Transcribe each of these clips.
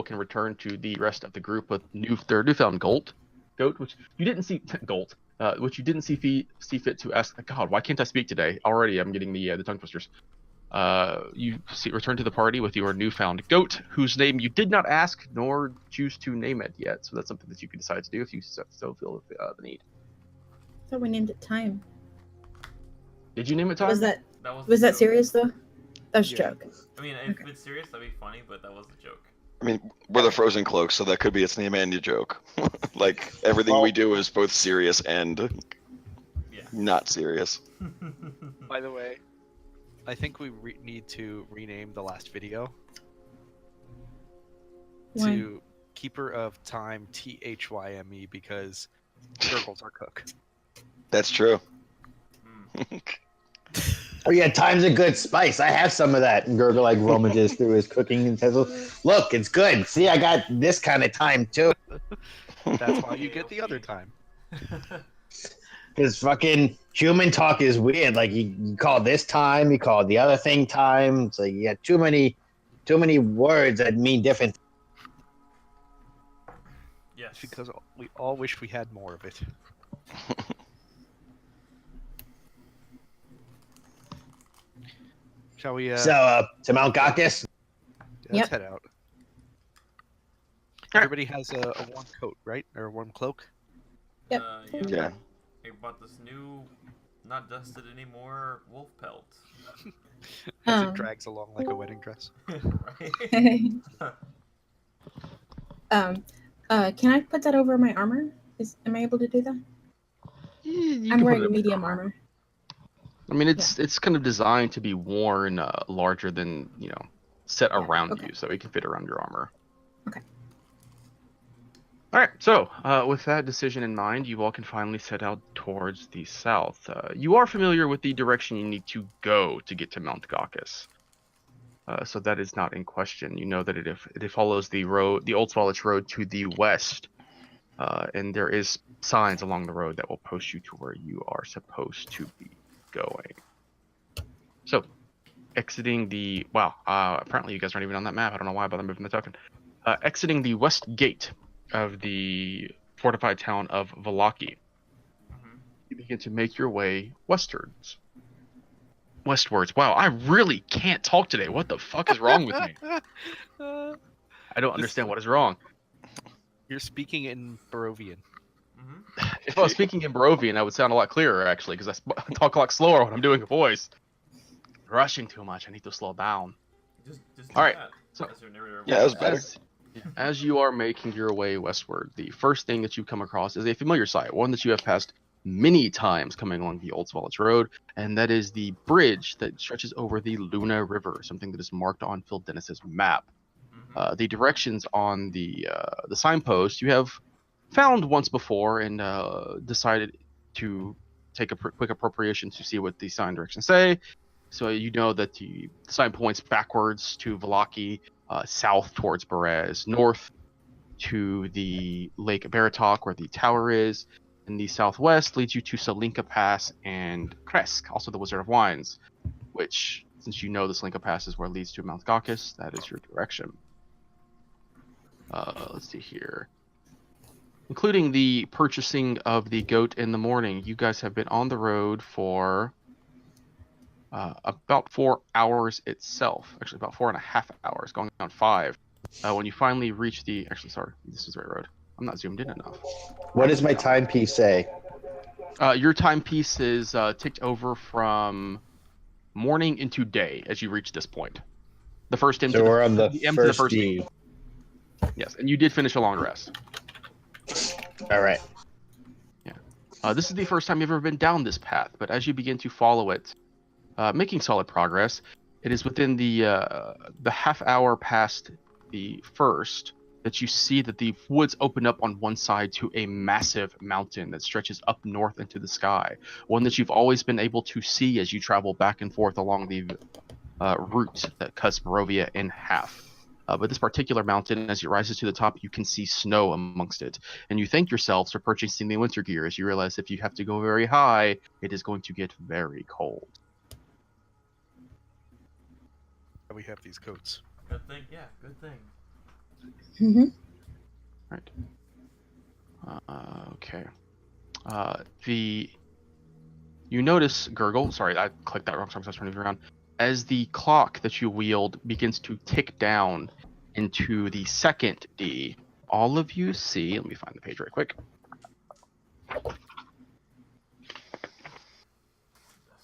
can return to the rest of the group with their newfound goat, which you didn't see which you didn't see fit to ask. God, why can't I speak today? Already, I'm getting the tongue twisters. Return to the party with your newfound goat, whose name you did not ask nor choose to name it yet. So that's something that you can decide to do if you so feel the need. I thought we named it Time. Did you name it Time? Was that serious though? That was a joke. I mean, if it's serious, that'd be funny, but that was a joke. I mean, we're the Frozen Cloaks, so that could be its name and a joke. Like, everything we do is both serious and not serious. By the way, I think we need to rename the last video to Keeper of Time THYME because Gurgle's our cook. That's true. Oh yeah, time's a good spice. I have some of that. And Gurgle like rummages through his cooking utensils. Look, it's good. See, I got this kind of time too. That's why you get the other time. Because fucking human talk is weird. Like you call this time, you call the other thing time. It's like you got too many words that mean different. Yes. Because we all wish we had more of it. Shall we? So to Mount Gakis. Let's head out. Everybody has a warm coat, right? Or a warm cloak. Yep. Yeah. I bought this new, not dusted anymore, wolf pelt. As it drags along like a wedding dress. Can I put that over my armor? Am I able to do that? I'm wearing medium armor. I mean, it's kind of designed to be worn larger than, set around you, so it can fit around your armor. Okay. All right, so with that decision in mind, you all can finally set out towards the south. You are familiar with the direction you need to go to get to Mount Gakis. So that is not in question. You know that it follows the Old Swallow Road to the west, and there is signs along the road that will post you to where you are supposed to be going. So, exiting the apparently you guys aren't even on that map. I don't know why, but I'm moving the token. Exiting the west gate of the fortified town of Vallaki, you begin to make your way westwards. Wow, I really can't talk today. What the fuck is wrong with me? I don't understand what is wrong. You're speaking in Barovian. If I was speaking in Barovian, I would sound a lot clearer, actually, because I talk a lot slower when I'm doing a voice. Rushing too much. I need to slow down. Just all right. So, that was better. As you are making your way westward, the first thing that you come across is a familiar sight, one that you have passed many times coming along the Old Swallow Road, and that is the bridge that stretches over the Luna River, something that is marked on Phil Dennis's map. The directions on the signpost you have found once before and decided to take a quick appropriation to see what the sign directions say. So you know that the sign points backwards to Vallaki, south towards Berez, north to the Lake Baratok where the tower is, and the southwest leads you to Salinka Pass and Kresk, also the Wizard of Wines, which, since you know the Salinka Pass is where it leads to Mount Gakis, that is your direction. Let's see here. Including the purchasing of the goat in the morning, you guys have been on the road for about 4 hours itself. Actually, about 4.5 hours, going on 5. When you finally reach the... Actually, sorry, this is the right road. I'm not zoomed in enough. What does my timepiece say? Your timepiece is ticked over from morning into day as you reach this point. The first M so to the, we're on the M to the first D. D. Yes, and you did finish a long rest. All right. Yeah. This is the first time you've ever been down this path, but as you begin to follow it, making solid progress, it is within the half hour past the first that you see that the woods open up on one side to a massive mountain that stretches up north into the sky, one that you've always been able to see as you travel back and forth along the route that cuts Barovia in half. But this particular mountain, as it rises to the top, you can see snow amongst it. And you thank yourselves for purchasing the winter gear as you realize if you have to go very high, it is going to get very cold. We have these coats. Good thing, yeah, good thing. Mm-hmm. Right. Okay. You notice, Gurgle. Sorry, I clicked that wrong. So I was turning it around. As the clock that you wield begins to tick down into the second D, all of you see. Let me find the page right quick. The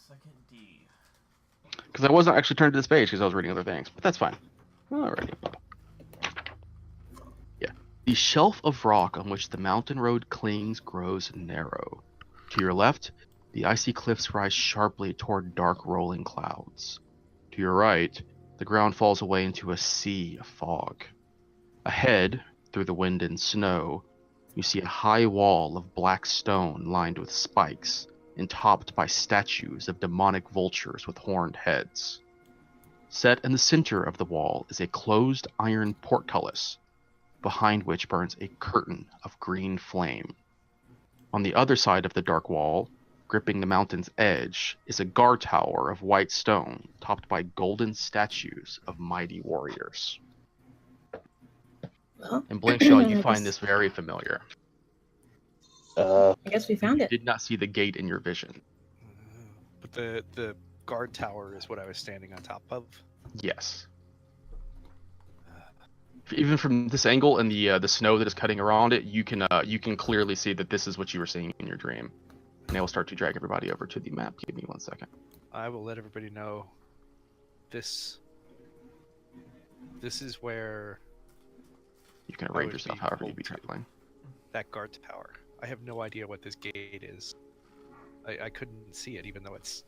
second D. Because I wasn't actually turned to this page because I was reading other things, but that's fine. Alrighty. Yeah. The shelf of rock on which the mountain road clings grows narrow. To your left, the icy cliffs rise sharply toward dark rolling clouds. To your right, the ground falls away into a sea of fog. Ahead, through the wind and snow, you see a high wall of black stone lined with spikes and topped by statues of demonic vultures with horned heads. Set in the center of the wall is a closed iron portcullis, behind which burns a curtain of green flame. On the other side of the dark wall, gripping the mountain's edge, is a guard tower of white stone topped by golden statues of mighty warriors. Well, And Blank Shell, you I find guess- this very familiar. I guess we found You it. did not see the gate in your vision. But the guard tower is what I was standing on top of. Yes. Even from this angle and the snow that is cutting around it, you can clearly see that this is what you were seeing in your dream. And I will start to drag everybody over to the map. Give me 1 second. I will let everybody know. This is where You can I arrange would yourself be however you be told to. traveling. that guard tower. I have no idea what this gate is. I couldn't see it even though it's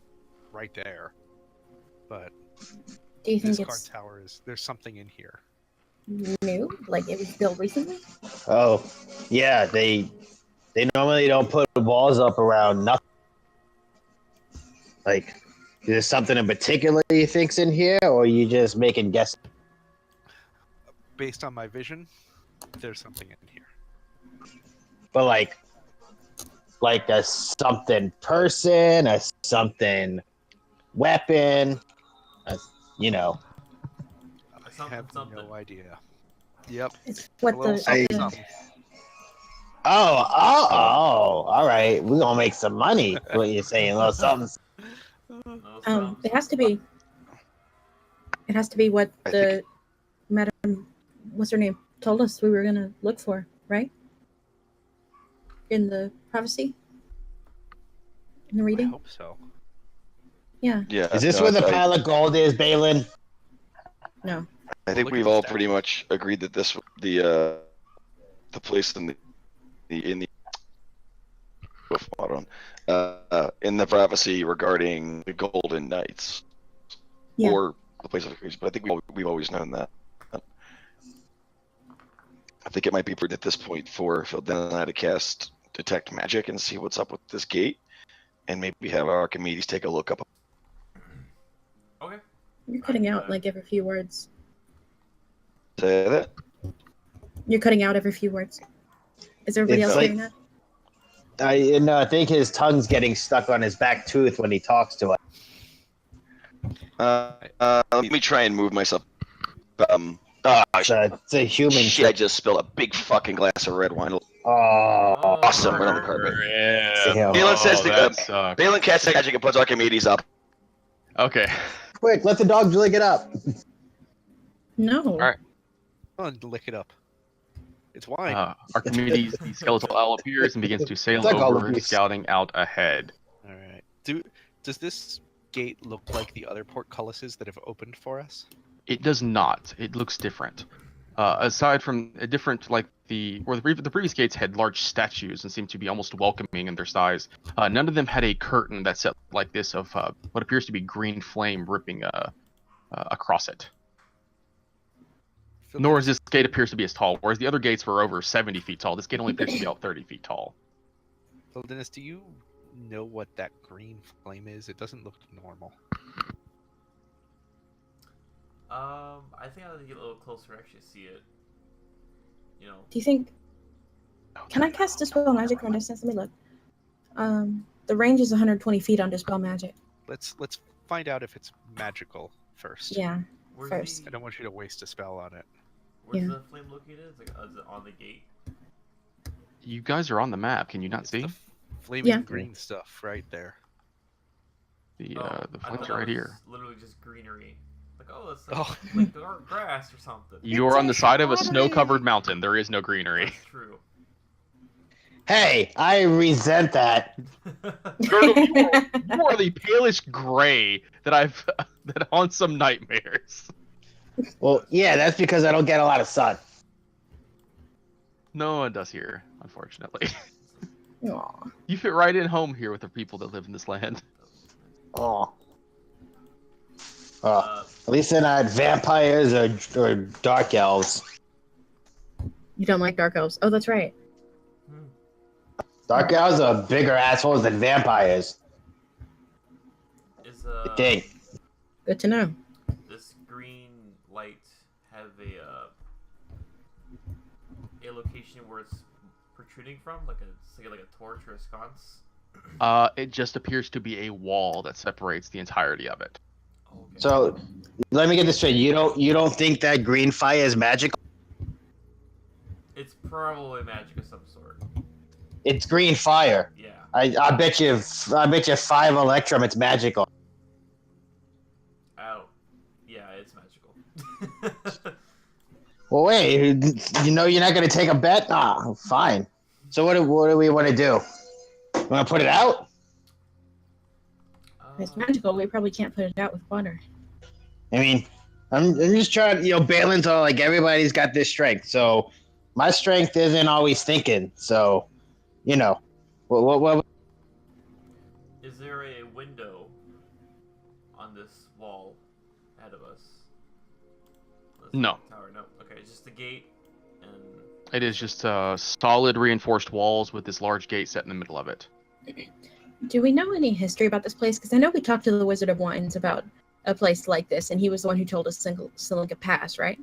right there. But Do you this think guard it's tower there's something in here. new? Like it was built recently? Oh, yeah. They normally don't put walls up around nothing. Like, is there something in particular you think's in here, or are you just making guesses? Based on my vision, there's something in here. But like a something person, a something weapon, you know. I Something, have something. no idea. Yep. It's what A little the something, I- something. Oh, all right. We're gonna make some money. What you're saying, a little something. No, it has to be. It has to be what I the madam, what's her name, told us we were gonna look for, right? In the prophecy, in the I reading. hope so. Yeah. Yeah. Is this no, where the I- pile of gold is, Balin? No. I think Look at we've the all statue. pretty much agreed that this the place in the hold on, in the prophecy regarding the Golden Knights, Yeah. or the place of the creatures. But I think we've always known that. I think it might be prudent at this point for Philden and I to cast Detect Magic and see what's up with this gate, and maybe have Archimedes take a look up. Okay. You're cutting out like every few words. Say that. You're cutting out every few words. Is everybody It's else like- hearing that? I think his tongue's getting stuck on his back tooth when he talks to us. Let me try and move myself. It's a human. Shit! I just spilled a big fucking glass of red wine. Oh, Awesome, right on the carpet. Damn. Balin says the that sucks. Balin casts magic and puts Archimedes up. Okay. quick, let the dogs lick it up. No. Alright. Come on, lick it up. It's wine. Archimedes, the skeletal owl, appears and begins to sail It's like all over, of these. scouting out ahead. All right. Does this gate look like the other portcullises that have opened for us? It does not. It looks different. Aside from a different, like the previous gates had large statues and seemed to be almost welcoming in their size. None of them had a curtain that set like this of what appears to be green flame ripping across it. Phil, Nor is this gate appears to be as tall. Whereas the other gates were over 70 feet tall, this gate only appears to be about 30 feet tall. Dennis, do you know what that green flame is? It doesn't look normal. I think I have to get a little closer to actually see it. You know. Do you think? Can I cast Dispel Magic from distance? Let me look. The range is 120 feet on Dispel Magic. Let's find out if it's magical first. Yeah. Where's First. I don't want you to waste a spell on it. Where's Yeah. the flame located? Is it on the gate? You guys are on the map. Can you not It's see? the flaming Yeah. green stuff right there. The I flames thought are that right was here. literally just greenery. Like, oh, it's Oh. like dark grass or something. You're on the side of a snow-covered mountain. There is no greenery. That's true. Hey, I resent that. Girdle, you are the palest gray that I've that on some nightmares. Well, yeah, that's because I don't get a lot of sun. No one does here, unfortunately. Aw. You fit right in home here with the people that live in this land. Oh. Uh, At least they're not vampires or dark elves. You don't like dark elves? Oh, that's right. Dark elves are bigger assholes than vampires. is I think. Good to know. this green light have a location where it's protruding from, like a torch or a sconce? It just appears to be a wall that separates the entirety of it. Oh, okay. So, let me get this straight. You don't think that green fire is magical? It's probably magic of some sort. It's green fire. Yeah. I bet you 5 electrum. It's magical. Oh. Yeah, it's magical. Well, wait. You know you're not gonna take a bet? Ah, fine. So what do we want to do? Want to put it out? It's magical. We probably can't put it out with water. I mean, I'm just trying. Balin's all like everybody's got this strength, so my strength isn't always thinking. So, what? Is there a window on this wall ahead of us? No. Tower? No. Okay, it's just the gate and. It is just solid reinforced walls with this large gate set in the middle of it. Do we know any history about this place? Because I know we talked to the Wizard of Wines about a place like this, and he was the one who told us Slinka Pass, right?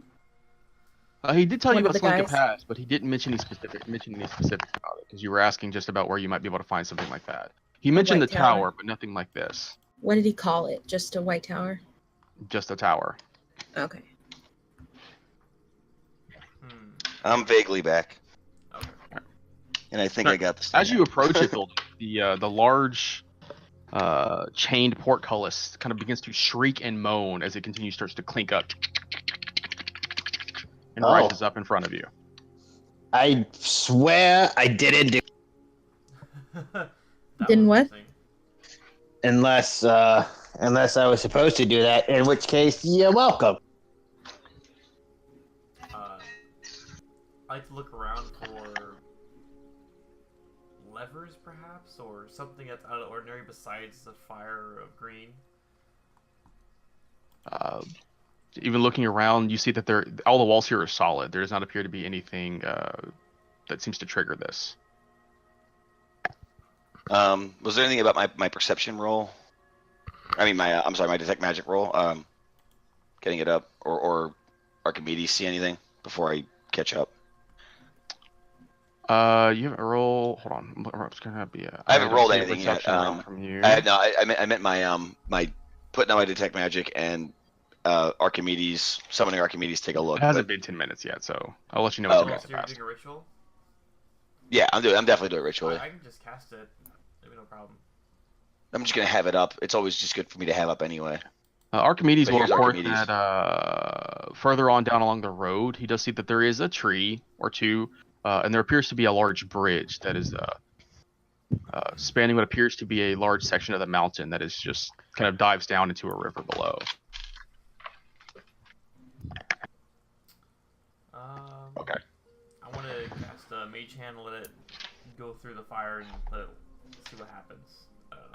He did tell you One of about the Slinka guys. Pass, but he didn't mention any specifics about it because you were asking just about where you might be able to find something like that. He mentioned the White Tower. tower, but nothing like this. What did he call it? Just a white tower? Just a tower. Okay. I'm vaguely back, Okay. and I think Right. I got this. As you approach it, the large chained portcullis kind of begins to shriek and moan as it starts to clink up and Oh. rises up in front of you. I swear I didn't do That Didn't was what? interesting. unless I was supposed to do that. In which case, you're welcome. I like to look around for levers, perhaps, or something that's out of the ordinary besides the fire of green. Even looking around, you see that all the walls here are solid. There does not appear to be anything that seems to trigger this. Was there anything about my perception roll? I mean, my detect magic roll. Getting it up, or Archimedes see anything before I catch up? You haven't roll. Hold on. It's gonna be. I haven't rolled see a anything yet. perception roll from you. I meant my putting on my detect magic and Archimedes summoning Archimedes. Take a look. It hasn't but- been 10 minutes yet, so I'll let you know Oh, when 10 okay. minutes So have you're passed. doing a ritual? Yeah, I'm definitely doing a ritual. I can just cast it. Maybe no problem. I'm just gonna have it up. It's always just good for me to have up anyway. Archimedes But will here's report Archimedes. that further on down along the road, he does see that there is a tree or two, and there appears to be a large bridge that is spanning what appears to be a large section of the mountain that is just kind of dives down into a river below. Okay. I want to cast a mage hand, let it go through the fire, and see what happens. I don't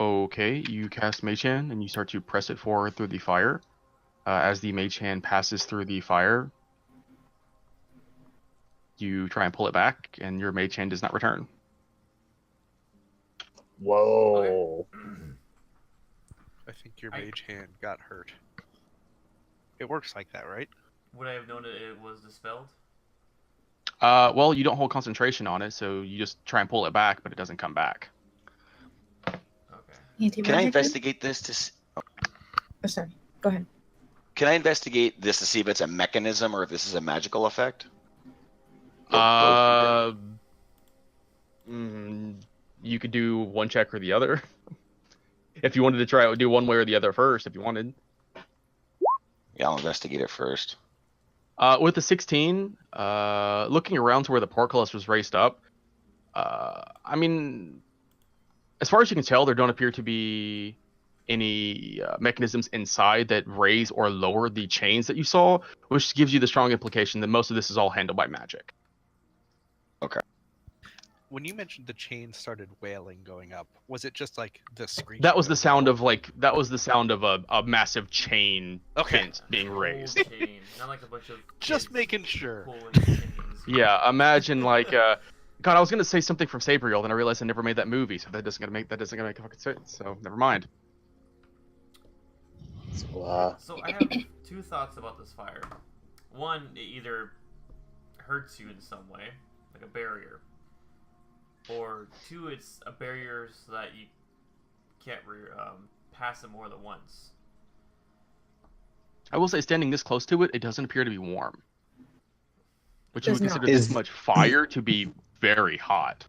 know. Okay, you cast Mage Hand and you start to press it forward through the fire. As the Mage Hand passes through the fire, you try and pull it back, and your Mage Hand does not return. Whoa. I think your mage hand got hurt. It works like that, right? Would I have known it was dispelled? Well, you don't hold concentration on it, so you just try and pull it back, but it doesn't come back. Okay. Can I investigate this to? Oh, sorry. Go ahead. Can I investigate this to see if it's a mechanism or if this is a magical effect? You could do one check or the other. If you wanted to try do one way or the other first, if you wanted. Yeah, I'll investigate it first. With the 16, looking around to where the portcullis was raised up, I mean, as far as you can tell, there don't appear to be any mechanisms inside that raise or lower the chains that you saw, which gives you the strong implication that most of this is all handled by magic. Okay. When you mentioned the chain started wailing going up, was it just like the screech? That was the sound of a massive chain Okay. fence being Whole raised. chain, not like a bunch of Just kids making sure. pulling chains. Yeah, imagine like God, I was gonna say something from Sabriel, then I realized I never made that movie, so that doesn't gonna make fucking sense. So never mind. So I have two thoughts about this fire. One, it either hurts you in some way, like a barrier, or two, it's a barrier so that you can't pass it more than once. I will say, standing this close to it, it doesn't appear to be warm, which you would Does not. consider this much fire to be very hot.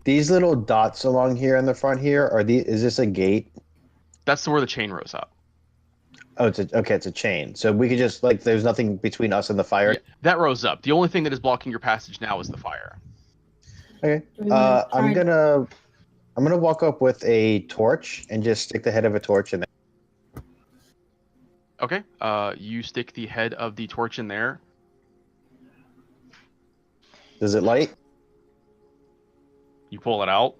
These little dots along here in the front here is this a gate? That's where the chain rose up. Oh, it's a chain. So we could just like there's nothing between us and the fire. Yeah, that rose up. The only thing that is blocking your passage now is the fire. Okay. Do we wanna I'm try- gonna walk up with a torch and just stick the head of a torch in there. Okay. You stick the head of the torch in there. Does it light? You pull it out.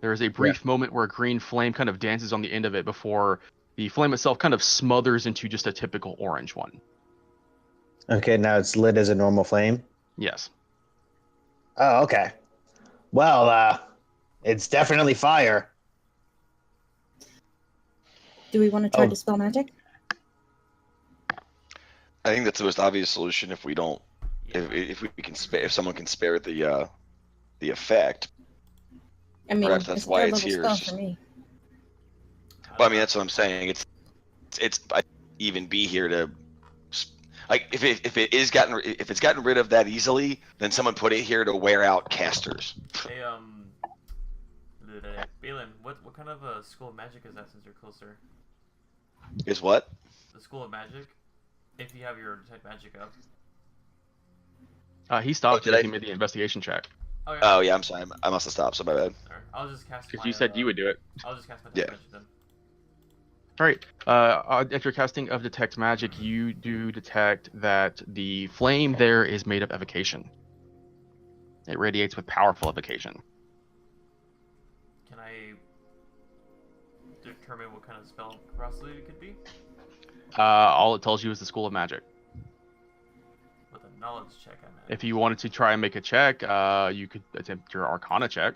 There is a brief moment where a green flame kind of dances on the end of it before the flame itself kind of smothers into just a typical orange one. Okay, now it's lit as a normal flame. Yes. Oh, okay. Well, it's definitely fire. Do we want to try Oh. dispel magic? I think that's the most obvious solution if we don't, if we can spare, if someone can spare the effect. I mean, Perhaps that's it's a why third it's level here, spell it's just- for me. Well, I mean, that's what I'm saying. It's I'd even be here to, like, if it's gotten rid of that easily, then someone put it here to wear out casters. Hey, Balin, what kind of a school of magic is that since you're closer? Is what? The school of magic? If you have your detect magic up. He stopped did it. I- He made the investigation check. Okay. Oh yeah, I'm sorry. I must have stopped. So my bad. Alright, I'll just cast Because my, you said you would do it. I'll just cast my Yeah. detect magic then. All right. After casting of Detect Magic, you do detect that the flame there is made of evocation. It radiates with powerful evocation. Can I determine what kind of spell capacity it could be? All it tells you is the School of Magic. With a knowledge check, I meant. If you wanted to try and make a check, you could attempt your Arcana check.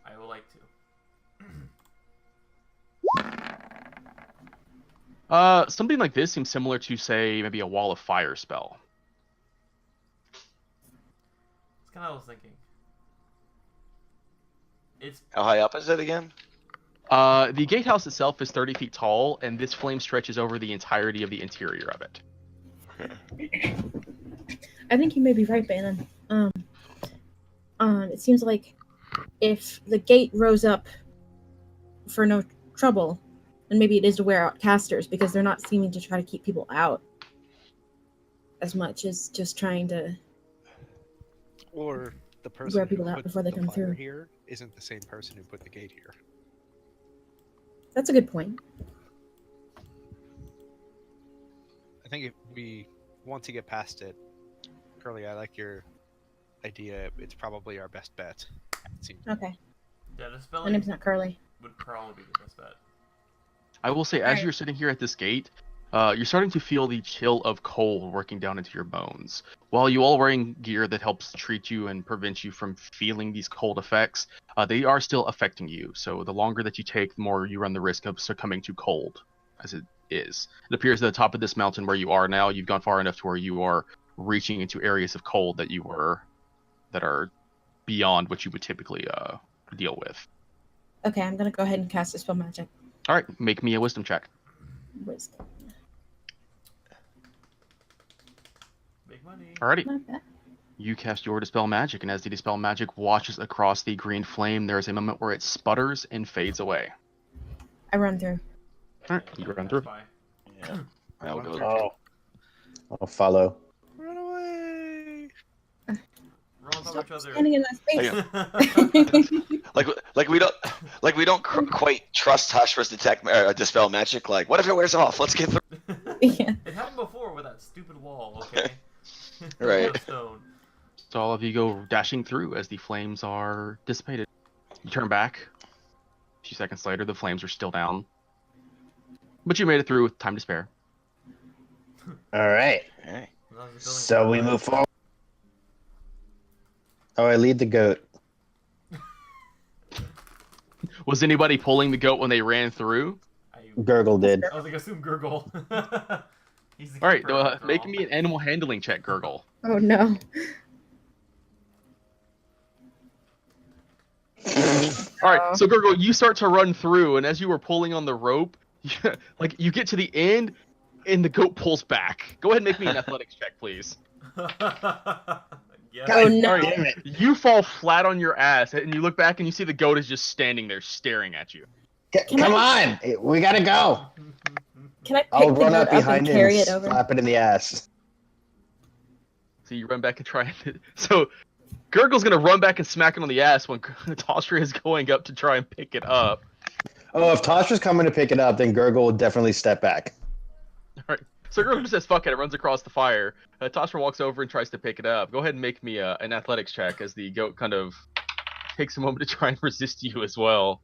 I would like to. Something like this seems similar to, say, maybe a Wall of Fire spell. That's kind of what I was thinking. It's How high up is it again? The gatehouse itself is 30 feet tall, and this flame stretches over the entirety of the interior of it. I think you may be right, Balin. It seems like if the gate rose up for no trouble, then maybe it is to wear out casters because they're not seeming to try to keep people out as much as just trying to. Or the person Wear people who out put before they the come fire through. here isn't the same person who put the gate here. That's a good point. I think if we want to get past it, Curly, I like your idea. It's probably our best bet. It seems. Okay. yeah, My dispelling name's not Curly. would probably be the best bet. I will say, as Alright. you're sitting here at this gate, you're starting to feel the chill of cold working down into your bones. While you all wearing gear that helps treat you and prevent you from feeling these cold effects, they are still affecting you. So the longer that you take, the more you run the risk of succumbing to cold, as it is. It appears at the top of this mountain where you are now, you've gone far enough to where you are reaching into areas of cold that are beyond what you would typically deal with. Okay, I'm gonna go ahead and cast dispel magic. All right, make me a wisdom check. Wisdom. Make money. Alrighty. Not bad. You cast your Dispel Magic, and as the Dispel Magic washes across the green flame, there is a moment where it sputters and fades away. I run through. Alright, you run That's through. fine. Yeah. I'll go. Oh, I'll follow. Run away! We're on top of each other. Standing in that space. Like we don't quite trust Hushra's dispel magic. Like, what if it wears off? Let's get through. Yeah. It happened before with that stupid wall, okay? Right. The stone. So all of you go dashing through as the flames are dissipated. You turn back. A few seconds later, the flames are still down. But you made it through with time to spare. All right. Hey. So we move forward. Oh, I lead the goat. Was anybody pulling the goat when they ran through? Gurgle did. I was like, assume Gurgle. He's the All right, keeper, after make all. me an animal handling check, Gurgle. Oh no. All right, so Gurgle, you start to run through, and as you were pulling on the rope, you get to the end, and the goat pulls back. Go ahead and make me an athletics check, please. Yeah. Oh no. All Damn it. You fall flat on your ass, and you look back, and you see the goat is just standing there staring at you. Come on. We gotta go. Can I pick I'll the run goat up up behind and him carry and it over? slap it in the ass. So you run back and try and... So Gurgle's going to run back and smack it on the ass when Toshra is going up to try and pick it up. Oh, if Tasha's coming to pick it up, then Gurgle will definitely step back. All right. So Gurgle just says, fuck it, it runs across the fire. Toshra walks over and tries to pick it up. Go ahead and make me an athletics check as the goat kind of takes a moment to try and resist you as well.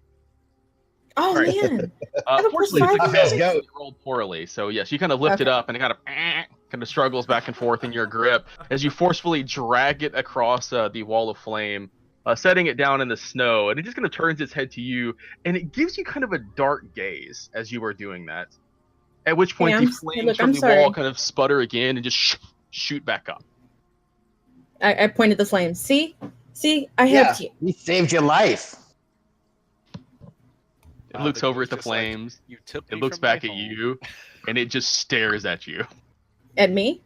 Oh Right. man. have a Fortunately, plus it's a five goat. goat. It rolled poorly. So yes, you kind of lift it Okay. up and it kind of struggles back and forth in your grip as you forcefully drag it across the wall of flame, setting it down in the snow. And it just kind of turns its head to you, and it gives you kind of a dark gaze as you are doing that. At which point, Hey, the hey, flames look, from I'm the sorry. wall kind of sputter again and just shoot back up. I pointed the flames. See, I Yeah, helped you. we saved your life. It looks the over at goat's the just like, flames. you took It me looks from my back at home." you, and it just stares at you. At me?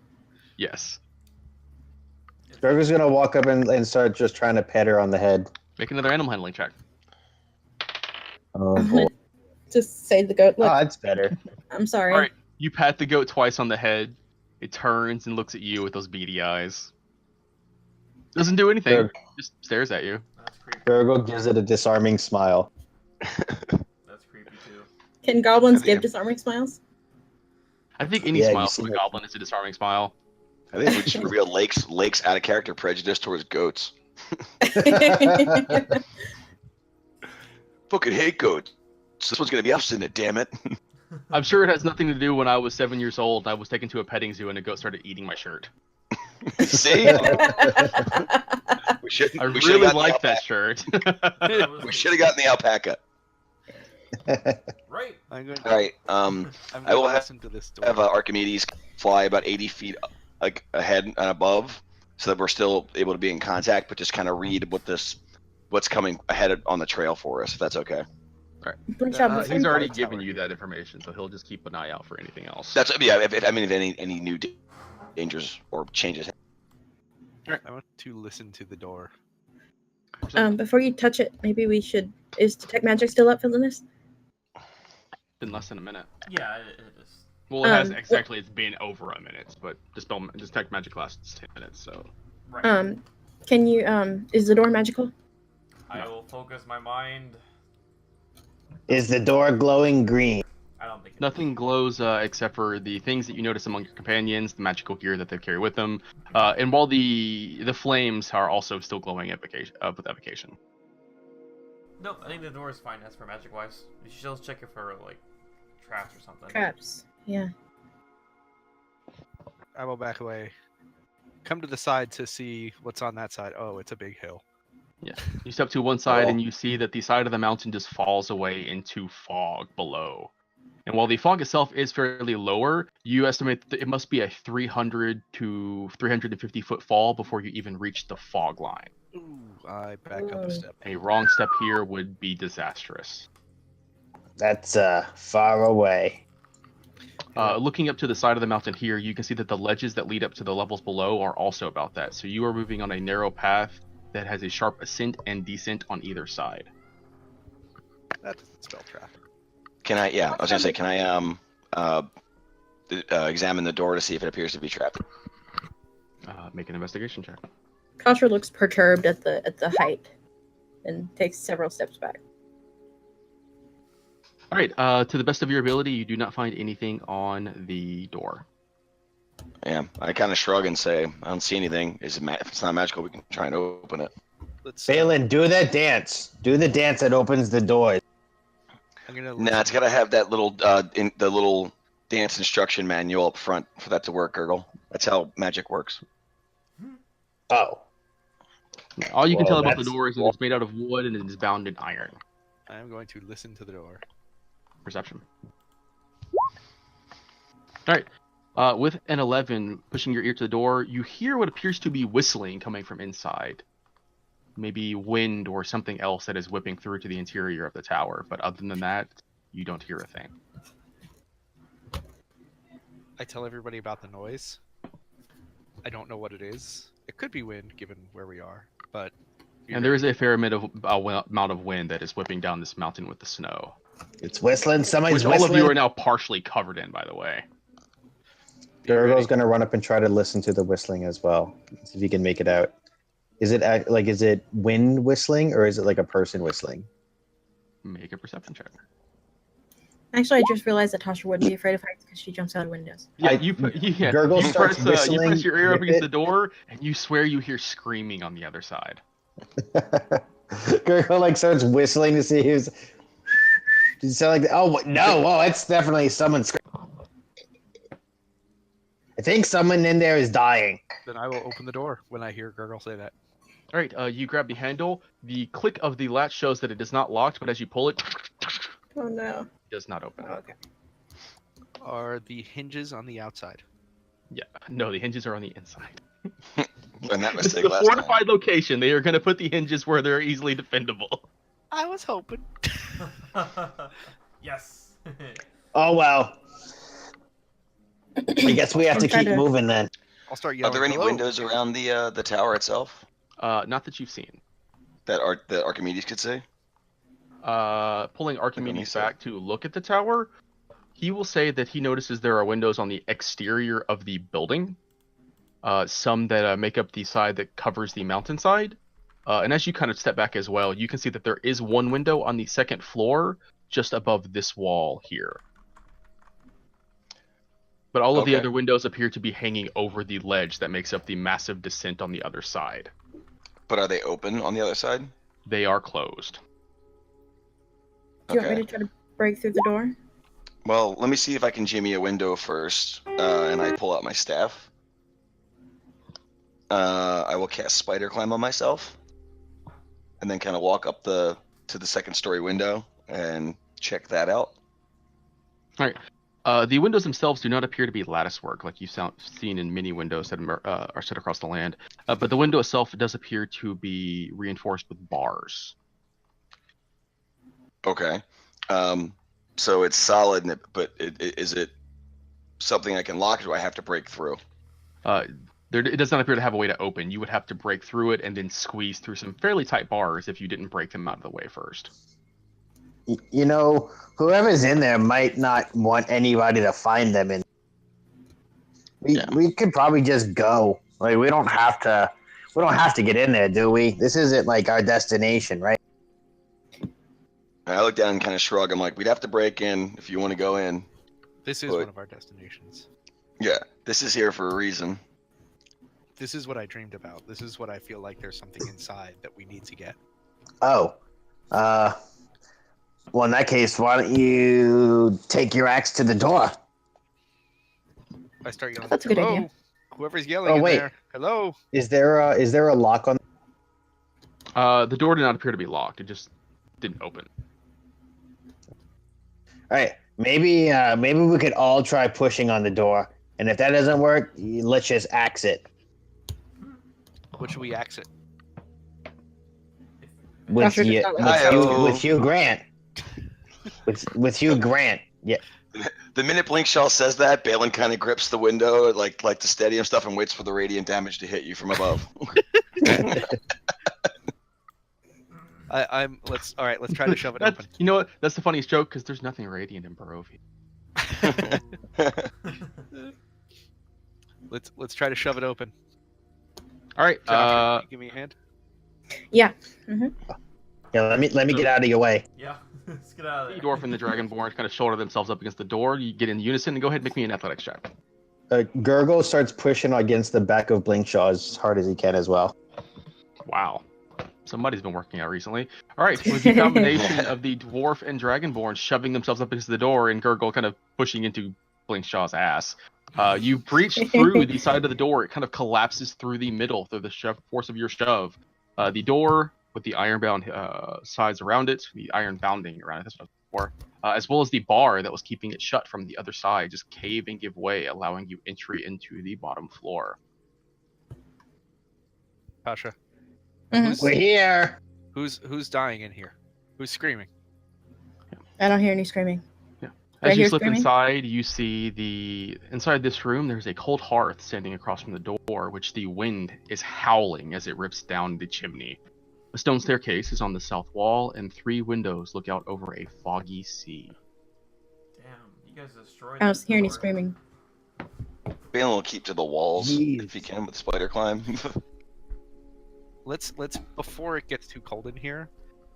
Yes. Gurgle's gonna walk up and start just trying to pet her on the head. Make another animal handling check. Oh, I'm boy. gonna just say to the goat, look, Oh, that's better. I'm sorry. All right. You pat the goat twice on the head. It turns and looks at you with those beady eyes. Doesn't do anything. Gurg- Just stares at you. That's creepy. Gurgle gives it a disarming smile. That's creepy too. Can goblins I think give I'm- disarming smiles? I think any Yeah, smile you from see a it. goblin is a disarming smile. I think we just revealed Lake's out of character prejudice towards goats. Fucking hate goats. This one's gonna be obstinate, damn it. I'm sure it has nothing to do when I was 7 years old and I was taken to a petting zoo and a goat started eating my shirt. See? We should. I We should really have gotten like the that shirt. That was We should have gotten the alpaca. Right. I'm going All right. I'm I going will to have- listen to this story. Have Archimedes fly about 80 feet like ahead and above, so that we're still able to be in contact, but just kind of read what's coming ahead on the trail for us. If that's okay. Good job. Uh, before He's you already go. given you that information, so he'll just keep an eye out for anything else. That's yeah. If any new dangers or changes. I want to listen to the door. Before you touch it, maybe we should. Is detect magic still up for the list? been less than a minute. Yeah, it is. Well, it has Um, exactly. It's been over a minute, but detect magic lasts 10 minutes. So Right. Can you is the door magical? I will focus my mind. Is the door glowing green? I don't think it nothing glows except for the things that you notice among your companions, the magical gear that they carry with them, and while the flames are also still glowing with evocation. Nope, I think the door is fine as for magic wise. You should just check it for like traps or something. Traps. Yeah. I will back away. Come to the side to see what's on that side. Oh, it's a big hill. You step to one side Oh. and you see that the side of the mountain just falls away into fog below. And while the fog itself is fairly lower, you estimate that it must be a 300 to 350 foot fall before you even reach the fog line. Ooh, I back up Ooh. a step. A wrong step here would be disastrous. That's far away. Looking up to the side of the mountain here, you can see that the ledges that lead up to the levels below are also about that. So you are moving on a narrow path that has a sharp ascent and descent on either side. That doesn't spell traffic. Can I? Yeah, I was gonna say, can I examine the door to see if it appears to be trapped? Make an investigation check. Kasha looks perturbed at the height and takes several steps back. All right. To the best of your ability, you do not find anything on the door. Yeah, I kind of shrug and say, I don't see anything. If it's not magical, we can try and open it. Balin, do that dance. Do the dance that opens the door. Nah, it's gotta have that little the little dance instruction manual up front for that to work, Gurgle. That's how magic works. Oh. All you can Well, tell about the that's- door is that it's made out of wood and it is bound in iron. I am going to listen to the door. Perception. All right. With an 11, pushing your ear to the door, you hear what appears to be whistling coming from inside. Maybe wind or something else that is whipping through to the interior of the tower. But other than that, you don't hear a thing. I tell everybody about the noise. I don't know what it is. It could be wind, given where we are, but... And there is a fair amount of wind that is whipping down this mountain with the snow. It's whistling. Somebody's Which all whistling. of you are now partially covered in, by the way. Gurgle's gonna run up and try to listen to the whistling as well. See if he can make it out. Is it wind whistling or is it like a person whistling? Make a perception check. Actually, I just realized that Tasha wouldn't be afraid of heights because she jumps out of windows. Yeah, Gurgle you starts press whistling your ear up with against it. the door, and you swear you hear screaming on the other side. Gurgle like starts whistling to see who's. Does it sound like? Oh no! Oh, it's definitely someone screaming. I think someone in there is dying. Then I will open the door when I hear Gurgle say that. All right, you grab the handle. The click of the latch shows that it is not locked, but as you pull it, Oh no. it does not open. Okay. Are the hinges on the outside? Yeah, no, the hinges are on the inside. And that This is mistake a last time. fortified location. They are going to put the hinges where they're easily defendable. I was hoping. Yes. Oh well. I guess we have to I'm trying keep to- moving then. I'll start Are yelling. there any "Hello?" windows around the tower itself Not that you've seen. that Archimedes could see? Pulling Archimedes back to look at the tower, he will say that he notices there are windows on the exterior of the building. Some that make up the side that covers the mountainside. And as you kind of step back as well, you can see that there is one window on the second floor just above this wall here. But all of the Okay. other windows appear to be hanging over the ledge that makes up the massive descent on the other side. But are they open on the other side? They are closed. Do you want me to try to break through the door? Well, let me see if I can jimmy a window first, and I pull out my staff. I will cast Spider Climb on myself, and then kind of walk up to the second story window and check that out. All right. The windows themselves do not appear to be lattice work like you've seen in many windows that are set across the land. But the window itself does appear to be reinforced with bars. Okay. So it's solid, but is it something I can lock, or do I have to break through? It does not appear to have a way to open. You would have to break through it and then squeeze through some fairly tight bars if you didn't break them out of the way first. You know, whoever's in there might not want anybody to find them in. We could probably just go. Like we don't have to get in there, do we? This isn't like our destination, right? And I look down and kind of shrug. I'm like, we'd have to break in if you want to go in. This is But- one of our destinations. Yeah, this is here for a reason. This is what I dreamed about. This is what I feel like there's something inside that we need to get. Oh. Well, in that case, why don't you take your axe to the door? I start yelling. That's a good "Hello? idea. Whoever's yelling Oh, in wait. there. Hello? Is there a lock on? The door did not appear to be locked. It just didn't open. All right, maybe we could all try pushing on the door, and if that doesn't work, let's just axe it What should we exit? with Joshua does you, not with, like Hugh, that. with Hugh Grant. With Hugh Grant, yeah. The minute Blinkshaw says that, Balin kind of grips the window, like to steady him stuff, and waits for the radiant damage to hit you from above. Let's try to shove it open. You know what? That's the funniest joke because there's nothing radiant in Barovia. Let's try to shove it open. All right. Josh, can you give me a hand? Yeah. Yeah, let me get out of your way. Yeah, let's get out of The there. dwarf and the dragonborn kind of shoulder themselves up against the door. You get in unison and go ahead and make me an athletics check. Gurgle starts pushing against the back of Blinkshaw as hard as he can as well. Wow. Somebody's been working out recently. All right, with the combination of the dwarf and dragonborn shoving themselves up against the door and Gurgle kind of pushing into Blinkshaw's ass, you breach through the side of the door. It kind of collapses through the middle through the force of your shove. The door with the iron-bound sides around it, the iron bounding around it, that's what I was looking for, as well as the bar that was keeping it shut from the other side, just cave and give way, allowing you entry into the bottom floor. Tasha. We're here. Who's dying in here? Who's screaming? I don't hear any screaming. As Right you here slip screaming? inside, you see inside this room, there's a cold hearth standing across from the door, which the wind is howling as it rips down the chimney. A stone staircase is on the south wall, and 3 windows look out over a foggy sea. Damn, you guys destroyed. I don't this hear any door. screaming. Balin will keep to the walls Jeez. if he can with spider climb. Let's before it gets too cold in here,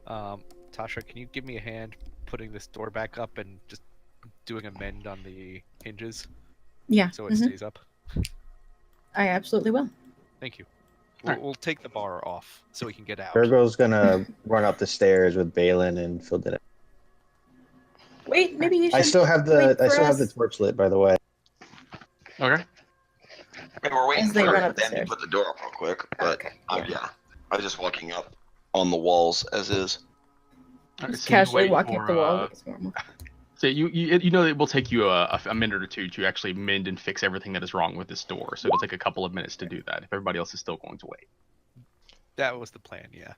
Tasha, can you give me a hand putting this door back up and just doing a mend on the hinges Yeah. so it stays up? I absolutely will. Thank you. Alright. We'll take the bar off so we can get out. Gurgle's gonna run up the stairs with Balin and fill it. Wait, maybe you should. I still have wait the for us. torch lit, by the way. Okay. Maybe we're waiting As they for run up the them to stairs. put the door up real quick. But Okay. yeah, I was just walking up on the walls as is. Alright, Just so you casually wait walking up the for, wall like it's normal. So you know it will take you a minute or two to actually mend and fix everything that is wrong with this door. So it'll take a couple of minutes to do that. If everybody else is still going to wait. That was the plan, yeah.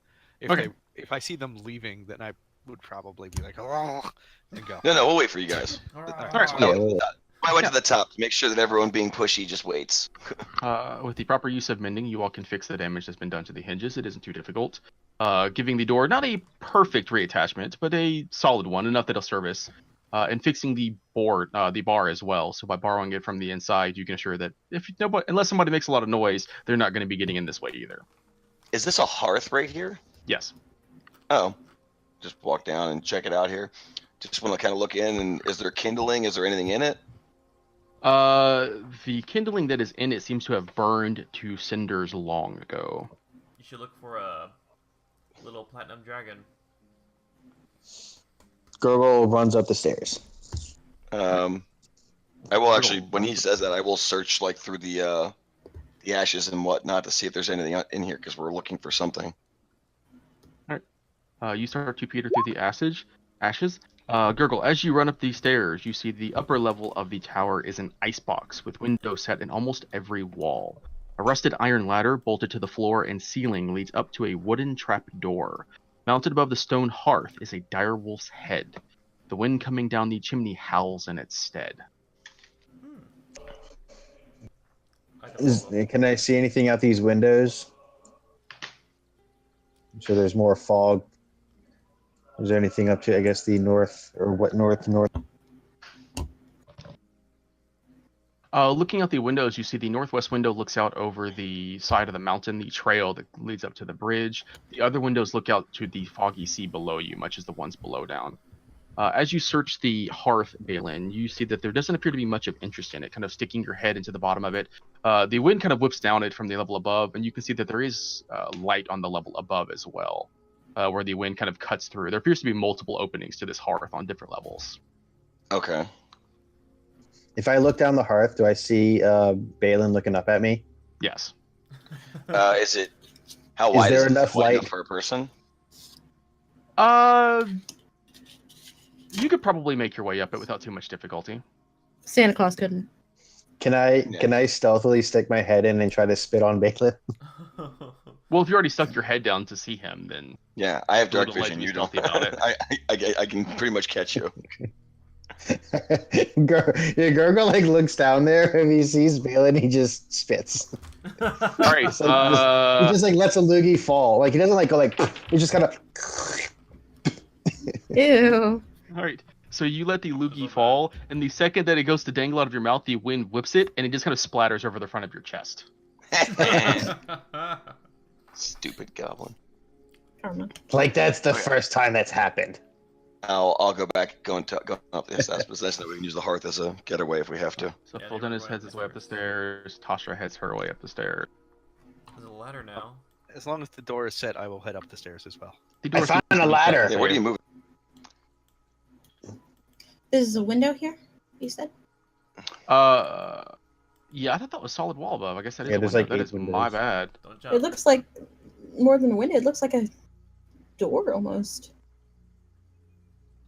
Okay. If I see them leaving, then I would probably be like, oh, and go. No, we'll wait for you guys. Alright. No, I went to the top to make sure that everyone being pushy just waits. With the proper use of mending, you all can fix the damage that's been done to the hinges. It isn't too difficult. Giving the door not a perfect reattachment, but a solid one, enough that it'll service. And fixing the bar as well. So by borrowing it from the inside, you can assure that unless somebody makes a lot of noise, they're not going to be getting in this way either. Is this a hearth right here? Yes. Oh, just walk down and check it out here. Just want to kind of look in, and is there kindling? Is there anything in it? The kindling that is in it seems to have burned to cinders long ago. You should look for a little platinum dragon. Gurgle runs up the stairs. I will actually, when he says that, I will search like through the ashes and whatnot to see if there's anything in here because we're looking for something. You start to peter through the ashes. Gurgle, as you run up these stairs, you see the upper level of the tower is an icebox with windows set in almost every wall. A rusted iron ladder bolted to the floor and ceiling leads up to a wooden trap door. Mounted above the stone hearth is a direwolf's head. The wind coming down the chimney howls in its stead. Can I see anything out these windows? I'm sure there's more fog. Is there anything up to, I guess, the north, or what north? Looking out the windows, you see the northwest window looks out over the side of the mountain, the trail that leads up to the bridge. The other windows look out to the foggy sea below you, much as the ones below down. As you search the hearth, Balin, you see that there doesn't appear to be much of interest in it, kind of sticking your head into the bottom of it. The wind kind of whips down it from the level above, and you can see that there is light on the level above as well, where the wind kind of cuts through. There appears to be multiple openings to this hearth on different levels. Okay. If I look down the hearth, do I see Balin looking up at me? Yes. Is it? How wide there is it? enough Wide light? enough for a person? You could probably make your way up it without too much difficulty. Santa Claus couldn't. Can I stealthily stick my head in and try to spit on Balin? Well, if you already stuck your head down to see him, then Yeah, I have A little dark vision. lightly You don't. stealthy about it. I can pretty much catch you. Gurgle like looks down there and he sees Balin, he just spits. All right. He just like lets a loogie fall. Like he doesn't like go like. He just kind of. Ew. All right. So you let the loogie fall, and the second that it goes to dangle out of your mouth, the wind whips it, and it just kind of splatters over the front of your chest. Stupid goblin. Karma. Like that's the first time that's happened. I'll go back, go up the steps. Possession. We can use the hearth as a getaway if we have to. So Yeah, Fuldenus we're heads his way up the stairs. Tasha heads her way up the stairs. There's a ladder now. As long as the door is set, I will head up the stairs as well. The I door found seems to a be ladder. set Yeah, where do you there. move? This a window here, you said? Yeah, I thought that was solid wall above. I guess that is Yeah, a there's window. like That 8 is my windows. bad. Don't jump. It looks like more than a window. It looks like a door almost.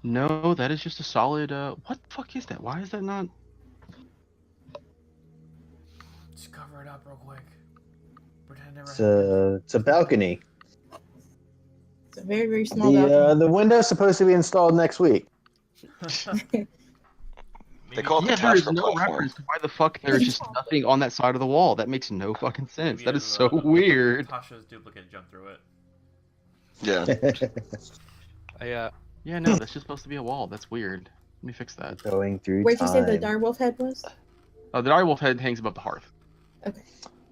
No, that is just a solid. What the fuck is that? Why is that not? Just cover it up real quick. Pretend it never happened. It's a balcony. It's a very, very small balcony. The window's supposed to be installed next week. They call it Yeah, the there is Tasha no platform. reference to why the fuck there's just nothing on that side of the wall. That makes no fucking sense. Maybe That is if, so weird. Tasha's duplicate jumped through it. Yeah. Yeah, no, that's just supposed to be a wall. That's weird. Let me fix that. Going through Where'd you say the time. direwolf head was? The direwolf head hangs above the hearth. Okay.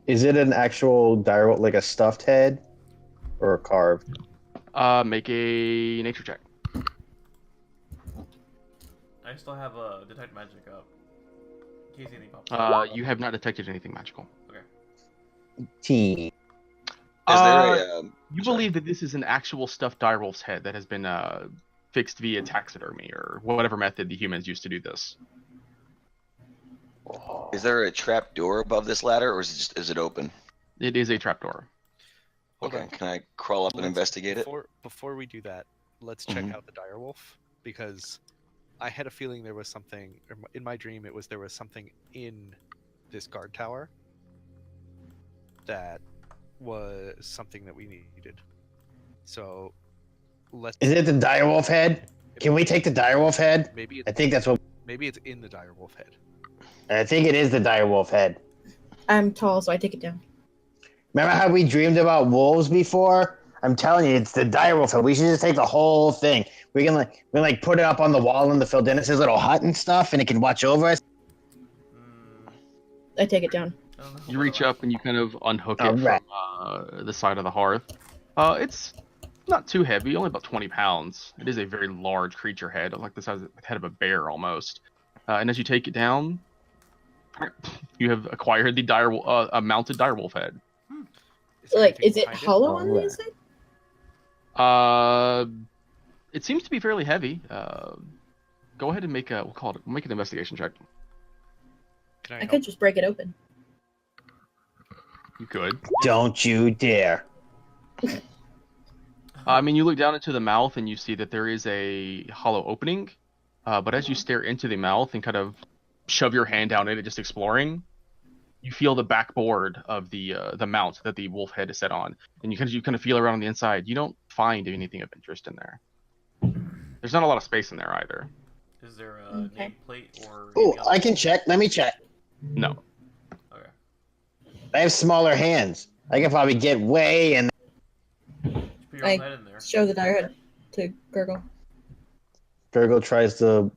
Is it an actual direwolf, like a stuffed head, or a carved? Make a nature check. I still have a detect magic up. In case anything pops up. You have not detected anything magical. Team. Is there a? You Sorry. believe that this is an actual stuffed direwolf's head that has been fixed via taxidermy or whatever method the humans used to do this. Is there a trap door above this ladder, or is it open? It is a trapdoor. Hold Okay, on. can I crawl up and Let's- investigate it? Before we do that, let's check Mhm. out the direwolf, because I had a feeling there was something or in my dream. There was something in this guard tower that was something that we needed. So let's. Is it the direwolf head? Can we take the direwolf head? Maybe I it's, think that's what. maybe it's in the direwolf head. I think it is the direwolf head. I'm tall, so I take it down. Remember how we dreamed about wolves before? I'm telling you, it's the direwolf head. We should just take the whole thing. We can put it up on the wall in the Phildennis' little hut and stuff, and it can watch over us. I take it down. I don't know You what reach it up and you kind of unhook it Alright. from the side of the hearth. It's not too heavy, only about 20 pounds. It is a very large creature head, like the size of the head of a bear almost. And as you take it down, you have acquired the a mounted direwolf head. there Like, anything is it behind hollow on the Alright. inside? It seems to be fairly heavy. Go ahead and make make an investigation check. Can I I help? could just break it open. You could. Don't you dare. I mean, you look down into the mouth and you see that there is a hollow opening. But as you stare into the mouth and kind of shove your hand down in it, just exploring, you feel the backboard of the mount that the wolf head is set on, and you kind of feel around on the inside. You don't find anything of interest in there. There's not a lot of space in there either. Is there a Okay. nameplate or? Oh, anything else? I can check. Let me check. No. Okay. I have smaller hands. I can probably get way in. Just put your I- own head in there. Show the dire head to Gurgle. Gurgle tries to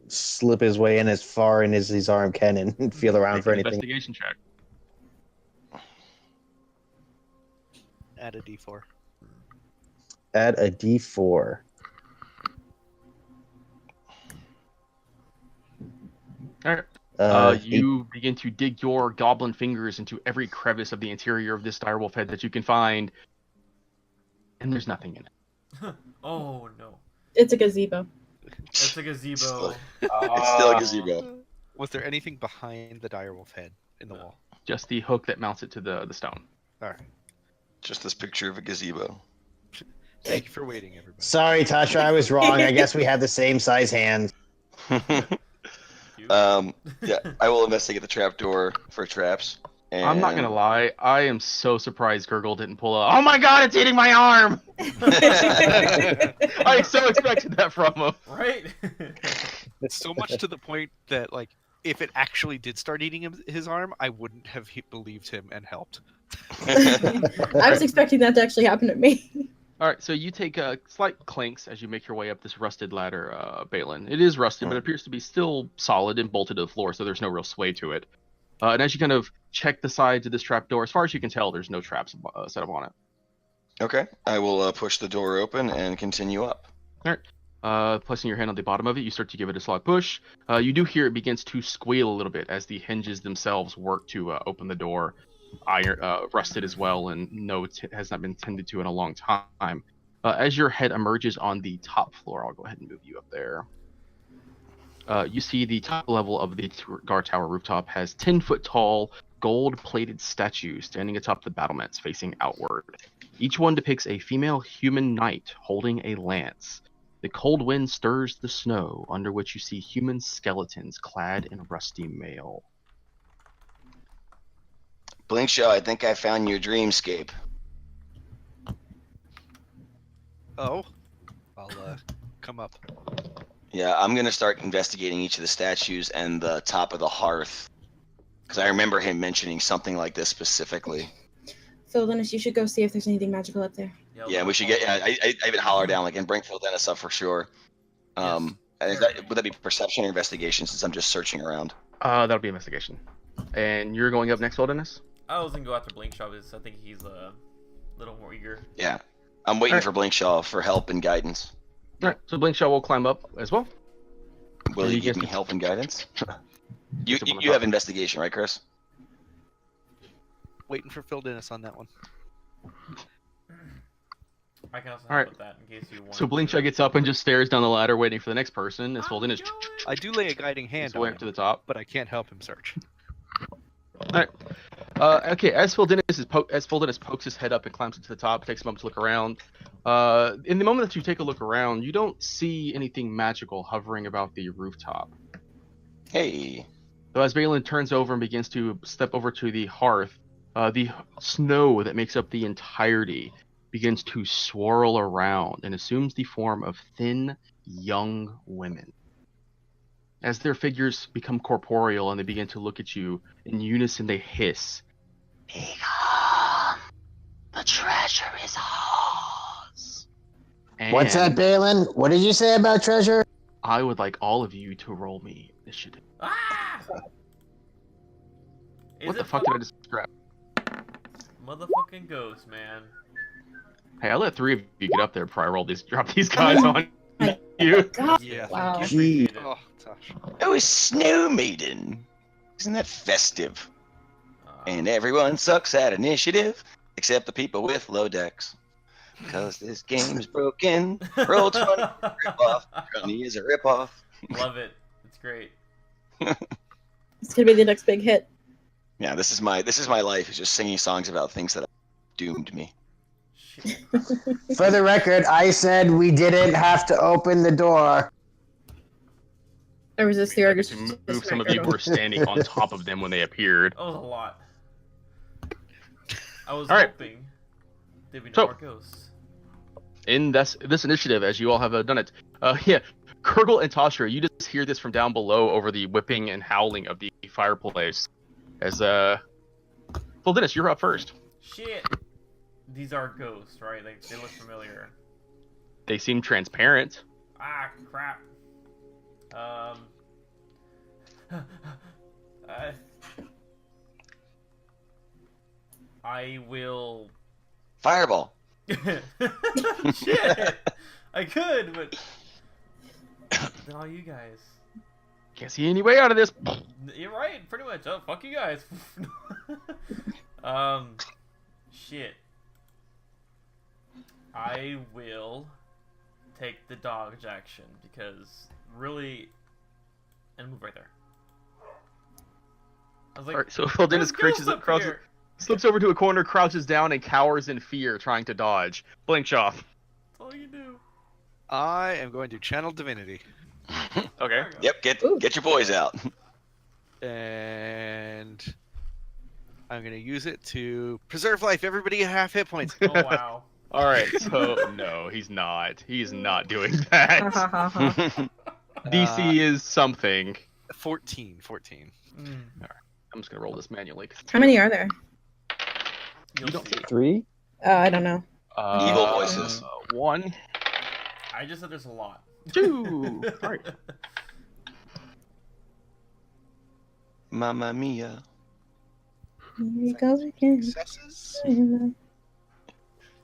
slip his way in as far in as his arm can and feel around Make for an anything. investigation check. Add a d4. Add a D4. All right. You begin to dig your goblin fingers into every crevice of the interior of this direwolf head that you can find, and there's nothing in it. Oh no! It's a gazebo. It's a gazebo. It's still a gazebo. Was there anything behind the direwolf head in the wall? Just the hook that mounts it to the stone. All right. Just this picture of a gazebo. Thank you for waiting, everybody. Sorry, Tasha, I was wrong. I guess we have the same size hands. Cute. Yeah, I will investigate the trapdoor for traps. And I'm not gonna lie, I am so surprised Gurgle didn't pull out. Oh my god, it's eating my arm! I so expected that from him. Right? So much to the point that, like, if it actually did start eating his arm, I wouldn't have believed him and helped. I was expecting that to actually happen to me. All right, so you take slight clinks as you make your way up this rusted ladder, Balin. It is rusted, but it appears to be still solid and bolted to the floor, so there's no real sway to it. And as you kind of check the sides of this trap door, as far as you can tell, there's no traps set up on it. Okay, I will push the door open and continue up. All right. Placing your hand on the bottom of it, you start to give it a slight push. You do hear it begins to squeal a little bit as the hinges themselves work to open the door. Iron rusted as well, and no, it has not been tended to in a long time. As your head emerges on the top floor, I'll go ahead and move you up there. You see the top level of the guard tower rooftop has 10-foot tall, gold-plated statues standing atop the battlements facing outward. Each one depicts a female human knight holding a lance. The cold wind stirs the snow, under which you see human skeletons clad in rusty mail. Blinkshaw, I think I found your dreamscape. Oh, I'll come up. Yeah, I'm going to start investigating each of the statues and the top of the hearth. Because I remember him mentioning something like this specifically. Phil Dennis, you should go see if there's anything magical up there. Yeah, we should get. Yeah, I even holler down like and bring Phil Dennis up for sure. Would that be perception or investigation? Since I'm just searching around. That'll be investigation. And you're going up next, Phil Dennis? I was gonna go after Blinkshaw because I think he's a little more eager. Yeah, I'm waiting for Blinkshaw for help and guidance. All right, so Blinkshaw will climb up as well. Will he give me help and guidance? You have investigation, right, Chris? Waiting for Phil Dennis on that one. I can also All help right. with that in case you want. So Blinkshaw gets up and just stares down the ladder, waiting for the next person. As Phil Dennis I do lay a guiding hand his on way him, up to the top. but I can't help him search. All right. Okay. As Phil Dennis pokes his head up and climbs to the top, takes a moment to look around. In the moment that you take a look around, you don't see anything magical hovering about the rooftop. Hey. So as Balin turns over and begins to step over to the hearth, the snow that makes up the entirety begins to swirl around and assumes the form of thin, young women. As their figures become corporeal and they begin to look at you, in unison they hiss, "Begone! The treasure is ours!" What's that, And Balin? What did you say about treasure? I would like all of you to roll me initiative. Ah! What the fuck did I just describe? Motherfucking ghost, man. Hey, I let 3 of you get up there before I drop these guys on you. God. Yeah. Wow. Thank you. Appreciate it. Oh, Tosh. Oh, a snow maiden. Isn't that festive? And everyone sucks at initiative, except the people with low decks. Because this game's broken. Roll 20, rip off. 20 is a rip off. Love it. It's great. It's gonna be the next big hit. Yeah, this is my life. Is just singing songs about things that have doomed me. Shit. For the record, I said we didn't have to open the door. I resist the urge To move some of you who were standing on top of them when they appeared. That was a lot. I was All right. hoping there'd be no So- more ghosts. In this initiative, as you all have done it, Kurgle and Tasha, you just hear this from down below over the whipping and howling of the fireplace. As well, Dennis, you're up first. Shit. These are ghosts, right? They look familiar. They seem transparent. Ah, crap. I will. Fireball. Shit! I could, but then all you guys. Can't see any way out of this. You're right, pretty much. Oh, fuck you guys. Shit. I will take the dodge action because really, and move right there. I was like, All right, so Phil Dennis "There's ghosts crouches, up crouches, here." slips over to a corner, crouches down, and cowers in fear, trying to dodge. Blinkshaw. That's all you do. I am going to channel divinity, Okay. Yep, get your boys out. and I'm going to use it to preserve life. Everybody at half hit points. Oh wow. All right. So no, he's not. He's not doing that. DC is something. 14. Mm. I'm just gonna roll this manually. How many are there? You'll You don't see. 3? I don't know. Evil voices. 1, I just said there's a lot. 2. All right. Mamma mia. Here we go again. Successes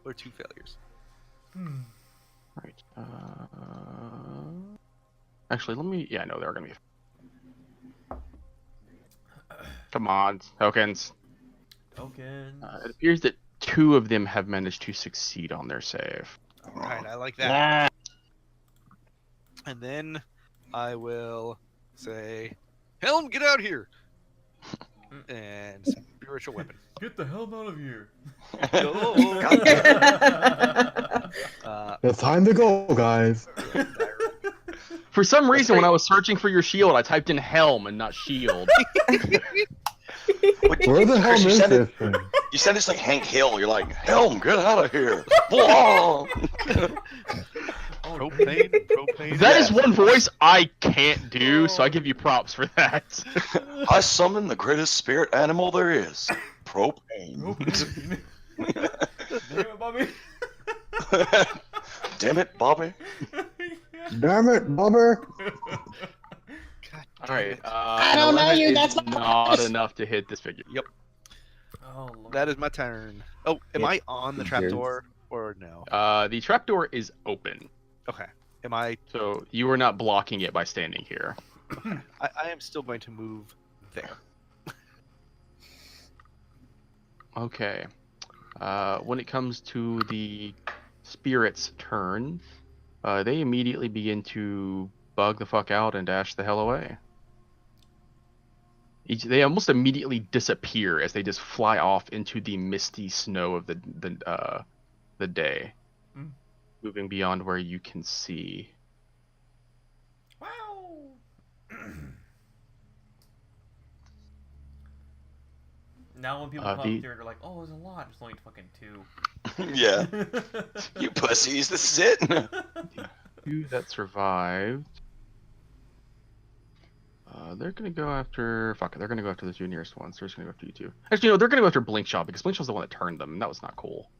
or 2 failures? Hmm. All right. Actually, let me. Yeah, no, they're gonna be. Come on, tokens. Tokens. It appears that 2 of them have managed to succeed on their save. Alright, I like that. Nah. And then I will say, Helm, get out here! And spiritual weapon. Get the hell out of here. Oh, It's time to go, guys. For some reason, when I was searching for your shield, I typed in helm and not shield. Where the hell Chris, is this thing? You sound just like Hank Hill. You're like, Helm, get out of here. Whoa! propane. That is one voice I can't do, so I give you props for that. I summon the greatest spirit animal there is. Propane. Damn it, Bobby. Damn it, Bobby. Damn it, Bubber. All right. I don't know 11 you, is that's my not voice. enough to hit this figure. Yep, Oh, Lord. that is my turn. Oh, am Yep. I on the trapdoor or no? The trapdoor is open, Okay. Am I? so you are not blocking it by standing here. I am still going to move there. Okay. When it comes to the spirit's turn, they immediately begin to bug the fuck out and dash the hell away. They almost immediately disappear as they just fly off into the misty snow of the day, Mm. moving beyond where you can see. Wow. Now when people come up here, they're like, "Oh, there's a lot." It's only fucking 2. Yeah. You pussies, this is it. 2 that survived. They're gonna go after. Fuck it, they're gonna go after the 2 nearest ones. They're just gonna go after you 2. Actually, no, they're gonna go after Blinkshot because Blinkshot's the one that turned them, and that was not cool.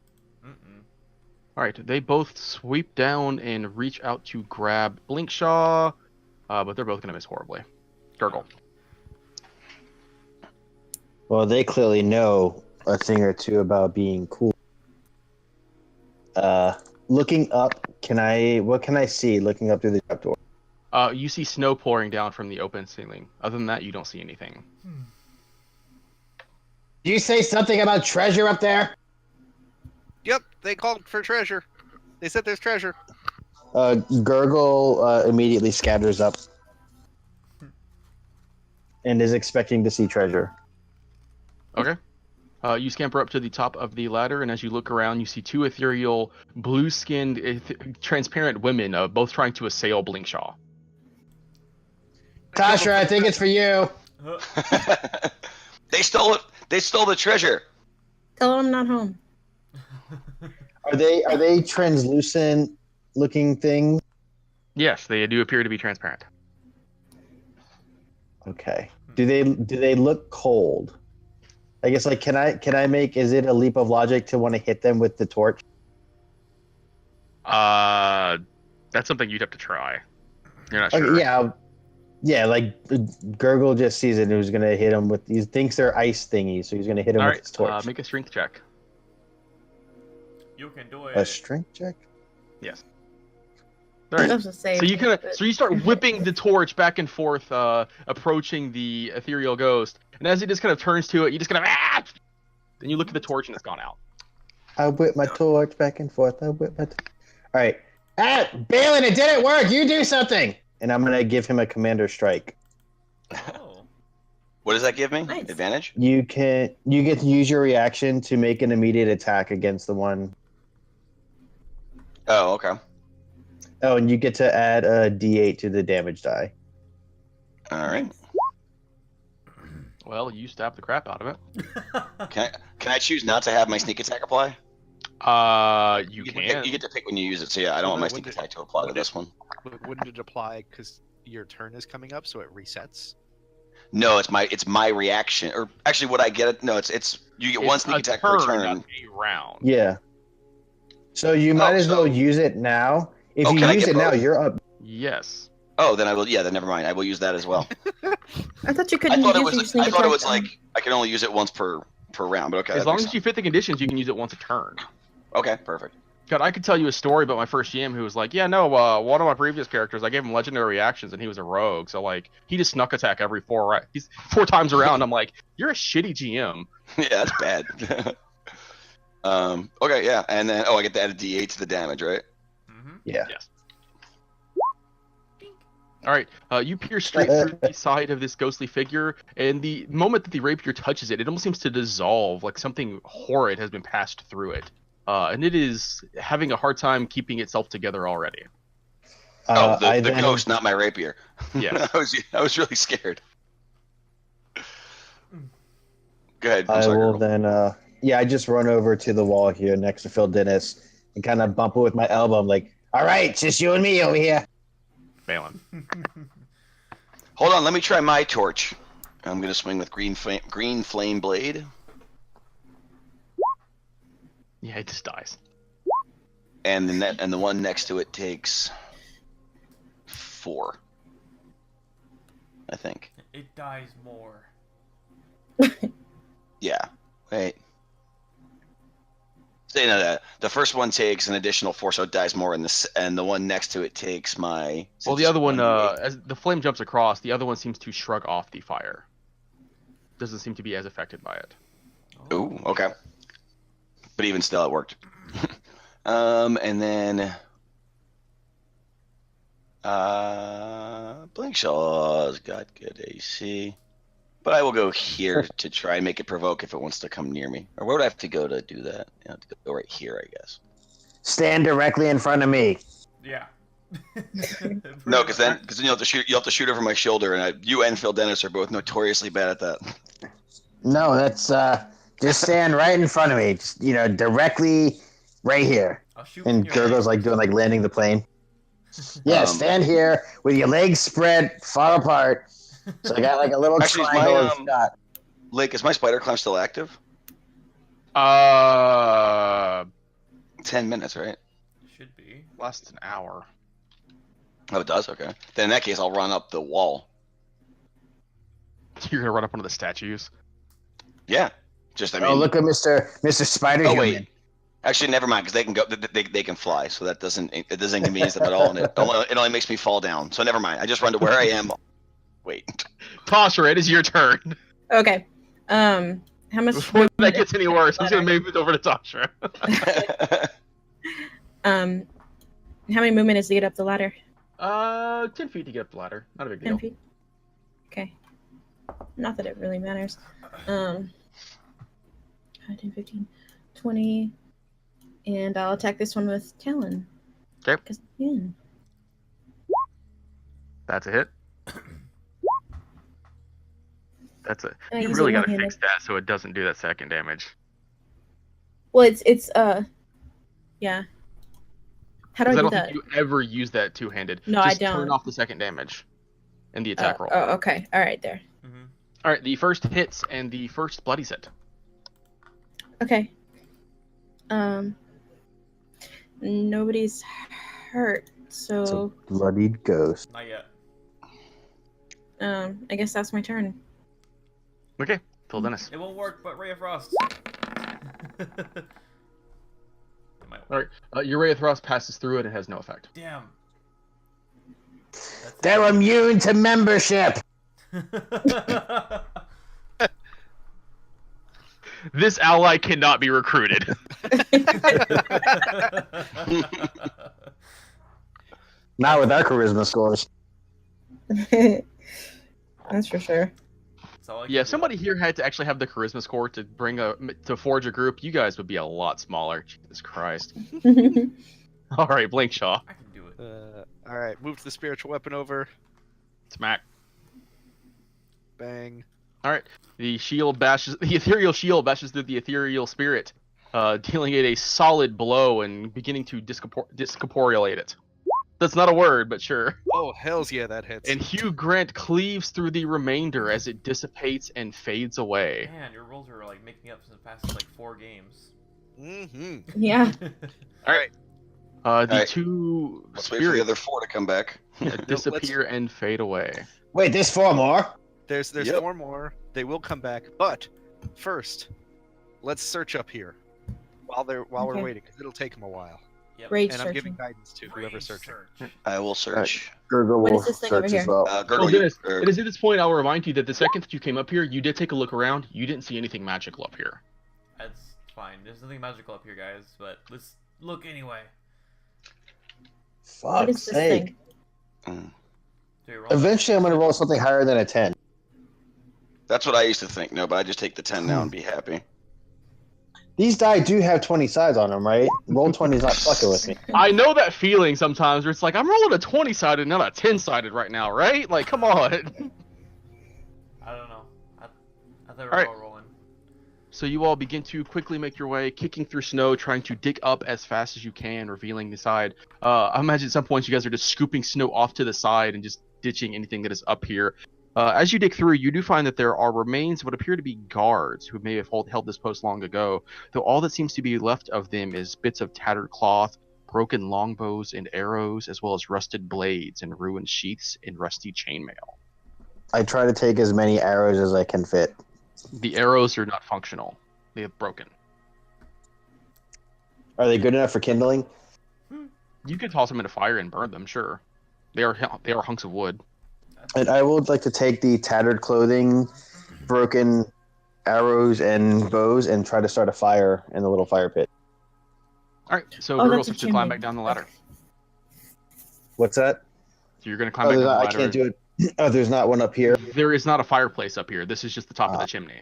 Mm-mm. Alright, they both sweep down and reach out to grab Blinkshaw, but they're both gonna miss horribly. Gurgle. Well, they clearly know a thing or two about being cool. Looking up, what can I see looking up through the trapdoor? You see snow pouring down from the open ceiling. Other than that, you don't see anything. Did you say something about treasure up there? Yep, they called for treasure. They said there's treasure. Gurgle immediately scatters up and is expecting to see treasure. Okay. You scamper up to the top of the ladder, and as you look around, you see 2 ethereal, blue-skinned, transparent women, both trying to assail Blinkshaw. Tasha, I think it's for you. They stole it. They stole the treasure. Tell them I'm not home. Are they translucent looking things? Yes, they do appear to be transparent. Okay. Do they look cold? I guess can I make, is it a leap of logic to want to hit them with the torch? That's something you'd have to try. You're not sure. Okay, yeah, like Gurgle just sees it and who's gonna hit him with, he thinks they're ice thingies, so he's gonna hit him with his torch. Make a strength check. You can do it. A strength check? Yes. I All right. was just saying, So but- you start whipping the torch back and forth, approaching the ethereal ghost, and as it just kind of turns to it, you just kind of then you look at the torch and it's gone out. I whip my torch back and forth. All right. Balin, it didn't work. You do something. And I'm gonna give him a commander strike. Oh. What does that give me? Nice. Advantage? You get to use your reaction to make an immediate attack against the one. Oh, okay. Oh, and you get to add a D8 to the damage die. All right. Well, you stabbed the crap out of it. Can I choose not to have my sneak attack apply? You You can. get to pick when you use it. So yeah, I don't want my sneak attack to apply to this one. Wouldn't it apply because your turn is coming up, so it resets. No, it's my reaction. Or actually, what I get it. No, it's you get one sneak attack per turn. Not a round. Yeah. So you might as well so- use it now. If Oh, you can I use get it now, both? you're up. Yes. Oh, then I will. Yeah, then never mind. I will use that as well. I thought you I couldn't thought it use your was. sneak I thought it attack was on- like I can only use it once per round. But okay. As that long makes as you fit the conditions, you can use it once a turn. sense. Okay, perfect. God, I could tell you a story about my first GM who was like, yeah, no, one of my previous characters, I gave him legendary reactions and he was a rogue. So, like, he just snuck attack every he's 4 times around. I'm like, you're a shitty GM. Yeah, that's bad. Okay, yeah, and then I get to add a D8 to the damage, right? Mm-hmm. Yeah. Yes. All right, you pierce straight through the side of this ghostly figure, and the moment that the rapier touches it, it almost seems to dissolve, like something horrid has been passed through it. And it is having a hard time keeping itself together already. The ghost, not my rapier. Yes. I was really scared. Go ahead. I'm I sorry, will Gurgle. then. I just run over to the wall here next to Phil Dennis and kind of bump it with my elbow. I'm like, all right, just you and me over here. Failing. Hold on, let me try my torch. I'm gonna swing with green flame blade, Yeah, it just dies. and the one next to it takes 4. I think. It dies more. Yeah. Wait. So, the first one takes an additional 4, so it dies more, and the one next to it takes my. Well, the other one, as the flame jumps across, the other one seems to shrug off the fire. Doesn't seem to be as affected by it. Ooh, okay. But even still, it worked. And then Blink Shaw's got good AC. But I will go here to try and make it provoke if it wants to come near me. Or where would I have to go to do that? I have to go right here, I guess. Stand directly in front of me. Yeah. No, because then you have to shoot over my shoulder, and you and Phil Dennis are both notoriously bad at that. No, that's just stand right in front of me. Just, directly right here. I'll shoot And in your Gurgle's like doing like landing the plane. Yeah, stand here with your legs spread far apart. So I got like a little Actually, is triangle my, shot. Lake, is my spider climb still active? 10 minutes, right? Should be. Lasts an hour. Oh, it does? Okay. Then in that case, I'll run up the wall. You're gonna run up one of the statues. Yeah. Just, I mean. Oh, look at Mr. Spider Oh, Human. wait. Actually, never mind, because they can go. They can fly, so it doesn't inconvenience them at all, and it only makes me fall down. So never mind. I just run to where I am. Wait. Tasha, it is your turn. Okay. How much? Before that gets any worse, I'm gonna move it over to Tasha. How many movement is to get up the ladder? 10 feet to get up the ladder. Not a big 10 deal. feet. Okay. Not that it really matters. 10, 15, 20, and I'll attack this one with Talon. Okay. 'Cause I can. That's a hit. That's a. I You use really it gotta one-handed. fix that so it doesn't do that second damage. Well, it's yeah. How do I Because I do don't that? think you ever use that two-handed. No, I Just don't. turn off the second damage in the attack roll. Oh, okay. All right, there. Mm-hmm. All right, the first hits and the first bloodies it. Okay. Nobody's hurt, It's a so bloodied ghost. Not yet. I guess that's my turn. Okay, Phil Dennis. It won't work, but Ray of Frost. It might All work. right, your Ray of Frost passes through it and has no effect. Damn. That's They're immune to membership. This ally cannot be recruited. Not with our charisma scores. That's for sure. That's all I can Yeah, do. if somebody here had to actually have the charisma score to forge a group, you guys would be a lot smaller. Jesus Christ. All right, Blink Shaw. I can do it. All right, move the spiritual weapon over. Smack. Bang. All right, the ethereal shield bashes through the ethereal spirit, dealing it a solid blow and beginning to discorporeate it. That's not a word, but sure. Oh, hells yeah, that hits. And Hugh Grant cleaves through the remainder as it dissipates and fades away. Man, your rolls are like making me up for the past like 4 games. Mm-hmm. Yeah. All right. The Alright. two Let's wait for the spirits other 4 to come back. disappear and fade away. Wait, there's 4 more? There's Yep. 4 more. They will come back, but first, let's search up here while we're Okay. waiting, because it'll take them a while. Yep. Rage And I'm giving searching. guidance to whoever's searching. I will search. Gurgle What will is this thing over search here? as well. Gurgle, Oh, Dennis, you, it is at this point I'll remind you that the second that you came up here, you did take a look around. You didn't see anything magical up here. That's fine. There's nothing magical up here, guys. But let's look anyway. What Fuck's is this sake. thing? Do you roll? Eventually, I'm going to roll something higher than a 10. That's what I used to think. No, but I just take the 10 now and be happy. These die do have 20 sides on them, right? Roll 20's not fucking with me. I know that feeling sometimes where it's like, I'm rolling a 20-sided, not a 10-sided right now, right? Like, come on. I don't know. I thought we were Alright. all rolling. So you all begin to quickly make your way, kicking through snow, trying to dig up as fast as you can, revealing the side. I imagine at some points you guys are just scooping snow off to the side and just ditching anything that is up here. As you dig through, you do find that there are remains of what appear to be guards who may have held this post long ago, though all that seems to be left of them is bits of tattered cloth, broken longbows and arrows, as well as rusted blades and ruined sheaths and rusty chainmail. I try to take as many arrows as I can fit. The arrows are not functional. They have broken. Are they good enough for kindling? You could toss them in a fire and burn them, sure. They are hunks of wood. And I would like to take the tattered clothing, broken arrows, and bows and try to start a fire in the little fire pit. All right, so Oh, Gurgle that's a has to climb chimney. back down the ladder. What's that? So you're going to climb Oh, back down the I ladder. can't do it. Oh, there's not one up here. There is not a fireplace up here. This is just the top of the chimney.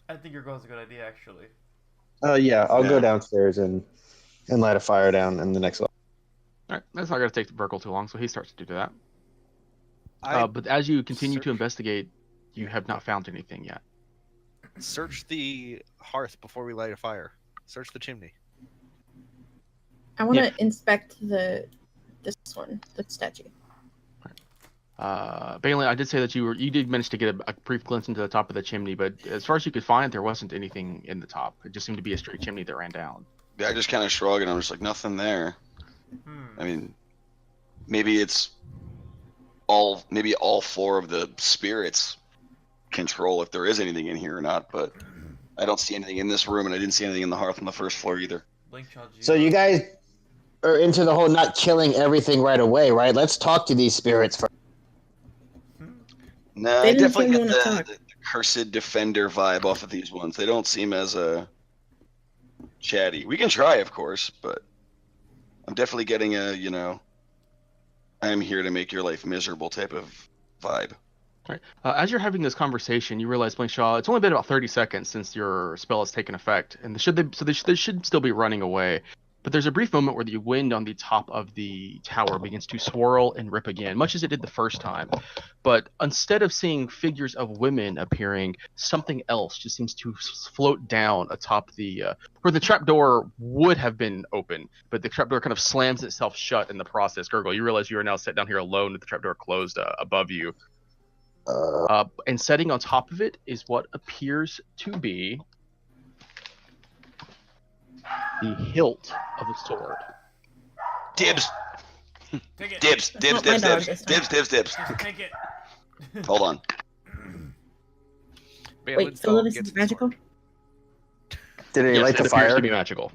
I think your goal is a good idea, actually. Oh, yeah. I'll go Yeah. downstairs and light a fire down in the next level. All right, that's not going to take Burkle too long, so he starts to do that. I But as you continue to search- investigate, you have not found anything yet. search the hearth before we light a fire. Search the chimney. I want to Yeah. inspect this one, the statue. Balin, I did say that you did manage to get a brief glimpse into the top of the chimney, but as far as you could find, there wasn't anything in the top. It just seemed to be a straight chimney that ran down. Yeah, I just kind of shrug and I'm just like, nothing there. I mean, maybe all 4 of the spirits control if there is anything in here or not, but I don't see anything in this room and I didn't see anything in the hearth on the first floor either. So you guys are into the whole not killing everything right away, right? Let's talk to these spirits first. No, They I didn't definitely seem to get wanna the talk. cursed defender vibe off of these ones. They don't seem as chatty. We can try, of course, but I'm definitely getting a, I'm here to make your life miserable type of vibe. All right. As you're having this conversation, you realize, Blinkshaw, it's only been about 30 seconds since your spell has taken effect, and they should still be running away. But there's a brief moment where the wind on the top of the tower begins to swirl and rip again, much as it did the first time. But instead of seeing figures of women appearing, something else just seems to float down atop where the trapdoor would have been open, but the trapdoor kind of slams itself shut in the process. Gurgle, you realize you are now set down here alone with the trapdoor closed above you. And setting on top of it is what appears to be the hilt of a sword. Dibs. Take it. Dibs. Dibs. not my Dibs. dog Dibs. this time. Dibs. Dibs. Dibs. Just take it. Hold on. Wait, Balin's Phil, dog this gets is the magical? sword. Did they Yes, light it the appears fire? to be magical.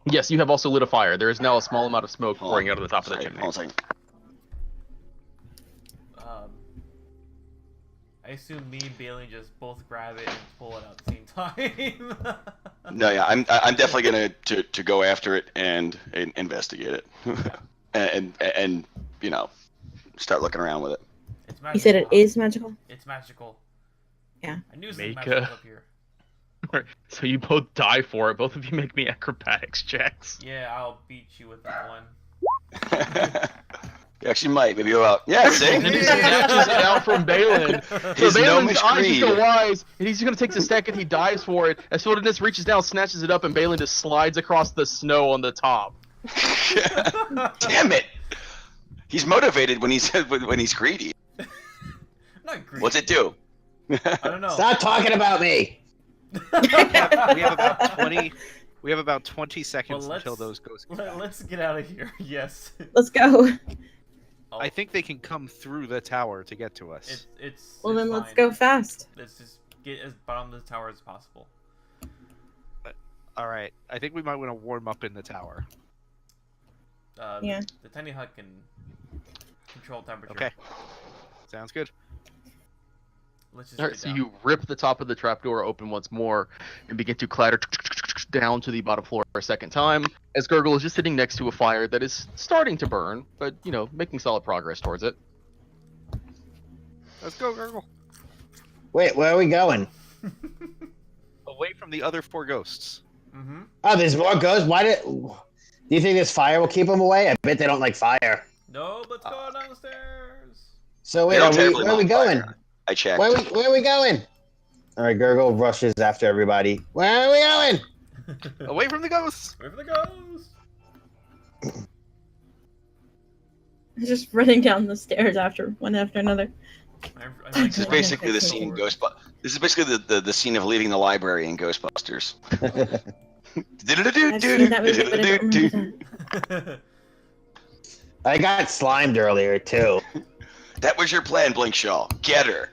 Yes, you have also lit a fire. There is now a small amount of smoke Hold pouring on. out of the top of the Sorry, chimney. hold on a second. I assume me and Bailey just both grab it and pull it out at the same time. No, yeah, I'm definitely gonna to go after it and investigate it, and start looking around with it. It's magical. You said it is magical? It's magical. Yeah. I knew something Make magical a- was up here. So you both die for it. Both of you make me acrobatics checks. Yeah, I'll beat you with that one. You actually might, maybe about see. And then he snatches it out from Balin. So His Balin's gnomish eyes just go greed. wise, and he's gonna take the stack and he dives for it. As Wilderness reaches down, snatches it up, and Balin just slides across the snow on the top. Damn it! He's motivated when he's greedy. Not greedy. What's it do? I don't know. Stop talking about me. We have about 20. We have about 20 seconds Well, until those ghosts. Let's get out of here. Yes. Let's go. Oh, I think they can come through the tower to get to us. it's. Well, it's then let's fine. go fast. Let's just get as bottom of the tower as possible. All right. I think we might want to warm up in the tower. Yeah. The tiny hut can control temperature. Okay. Sounds good. Let's just All right, get so down. you rip the top of the trapdoor open once more and begin to clatter down to the bottom floor a second time, as Gurgle is just sitting next to a fire that is starting to burn, but, you know, making solid progress towards it. Let's go, Gurgle. Wait, where are we going? Away from the other 4 ghosts. Mm-hmm. Oh, there's more ghosts. Do you think this fire will keep them away? I bet they don't like fire. No, let's go down the stairs. So wait, They don't where terribly are we mind going? fire. I checked. Where are we going? All right, Gurgle rushes after everybody. Where are we going? Away from the ghosts. Where for the ghost? Just running down the stairs one after another. I like This is to basically the That's scene so Ghost. This is basically the scene of leaving the library in Ghostbusters. I've seen that movie, but I don't remember that. I got slimed earlier too. That was your plan, Blinkshaw. Get her.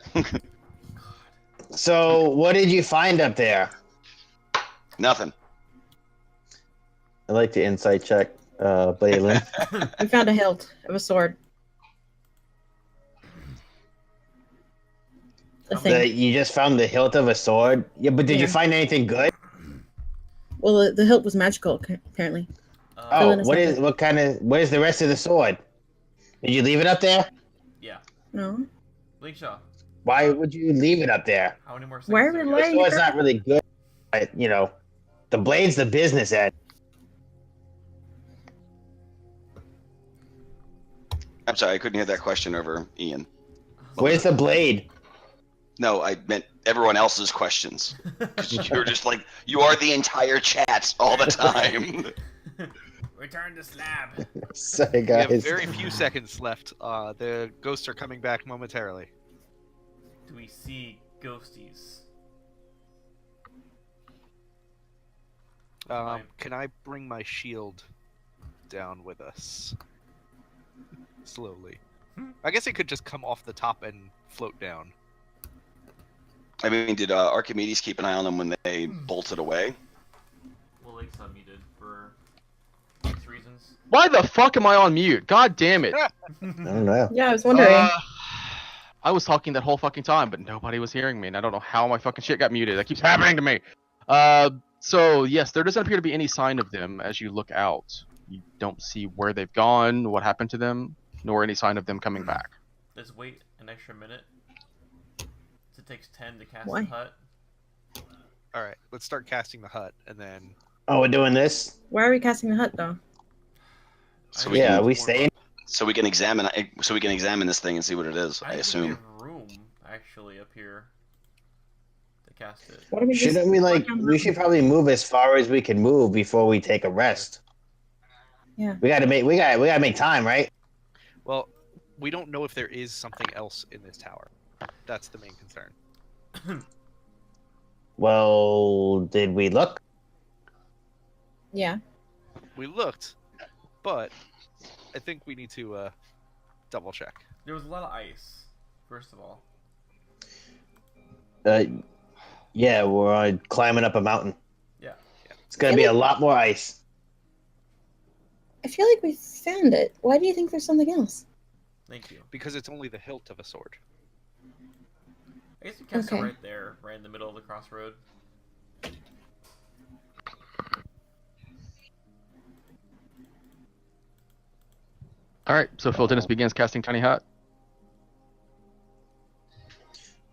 So what did you find up there? Nothing. I like the insight check, Balin. We found a hilt of a sword. The thing. You just found the hilt of a sword. Yeah, but did you Yeah. find anything good? Well, the hilt was magical, apparently. Oh, in a second. what is the rest of the sword? Did you leave it up there? Yeah. No. Blinkshaw, Why would you leave it up there? how many more seconds? Why are we do The lying? sword's not really good, but you know, the blade's the business end. I'm sorry, I couldn't hear that question over Ian. Where's the blade? No, I meant everyone else's questions. 'Cause you're just like, you are the entire chat all the time. Return to slab. Sorry, We have guys. very few seconds left. The ghosts are coming back momentarily. Do we see ghosties? Can I bring my shield down with us? Slowly. I guess it could just come off the top and float down. I mean, did Archimedes keep an eye on them when they bolted away? Well, like some you did for reasons. Why the fuck am I on mute? God damn it. I don't know. Yeah, I was wondering. I was talking that whole fucking time, but nobody was hearing me, and I don't know how my fucking shit got muted. That keeps happening to me. So yes, there doesn't appear to be any sign of them as you look out. You don't see where they've gone, what happened to them, nor any sign of them coming back. Let's wait an extra minute. It takes 10 to cast Why? the hut. All right, let's start casting the hut, and then Oh, we're doing this? Why are we casting the hut, though? So I we Yeah, can, are we staying? so we can examine this thing and see what it is. I think assume. we have room actually up here to cast it. What are we Shouldn't we walk down the we should mountain? probably move as far as we can move before we take a rest. Yeah. We gotta make time, right? well, we don't know if there is something else in this tower. That's the main concern. Well, did we look? Yeah. We looked, but I think we need to double check. There was a lot of ice, first of all. Yeah, we're climbing up a mountain. Yeah. It's gonna be a lot more ice. I feel like we found it. Why do you think there's something else? Thank you. Because it's only the hilt of a sword. I guess we cast Okay. it right there, right in the middle of the crossroad. Alright, so Philtinus begins casting Tiny Hut.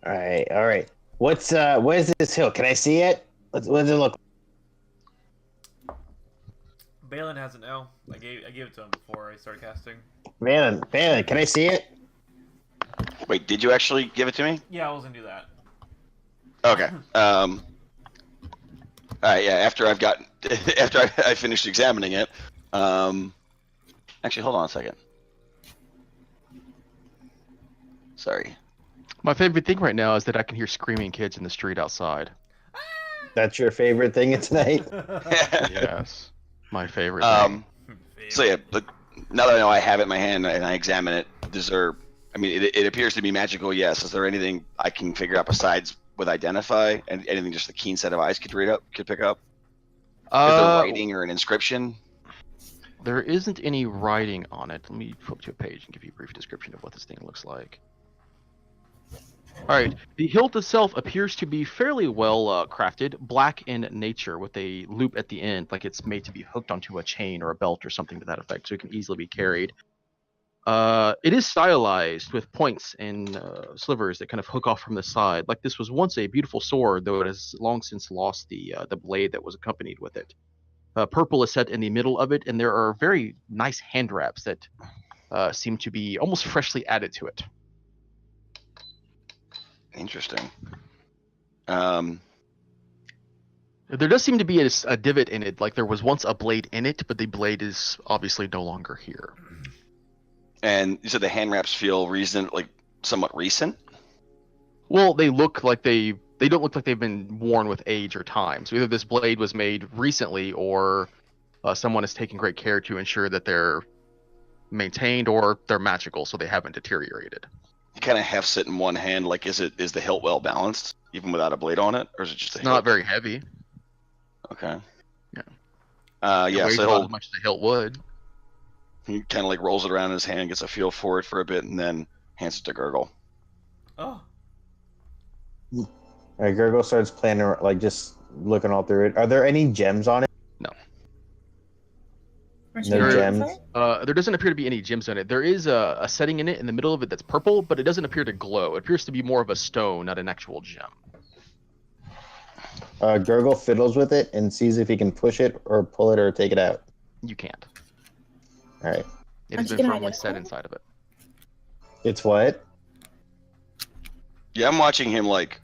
All right. Where's this hill? Can I see it? What does it look? Balin has it now. I gave it to him before I started casting. Balin, can I see it? Wait, did you actually give it to me? Yeah, I was gonna do that. Okay. All right. Yeah. After I finished examining it, Actually, hold on a second. Sorry. My favorite thing right now is that I can hear screaming kids in the street outside. That's your favorite thing tonight? Yes, my favorite thing. So yeah, but now that I know I have it in my hand and I examine it, I mean, it appears to be magical, yes. Is there anything I can figure out besides with identify, and anything just a keen set of eyes could pick up? Is there writing or an inscription? There isn't any writing on it. Let me flip to a page and give you a brief description of what this thing looks like. Alright, the hilt itself appears to be fairly well crafted, black in nature, with a loop at the end, like it's made to be hooked onto a chain or a belt or something to that effect, so it can easily be carried. It is stylized with points and slivers that kind of hook off from the side, like this was once a beautiful sword, though it has long since lost the blade that was accompanied with it. Purple is set in the middle of it, and there are very nice hand wraps that seem to be almost freshly added to it. Interesting. There does seem to be a divot in it, like there was once a blade in it, but the blade is obviously no longer here. And you said the hand wraps feel somewhat recent? Well, they look like they don't look like they've been worn with age or time. So either this blade was made recently, or someone has taken great care to ensure that they're maintained, or they're magical, so they haven't deteriorated. You kind of half sit in one hand. Like, is the hilt well balanced, even without a blade on it, or is it just a It's hilt? not very heavy. Okay. Yeah. Yeah. Weighs So about as much as the hilt would. he kind of like rolls it around in his hand, gets a feel for it for a bit, and then hands it to Gurgle. Oh. Alright, Gurgle starts playing, like, just looking all through it. Are there any gems on it? No. No gems? There doesn't appear to be any gems on it. There is a setting in it in the middle of it that's purple, but it doesn't appear to glow. It appears to be more of a stone, not an actual gem. Gurgle fiddles with it and sees if he can push it or pull it or take it out. You can't. Alright. It has been firmly set inside of it. It's what? Yeah, I'm watching him like.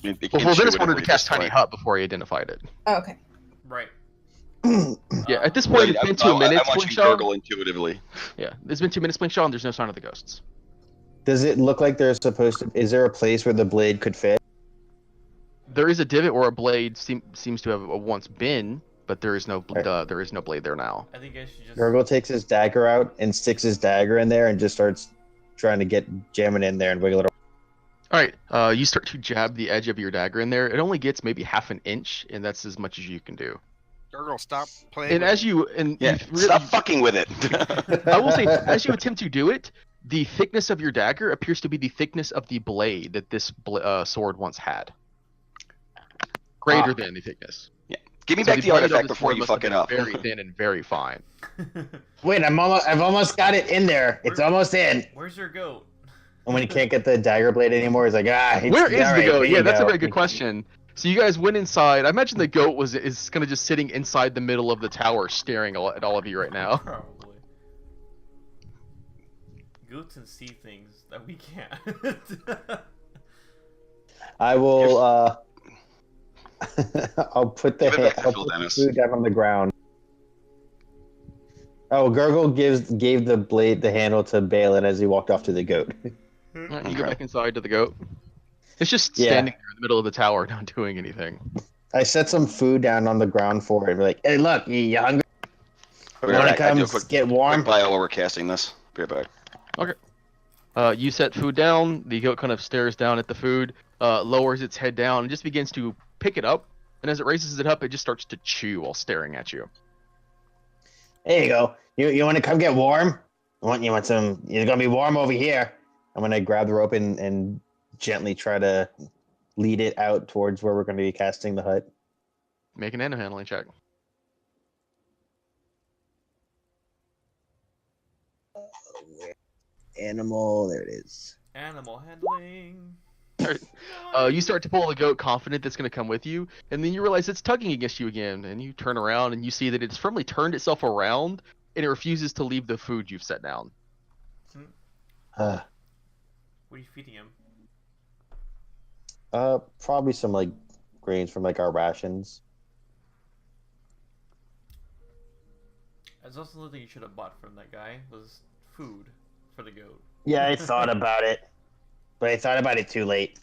Well, Dennis wanted to cast Tiny Hut before he identified it. Oh, okay. Right. Yeah, at this point, it's been 2 minutes. I'm watching Gurgle intuitively. Yeah, it's been 2 minutes, Blink Shaw, and there's no sign of the ghosts. Does it look like there's supposed to... Is there a place where the blade could fit? There is a divot where a blade seems to have once been, but there is no there is no blade there now. I think I should just. Gurgle takes his dagger out and sticks his dagger in there and just starts trying to get jamming in there and wiggle it around. Alright, you start to jab the edge of your dagger in there. It only gets maybe half an inch, and that's as much as you can do. Gurgle, stop playing. And as you Stop fucking with it. I will say, as you attempt to do it, the thickness of your dagger appears to be the thickness of the blade that this sword once had. Greater than the thickness. Yeah. Give me So back the blade of artifact this before sword you must have fuck it been up. Very thin and very fine. Wait, I've almost got it in there. It's almost in. Where's your goat? And when he can't get the dagger blade anymore, he's like, Where is the goat? Yeah, that's a very good question. So you guys went inside. I imagine the goat is kind of just sitting inside the middle of the tower, staring at all of you right now. Probably. Goats can see things that we can't. I will, I'll put Give it back to I'll Phil put the Dennis. food down on the ground. Oh, Gurgle gave the blade, the handle to Balin as he walked off to the goat. Alright, you go back inside to the goat. It's just Yeah. standing there in the middle of the tower, not doing anything. I set some food down on the ground for it. Be like, hey, look, you hungry? I'll be Want right to back. I do come a quick get warm? bio while we're casting this. Be right back. You set food down. The goat kind of stares down at the food, lowers its head down, and just begins to pick it up. And as it raises it up, it just starts to chew while staring at you. There you go. You want to come get warm? You want some? You're gonna be warm over here. I'm gonna grab the rope and gently try to lead it out towards where we're gonna be casting the hut. Make an animal handling check. Animal, there it is. Animal handling. You start to pull the goat, confident that's going to come with you, and then you realize it's tugging against you again, and you turn around and you see that it's firmly turned itself around, and it refuses to leave the food you've set down. What are you feeding him? Probably some like grains from like our rations. There's also another thing you should have bought from that guy was food for the goat. Yeah, I thought about it, but I thought about it too late.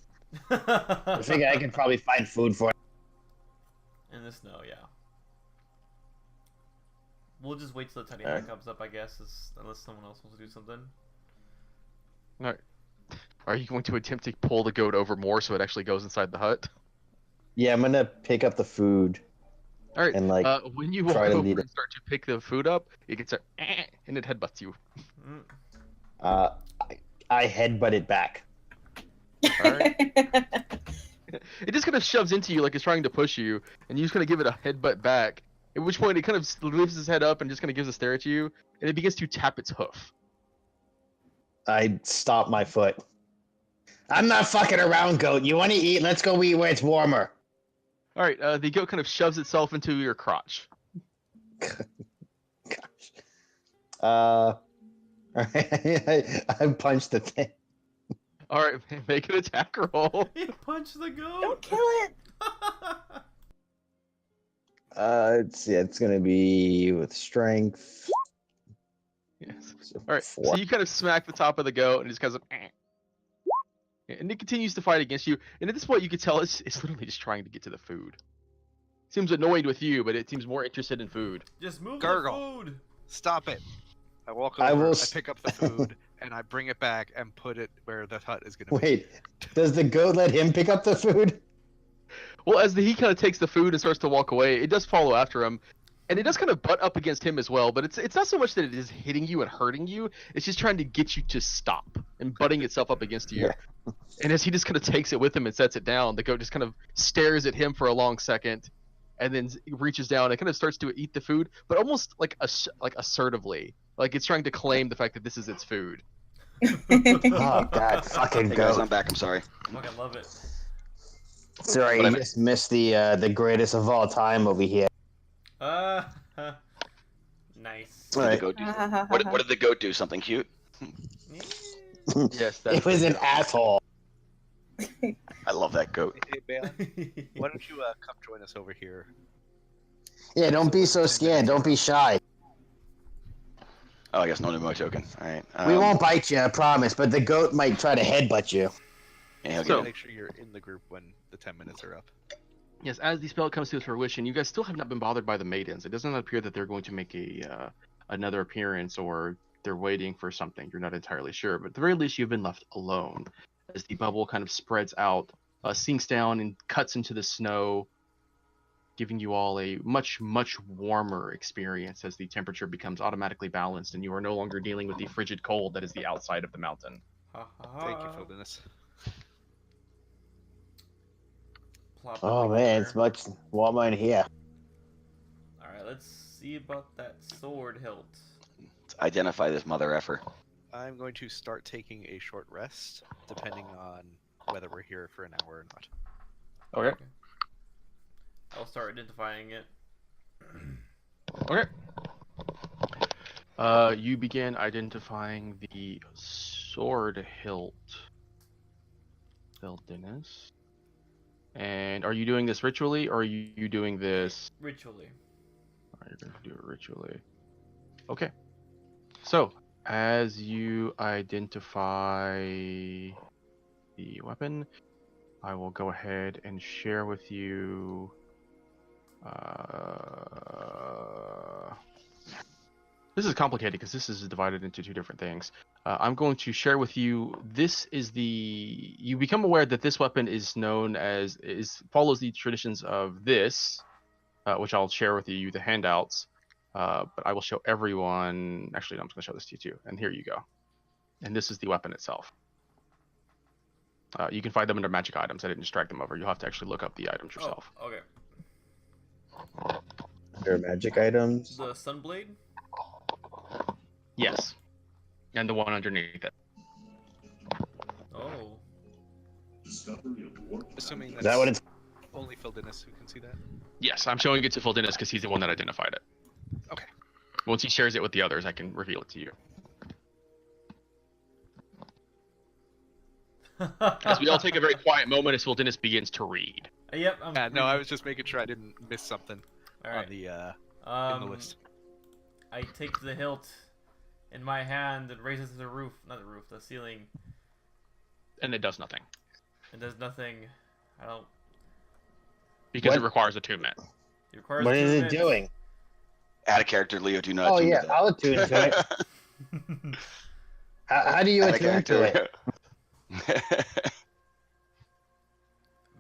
I figured I could probably find food for it. In the snow, yeah. We'll just wait till the tiny hut comes up, I guess, unless someone else wants to do something. Alright. Are you going to attempt to pull the goat over more so it actually goes inside the hut? Yeah, I'm gonna pick up the food. Alright, And, like, when you walk try to over lead and start to pick the food up, it gets a and it headbutts you. I headbutt it back. Alright. It just kind of shoves into you like it's trying to push you, and you just kind of give it a headbutt back. At which point it kind of lifts its head up and just kind of gives a stare at you, and it begins to tap its hoof. I stop my foot. I'm not fucking around, goat. You want to eat? Let's go eat where it's warmer. All right, the goat kind of shoves itself into your crotch. Gosh. I punched the thing. All right, make an attack roll. He punched the goat! Don't kill it! Let's see. It's gonna be with strength. Yes. So All right, 4. so you kind of smack the top of the goat, and it just kind of, and it continues to fight against you. And at this point, you can tell it's literally just trying to get to the food. Seems annoyed with you, but it seems more interested in food. Just move Gurgle. the food! Stop it. I walk I over, will I pick up the food, and I bring it back and put it where the hut is going to be. Wait, does the goat let him pick up the food? Well, as he kind of takes the food and starts to walk away, it does follow after him. And it does kind of butt up against him as well, but it's not so much that it is hitting you and hurting you, it's just trying to get you to stop and butting itself up against you. Yeah. And as he just kind of takes it with him and sets it down, the goat just kind of stares at him for a long second, and then reaches down and kind of starts to eat the food, but almost like assertively, like it's trying to claim the fact that this is its food. Oh god, fucking Hey guys, I'm goat. back. I'm sorry. I fucking love it. Sorry, But you just missed the greatest of all time over here. Nice. What did the goat do? What did the goat do? Something cute? Yes, It was an asshole. I love that goat. Hey, Balin, why don't you come join us over here? Yeah, don't be so scared. Don't be shy. Oh, I guess no more token. All right. We won't bite you, I promise, but the goat might try to headbutt you. Yeah, he'll So- get Make sure you're in the group when the 10 minutes are up. Yes, as the spell comes to its fruition, you guys still have not been bothered by the maidens. It doesn't appear that they're going to make another appearance or they're waiting for something. You're not entirely sure, but at the very least, you've been left alone as the bubble kind of spreads out, sinks down, and cuts into the snow, giving you all a much, much warmer experience as the temperature becomes automatically balanced and you are no longer dealing with the frigid cold that is the outside of the mountain. Thank you, Phil Dennis. Plop Oh everything man, there. it's much warmer in here. Alright, let's see about that sword hilt. Let's identify this mother effer. I'm going to start taking a short rest, depending on whether we're here for an hour or not. Okay. I'll start identifying it. Okay. You begin identifying the sword hilt. Phil Dennis. And are you doing this ritually, or are you doing this? Ritually. You're going to do it ritually. Okay. So, as you identify the weapon, I will go ahead and share with you. This is complicated because this is divided into two different things. I'm going to share with you. This is the. You become aware that this weapon is known as follows the traditions of this, which I'll share with you the handouts. But I will show everyone. Actually, no, I'm just going to show this to you too. And here you go. And this is the weapon itself. You can find them under magic items. I didn't just drag them over. You'll have to actually look up the items yourself. Oh, okay. There are magic items. The Sunblade? Yes. And the one underneath it. Oh. Assuming that's Is that what it's? only Phil Dennis who can see that. Yes, I'm showing it to Phil Dennis because he's the one that identified it. Okay. Once he shares it with the others, I can reveal it to you. As we all take a very quiet moment as Phil Dennis begins to read. Yep. I'm No, I was just making sure I didn't miss something All on right. the in the Um, list. I take the hilt in my hand and raise it to the roof. Not the roof, the ceiling. And it does nothing. It does nothing. I don't... Because What? it requires attunement. It requires What is it attunement. doing? Add a character, Leo. Do not. Oh attune yeah, to that. I'll attune to it. How do you Add a attune to it? character.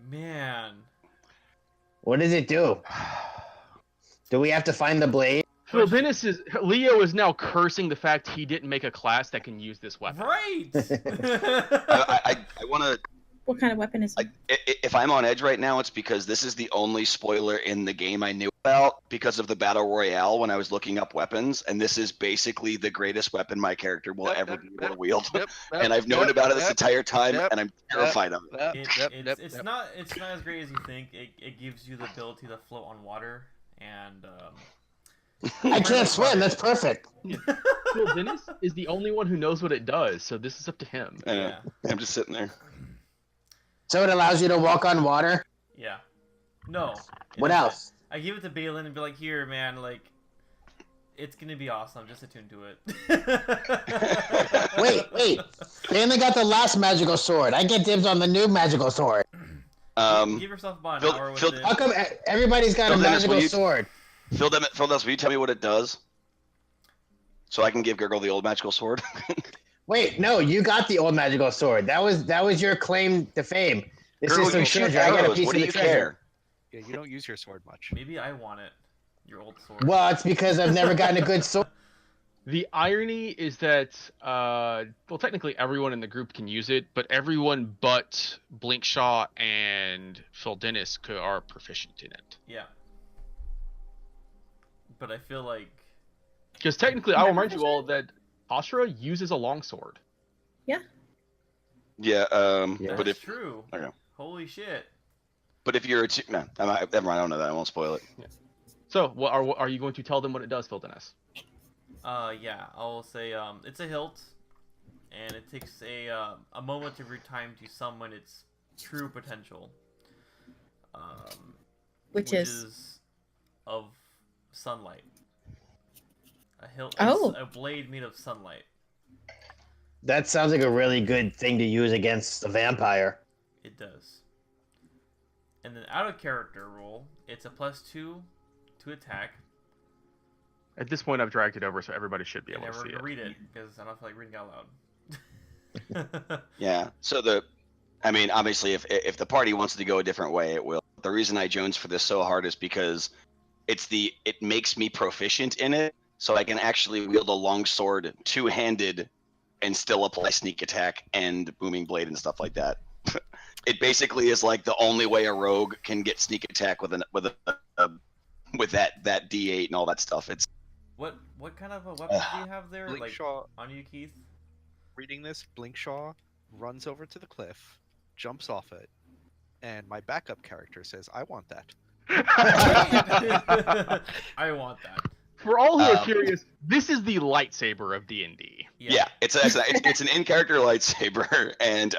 Man. What does it do? Do we have to find the blade? Well, Leo is now cursing the fact he didn't make a class that can use this weapon. Right! I want to. What kind of weapon is it? If I'm on edge right now, it's because this is the only spoiler in the game I knew about because of the battle royale when I was looking up weapons, and this is basically the greatest weapon my character will ever be able to wield. And I've known about it this entire time, and I'm terrified of it. It's not as great as you think. It gives you the ability to float on water, and I can't swim. That's perfect. Well, Dennis is the only one who knows what it does, so this is up to him. yeah. I'm just sitting there. So it allows you to walk on water. Yeah. No. What else? I give it to Balin and be like, here, man, like, it's gonna be awesome. Just attune to it. Wait. They only got the last magical sword. I get dibs on the new magical sword. Give yourself about an hour with it. How come everybody's got a Dennis, magical sword? Phil Dennis, will you tell me what it does? So I can give Gurgle the old magical sword. Wait, no, you got the old magical sword. That was your claim to fame. This Gurgle, is some you shoot treasure. I got a arrows. piece What of do the you treasure. care? Yeah, you don't use your sword much. Maybe I want it. Your old sword. Well, it's because I've never gotten a good sword. The irony is that, well, technically everyone in the group can use it, but everyone but Blinkshaw and Phil Dennis are proficient in it. Yeah. But I feel like... Because technically, I'll remind you all that Ashra uses a longsword. Yeah. That's But if true. Okay. Holy shit. but if you're never mind, I don't know that. I won't spoil it. So, are you going to tell them what it does, Phil Dennis? Yeah, I'll say it's a hilt, and it takes a moment of your time to summon its true potential. Which is of sunlight. A hilt. Oh. A blade made of sunlight. That sounds like a really good thing to use against a vampire. It does. And then out of character rule, it's a +2 to attack. At this point, I've dragged it over, so everybody should be And able to never see to it. read it because I don't feel like reading out loud. Yeah. So obviously, if the party wants to go a different way, it will. The reason I jones for this so hard is because it makes me proficient in it, so I can actually wield a longsword two-handed and still apply sneak attack and booming blade and stuff like that. It basically is like the only way a rogue can get sneak attack with that D8 and all that stuff. It's What kind of a weapon do you have there? Like Blinkshaw, on you, Keith? reading this, Blinkshaw runs over to the cliff, jumps off it, and my backup character says, "I want that." I want that. For all who are curious, this is the lightsaber of D&D. yeah, it's an in-character lightsaber, and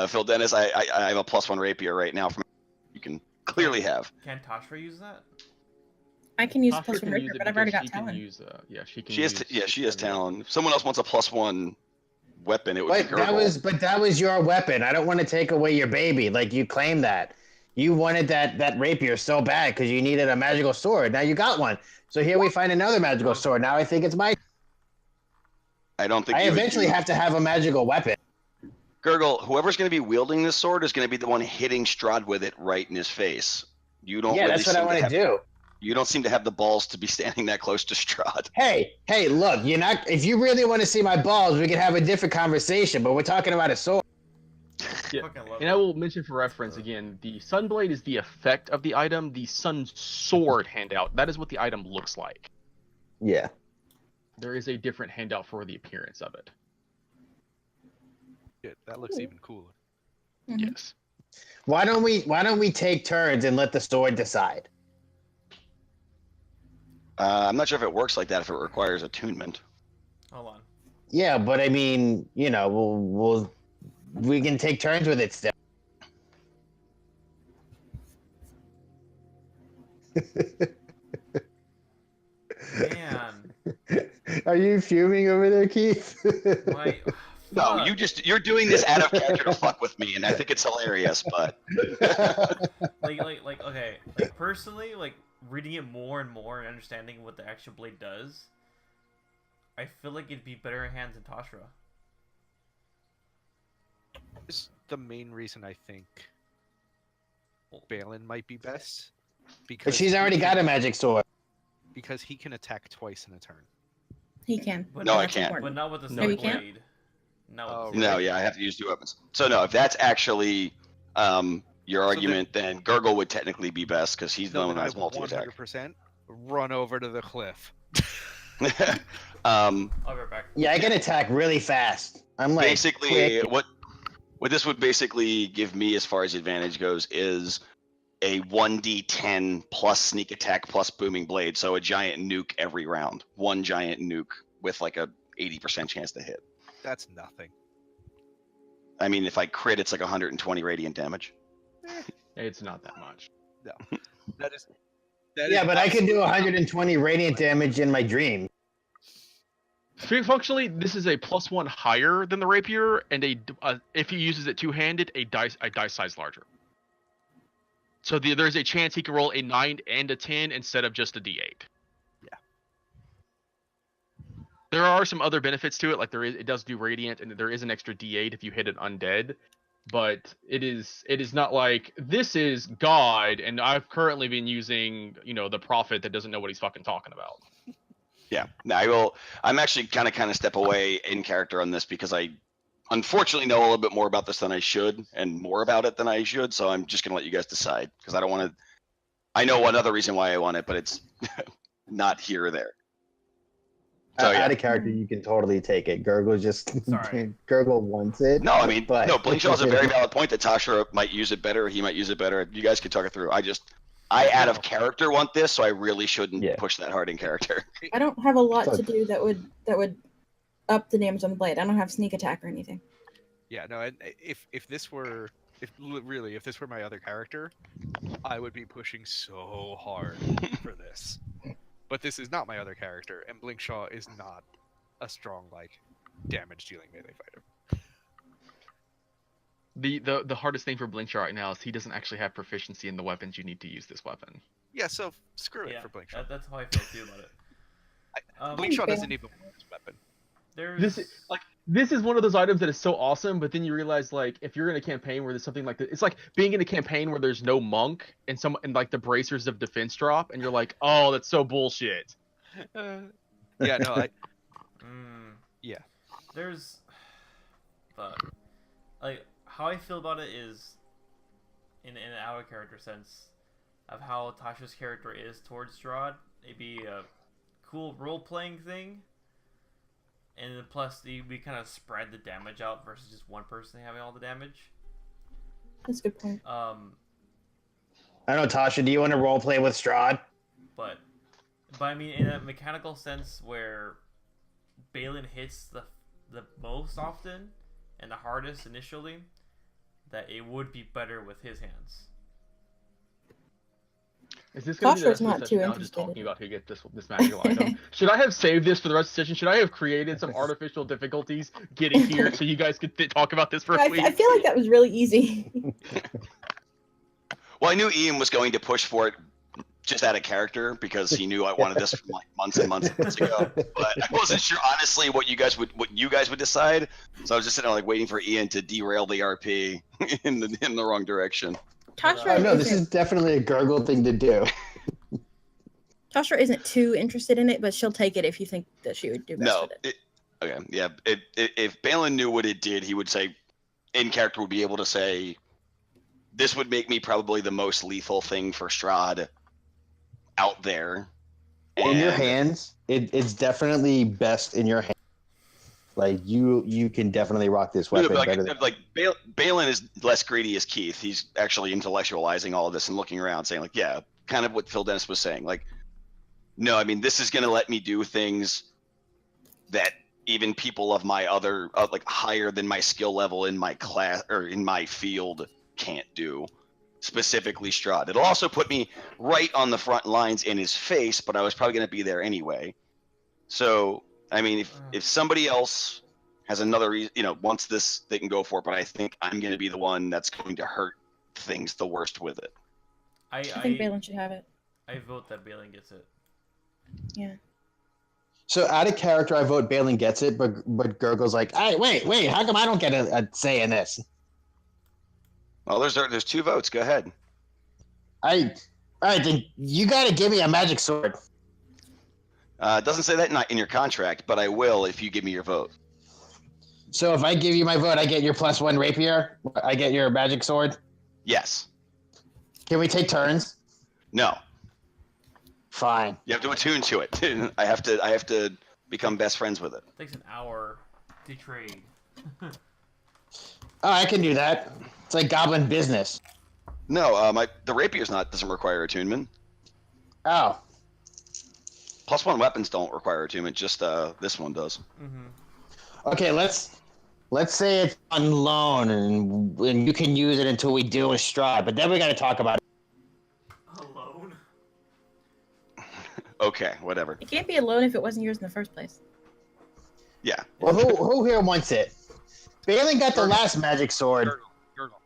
Phil Dennis, I have a +1 rapier right now from you can clearly have. Can Tashra use that? I can use Tasha plus can one use rapier, it but I've already because got talent. she can She has talent. If someone else wants a +1 weapon, it would be But Gurgle. that was your weapon. I don't want to take away your baby. Like you claimed that. You wanted that rapier so bad because you needed a magical sword. Now you got one. So here we find another magical sword. Now I think it's my. I don't think I eventually have to have a magical weapon. Gurgle, whoever's going to be wielding this sword is going to be the one hitting Strahd with it right in his face. You don't. Yeah, really that's what I seem want to have- do. You don't seem to have the balls to be standing that close to Strahd. Hey, look, you're not. If you really want to see my balls, we can have a different conversation. But we're talking about a sword. Yeah. Fucking love And I it. will mention for reference again, the Sunblade is the effect of the item. The Sun Sword handout, that is what the item looks like. Yeah. There is a different handout for the appearance of it. Shit, that looks even cooler. Mhm. Yes. Why don't we take turns and let the sword decide? I'm not sure if it works like that if it requires attunement. Hold on. Yeah, but I mean, we can take turns with it still. Man. Are you fuming over there, Keith? My No, you're doing this out of character to fuck with me, and I think it's hilarious. But okay, like personally, like reading it more and more and understanding what the actual blade does, I feel like it'd be better in hands than Tashra. This is the main reason I think Balin might be best. Because But she's already got a magic sword. Because he can attack twice in a turn. He can. But No, I that's can't. important. But not with the No, you sword can't? blade. No, Oh, with the no, sword yeah, I have to use 2 weapons. So no, if that's actually your argument, then Gurgle would technically be best because he's the one that has multi-attack. 100% run over to the cliff. I'll be right back. Yeah, I can attack really fast. I'm like Basically, quick. what this would basically give me as far as advantage goes is a 1d10 plus sneak attack plus booming blade, so a giant nuke every round. One giant nuke with like a 80% chance to hit. That's nothing. I mean, if I crit, it's like 120 radiant damage. It's not that much. That is. Yeah, but I can do 120 radiant damage in my dream. Functionally, this is a +1 higher than the rapier, and if he uses it two-handed, a dice size larger. So there's a chance he can roll a 9 and a 10 instead of just a D8. Yeah. There are some other benefits to it, like it does do radiant, and there is an extra D8 if you hit an undead. But it is not like this is God, and I've currently been using the prophet that doesn't know what he's fucking talking about. Yeah, I'm actually kind of step away in character on this because I unfortunately know a little bit more about this than I should, and more about it than I should. So I'm just gonna let you guys decide because I don't want to. I know another reason why I want it, but it's not here or there. So Out of character, you can totally take it. Gurgle just Sorry. Gurgle wants it. No, I mean, but no. Blinkshaw's a very valid point that Tasha might use it better. He might use it better. You guys can talk it through. I out of character want this, so I really shouldn't push that hard in character. I don't have a lot to do that would up the damage on the blade. I don't have sneak attack or anything. Yeah, no. If this were my other character, I would be pushing so hard for this. But this is not my other character, and Blinkshaw is not a strong damage dealing melee fighter. The hardest thing for Blinkshaw right now is he doesn't actually have proficiency in the weapons you need to use this weapon. Yeah, so screw it for Blinkshaw. That's how I feel too about it. Blinkshaw doesn't even want this weapon. This is one of those items that is so awesome, but then you realize if you're in a campaign where there's something like this, it's like being in a campaign where there's no monk and the bracers of defense drop, and you're like, oh, that's so bullshit. Yeah, no, yeah. There's, but how I feel about it is, in an out of character sense, of how Tasha's character is towards Strahd. It'd be a cool role playing thing. And then plus, we kind of spread the damage out versus just one person having all the damage. That's a good point. I don't know, Tasha, do you want to roleplay with Strahd? But I mean, in a mechanical sense where Balin hits the most often and the hardest initially, that it would be better with his hands. Is this going to be the rest not of the too session now, just interested. talking about who gets this magical item? Should I have saved this for the rest of the session? Should I have created some artificial difficulties getting here so you guys could talk about this for a week? I feel like that was really easy. Well, I knew Ian was going to push for it just out of character because he knew I wanted this from months and months and months ago. But I wasn't sure honestly what you guys would decide. So I was just sitting there waiting for Ian to derail the RP in the wrong direction. Tashra No, this is definitely a Gurgle thing to do. Tashra isn't too interested in it, but she'll take it if you think that she would do best with it. Okay, yeah. If Balin knew what it did, he would say, in character, would be able to say, this would make me probably the most lethal thing for Strahd out there. In your hands, it's definitely best in your hands. You can definitely rock this weapon better than... Balin is less greedy as Keith. He's actually intellectualizing all of this and looking around saying kind of what Phil Dennis was saying. No, I mean, this is going to let me do things that even people of my other, higher than my skill level in my class or in my field can't do. Specifically Strahd. It'll also put me right on the front lines in his face, but I was probably going to be there anyway. So I mean, if somebody else has another reason, wants this, they can go for it. But I think I'm going to be the one that's going to hurt things the worst with it. I think Balin should have it. I vote that Balin gets it. Yeah. So out of character, I vote Balin gets it, but Gurgle's like, hey, wait, how come I don't get a say in this? Well, there's 2 votes. Go ahead. All right, then you got to give me a magic sword. It doesn't say that in your contract, but I will if you give me your vote. So if I give you my vote, I get your +1 rapier. I get your magic sword. Yes. Can we take turns? No. Fine. You have to attune to it. I have to become best friends with it. It takes an hour to trade. Oh, I can do that. It's like goblin business. No, the rapier's doesn't require attunement. Oh. +1 weapons don't require attunement. Just this one does. Mm-hmm. Okay, let's say it's on loan and you can use it until we deal with Strahd, but then we got to talk about it. Alone? Okay, whatever. It can't be a loan if it wasn't yours in the first place. Yeah. Well, who here wants it? Balin got the last magic sword. Gurgle.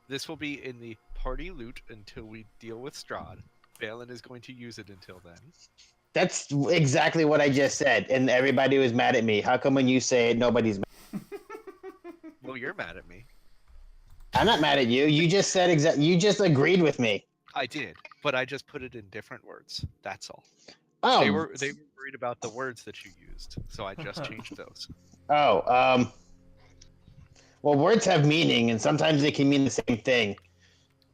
This will be in the party loot until we deal with Strahd. Balin is going to use it until then. That's exactly what I just said, and everybody was mad at me. How come when you say it, nobody's mad? Well, you're mad at me. I'm not mad at you. You just said you just agreed with me. I did, but I just put it in different words. That's all. Oh. They were worried about the words that you used, so I just changed those. Oh, well, words have meaning, and sometimes they can mean the same thing.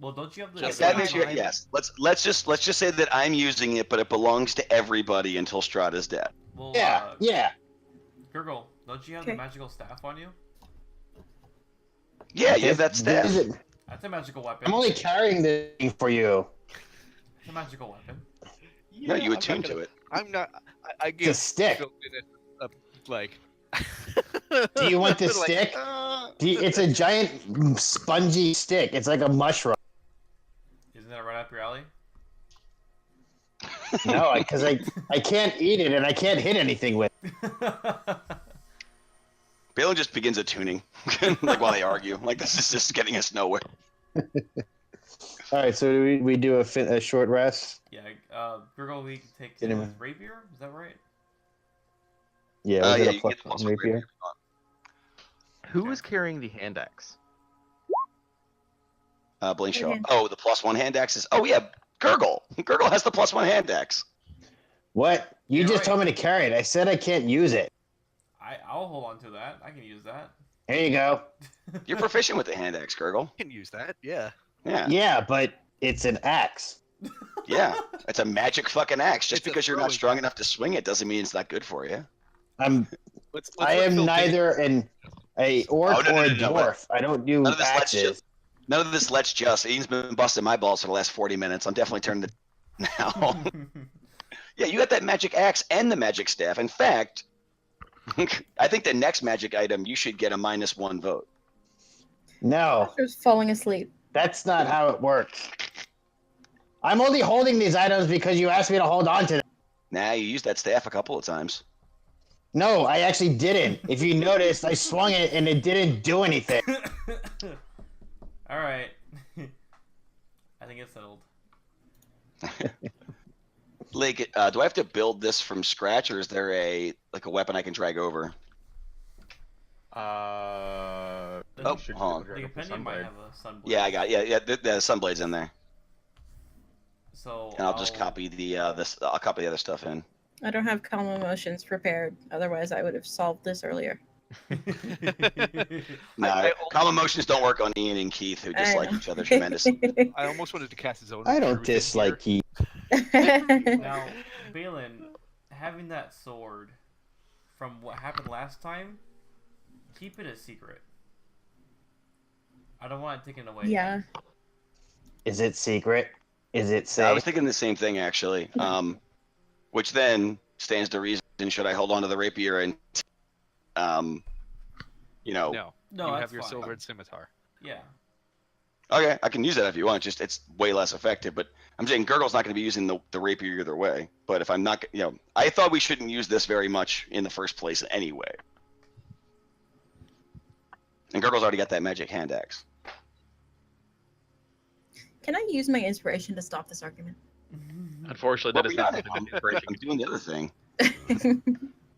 Well, don't you have the? Yes, that means yes. Let's just say that I'm using it, but it belongs to everybody until Strahd is dead. Well, Yeah. Gurgle, don't you have the magical staff on you? Yeah, you have that staff. That's a magical weapon. I'm only carrying the thing for you. It's a magical weapon. No, you attune to it. I'm not. I It's give a stick. Like. Do you want the Like, stick? It's a giant spongy stick. It's like a mushroom. Isn't that right up your alley? No, because I can't eat it and I can't hit anything with it. Balin just begins attuning, like while they argue. Like this is just getting us nowhere. All right, so we do a short rest. Yeah, Gurgle, we can take Get his him. rapier. Is that right? Yeah, was Yeah, it you a can get the +1 +1 rapier? rapier. Who is carrying the hand axe? Blink show. Okay. Oh, the +1 hand axe is. Oh yeah, Gurgle. Gurgle has the +1 hand axe. What? You You're just right. told me to carry it. I said I can't use it. I'll hold on to that. I can use that. Here you go. You're proficient with the hand axe, Gurgle. Can use that. Yeah. Yeah. Yeah, but it's an axe. Yeah. It's a magic fucking axe. Just It's a because you're not throwing strong axe. enough to swing it doesn't mean it's not good for you. I Let's am let Phil neither an orc Oh, no, or a no, dwarf. I don't do None of this let's axes. just. None of this let's just. Ian's been busting my balls for the last 40 minutes. I'm definitely turning it now. Yeah, you got that magic axe and the magic staff. In fact, I think the next magic item you should get a -1 vote. No, I was falling asleep. that's not how it works. I'm only holding these items because you asked me to hold on to them. Nah, you used that staff a couple of times. No, I actually didn't. If you noticed, I swung it and it didn't do anything. All right. I think it's settled. Like, do I have to build this from scratch, or is there a weapon I can drag over? Oh, hold on. The Compendium might have a sunblade. Yeah, I got the sunblade's in there, So and I'll just copy I'll copy the other stuff in. I don't have calm emotions prepared. Otherwise, I would have solved this earlier. Nah, calm emotions don't work on Ian and Keith, who dislike each other tremendously. I almost wanted to cast his own. I don't druid in dislike here. you. Now, Balin, having that sword from what happened last time, keep it a secret. I don't want it taken away. Yeah. Is it secret? Is it safe? I was thinking the same thing actually. Which then stands to reason: should I hold on to the rapier and, No, No, you that's have your fine. silvered scimitar. Yeah. Okay, I can use that if you want. Just it's way less effective. But I'm saying Gurgle's not going to be using the rapier either way. But if I'm not, I thought we shouldn't use this very much in the first place anyway. And Gurgle's already got that magic hand axe. Can I use my inspiration to stop this argument? Unfortunately, that is not something I'm I'm inspiration. doing the other thing.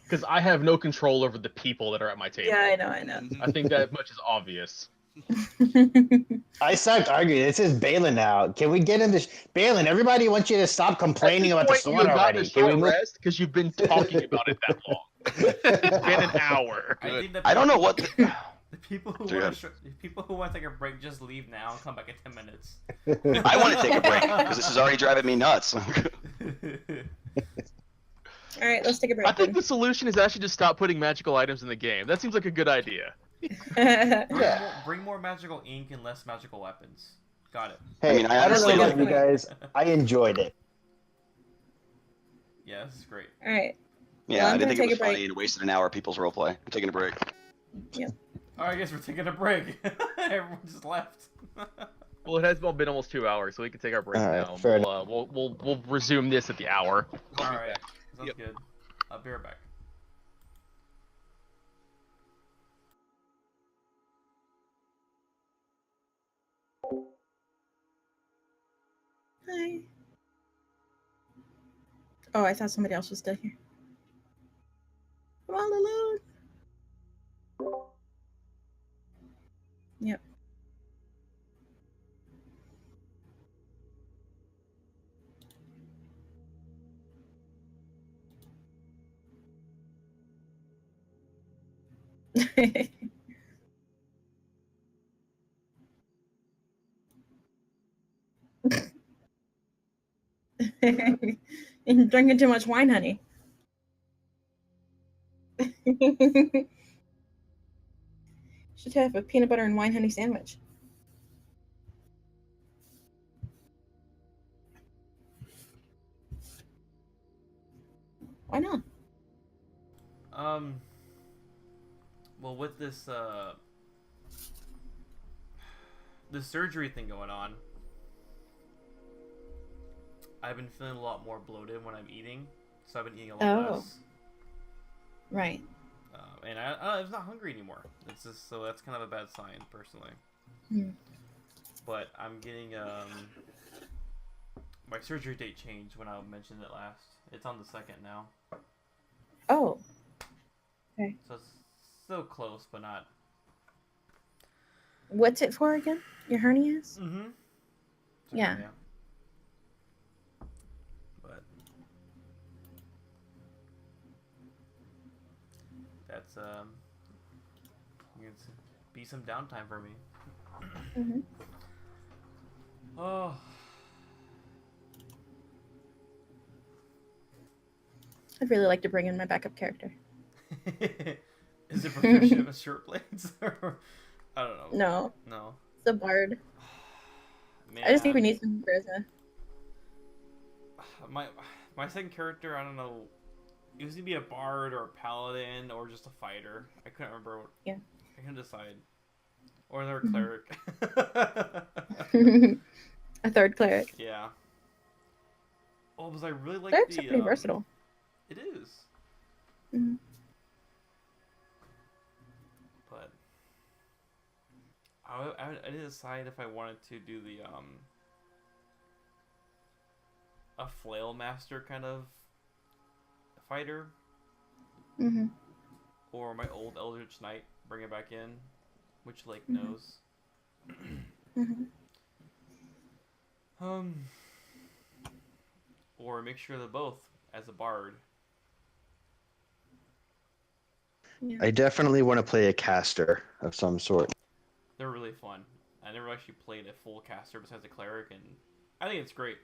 Because I have no control over the people that are at my table. Yeah, I know. I think that much is obvious. I stopped arguing. This is Balin now. Can we get into Balin? Everybody wants you to stop complaining about the sword already. Can we move? Because you've been talking about it that long. It's been an hour. I don't know what. The people who want to take a break just leave now and come back in 10 minutes. I want to take a break because this is already driving me nuts. All right, let's take a break. I think the solution is actually just stop putting magical items in the game. That seems like a good idea. Bring more magical ink and less magical weapons. Got it. Hey, I don't know about you guys. I enjoyed it. Yeah, this is great. All right. Yeah, I didn't think it was funny and wasted an hour of people's roleplay. I'm taking a break. Yep. All right, I guess we're taking a break. Everyone just left. Well, it has been almost 2 hours, so we can take our break now. Fair We'll resume this at the hour. All right, sounds good. I'll be right back. Hi. Oh, I thought somebody else was still here. I'm all alone. Yep. And drinking too much wine, honey. Should have a peanut butter and wine honey sandwich. Why not? Well, with this the surgery thing going on, I've been feeling a lot more bloated when I'm eating, so I've been eating a lot less. Right. And I'm not hungry anymore. It's just, so that's kind of a bad sign, personally. But I'm getting my surgery date changed when I mentioned it last. It's on the 2nd now. Oh. Okay. So it's so close, but not. What's it for again? Your hernias? Mm-hmm. Yeah. But that's going to be some downtime for me. Mm-hmm. Oh. I'd really like to bring in my backup character. Is it proficient with short blades? I don't know. No. It's a bard. Man, I just think we need some charisma. My second character, I don't know. It was gonna be a bard or a paladin or just a fighter. I couldn't remember what. Yeah. I couldn't decide. Or another cleric. A third cleric. Yeah. Oh, because I really like Clerics are pretty versatile. It is. Mm-hmm. But I didn't decide if I wanted to do the a flail master kind of fighter, or my old Eldritch Knight, bring it back in, which Lake knows. Or a mixture of the both as a bard. Yeah. I definitely want to play a caster of some sort. They're really fun. I never actually played a full caster besides a cleric, and I think it's great.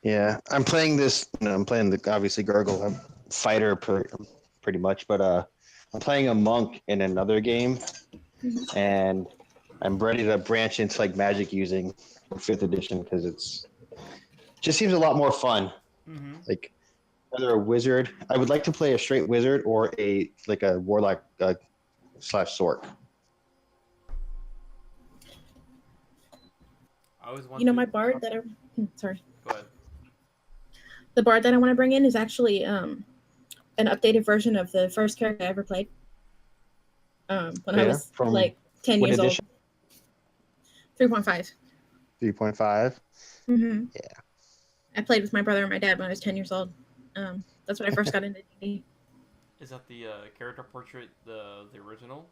Yeah, I'm playing this. I'm playing the obviously Gurgle. I'm fighter pretty much, but I'm playing a monk in another game, and I'm ready to branch into like magic using 5th edition because it's just seems a lot more fun. Like whether a wizard, I would like to play a straight wizard or a warlock / sorc. I always want. You know, my bard that sorry, Go ahead. the bard that I want to bring in is actually an updated version of the first character I ever played. When I was From like 10 what years edition? old. 3.5. 3.5. Mm-hmm. Yeah. I played with my brother and my dad when I was 10 years old. That's when I first got into D&D. Is that the character portrait, the original?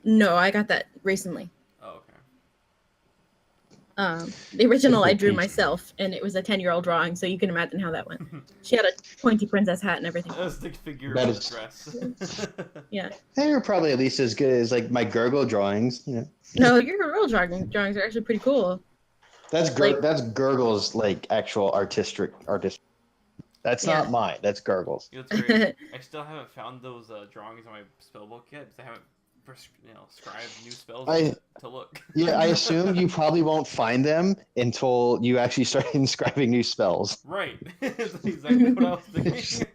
No, I got that recently. Oh, okay. The original I Simple drew peach. myself, and it was a 10-year-old drawing, so you can imagine how that went. She had a pointy princess hat and everything. A stick figure That with is- a dress. Yeah. They were probably at least as good as like my Gurgle drawings. You know, No, your real drawings are actually pretty cool. that's Like- that's Gurgle's like actual artistic. That's Yeah. not mine. That's Gurgle's. You know, it's great. I still haven't found those drawings on my spellbook yet because I haven't, scribed new spells to look. Yeah, I assume you probably won't find them until you actually start inscribing new spells. Right. That's exactly what I was thinking.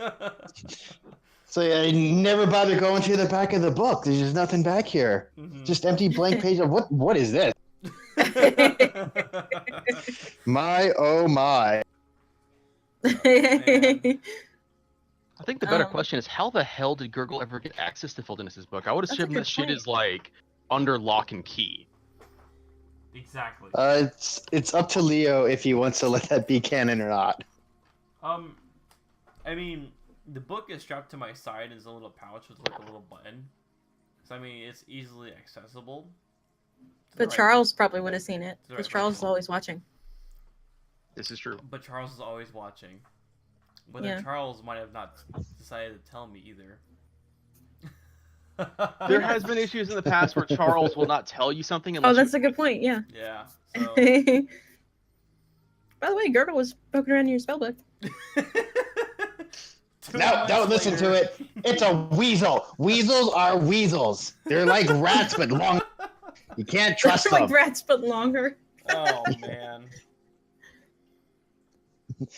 So I never bother going to the back of the book. There's just nothing back here. Mhm. Just empty blank page of what is this? My oh my. man. I think the better Um, question is how the hell did Gurgle ever get access to Fildeniss's book? I would That's a assume good that shit point. is like under lock and key. Exactly. It's up to Leo if he wants to let that be canon or not. I mean, the book is strapped to my side and there's a little pouch with like a little button. So I mean, it's easily accessible. But Charles probably would have seen it, the because right Charles is person. always watching. This is true. But Charles is always watching. But Yeah. then Charles might have not decided to tell me either. There has been issues in the past where Charles will not tell you something Oh, unless that's a good point, yeah. Yeah. So. By the way, Gurgle was poking around in your spellbook. No, don't listen to it. It's a weasel. Weasels are weasels. They're like rats, but long. You can't trust They're like them. rats, but longer. Oh man. and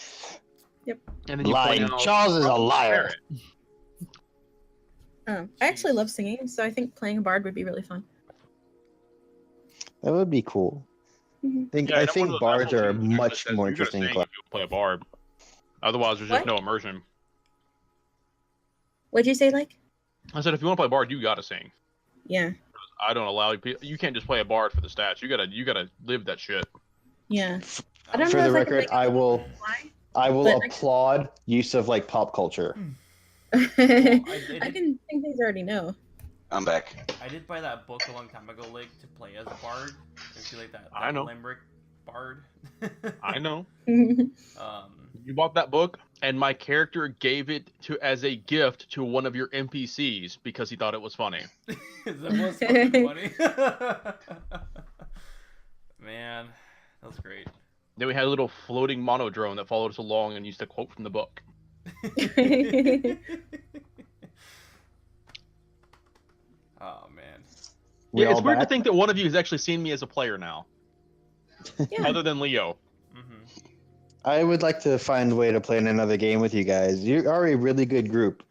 then you Lying. point out Charles is a liar. I actually love singing, so I think playing a bard would be really fun. That would be cool. Mhm. I think bards are much more interesting. If you play a bard. Otherwise, there's just What? no immersion. What'd you say, like? I said, if you want to play bard, you gotta sing. Yeah, I don't allow you. You can't just play a bard for the stats. You gotta live that shit. yeah. I don't For know the if I can record, make I will But I- applaud use of like pop culture. I did- can think things already know. I'm back. I did buy that book a long time ago, like to play as a bard. If you like that I know. limerick bard. I know. Um, You bought that book, and my character gave it as a gift to one of your NPCs because he thought it was funny. that was fucking funny. Man, that was great. Then we had a little floating monodrone that followed us along and used to quote from the book. Oh man. We Yeah, it's all weird to back? think that one of you has actually seen me as a player now, Yeah. other than Leo. hmm I would like to find a way to play in another game with you guys. You are a really good group.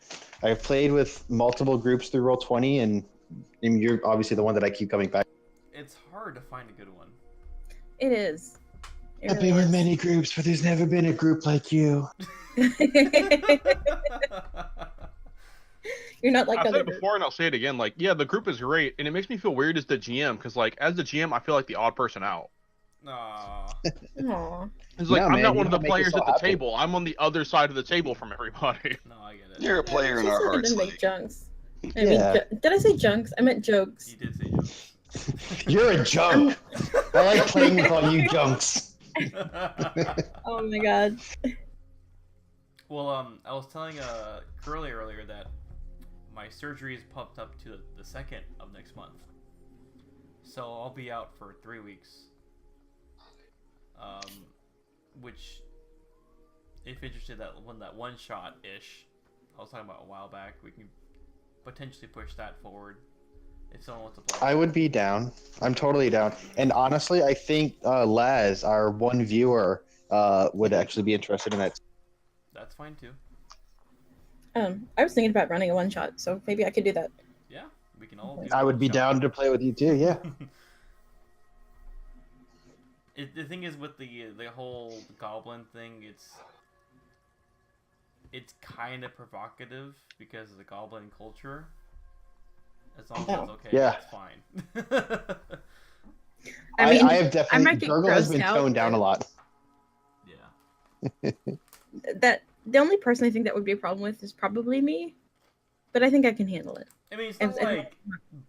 I've played with multiple groups through Roll20, and you're obviously the one that I keep coming back. It's hard to find a good one. It is. It I've really been with is. many groups, but there's never been a group like you. You're not like I've said other it groups. before and I'll say it again. Like, yeah, the group is great, and it makes me feel weird as the GM because, like, as the GM, I feel like the odd person out. Aw. Aw. It's like No, I'm man, not you one of the don't make players yourself at the happy. table. I'm on the other side of the table from everybody. No, I get it. You're a player in She our said I hearts, didn't Lee. make junks. I Yeah. mean, did I say junks? I meant jokes. You did say jokes. You're a junk. I like playing with all you junks. Oh my god. Well, I was telling Curly earlier that my surgery is pumped up to the 2nd of next month. So I'll be out for 3 weeks. Which, if interested, that one shot ish, I was talking about a while back. We can potentially push that forward if someone wants to play. I would be down. I'm totally down. And honestly, I think Laz, our one viewer, would actually be interested in that. That's fine too. I was thinking about running a one shot, so maybe I could do that. Yeah, we can all. Do I would be one down shot. to play with you too. Yeah. The thing is with the whole goblin thing, it's kind of provocative because of the goblin culture. As long as it's okay, Yeah. that's fine. I mean, I have definitely might get Gurgle has grossed been out, toned down a but- lot. Yeah. That the only person I think that would be a problem with is probably me, but I think I can handle it. I mean, it's not If- like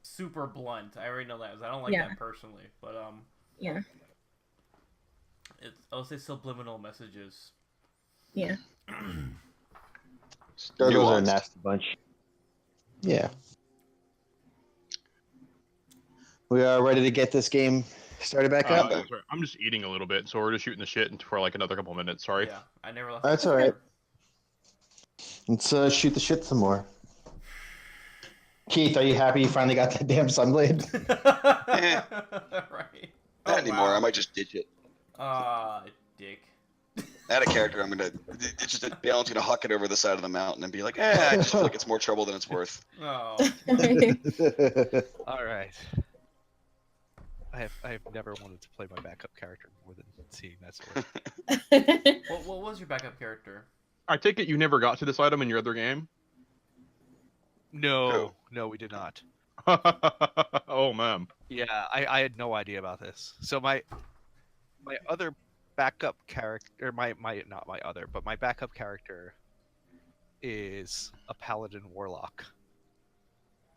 super blunt. I already know that. I don't like Yeah. that personally, but Yeah, I'll say subliminal messages. yeah. Gurgles are a Nuanced. nasty bunch. Yeah. We are ready to get this game started back up. Sorry, I'm just eating a little bit, so we're just shooting the shit for like another couple minutes. Sorry. Yeah, I never left. That's the all right. server. Let's shoot the shit some more. Keith, are you happy you finally got that damn sunblade? Right. Not anymore. Wow. I might just ditch it. Dick. I had a character. It's just a balance to huck it over the side of the mountain and be like, I just feel like it's more trouble than it's worth. Oh. All right. I have never wanted to play my backup character more than seeing that sword. What was your backup character? I take it you never got to this item in your other game. No, we did not. Oh man. Yeah, I had no idea about this. So my other backup character, my backup character is a paladin warlock.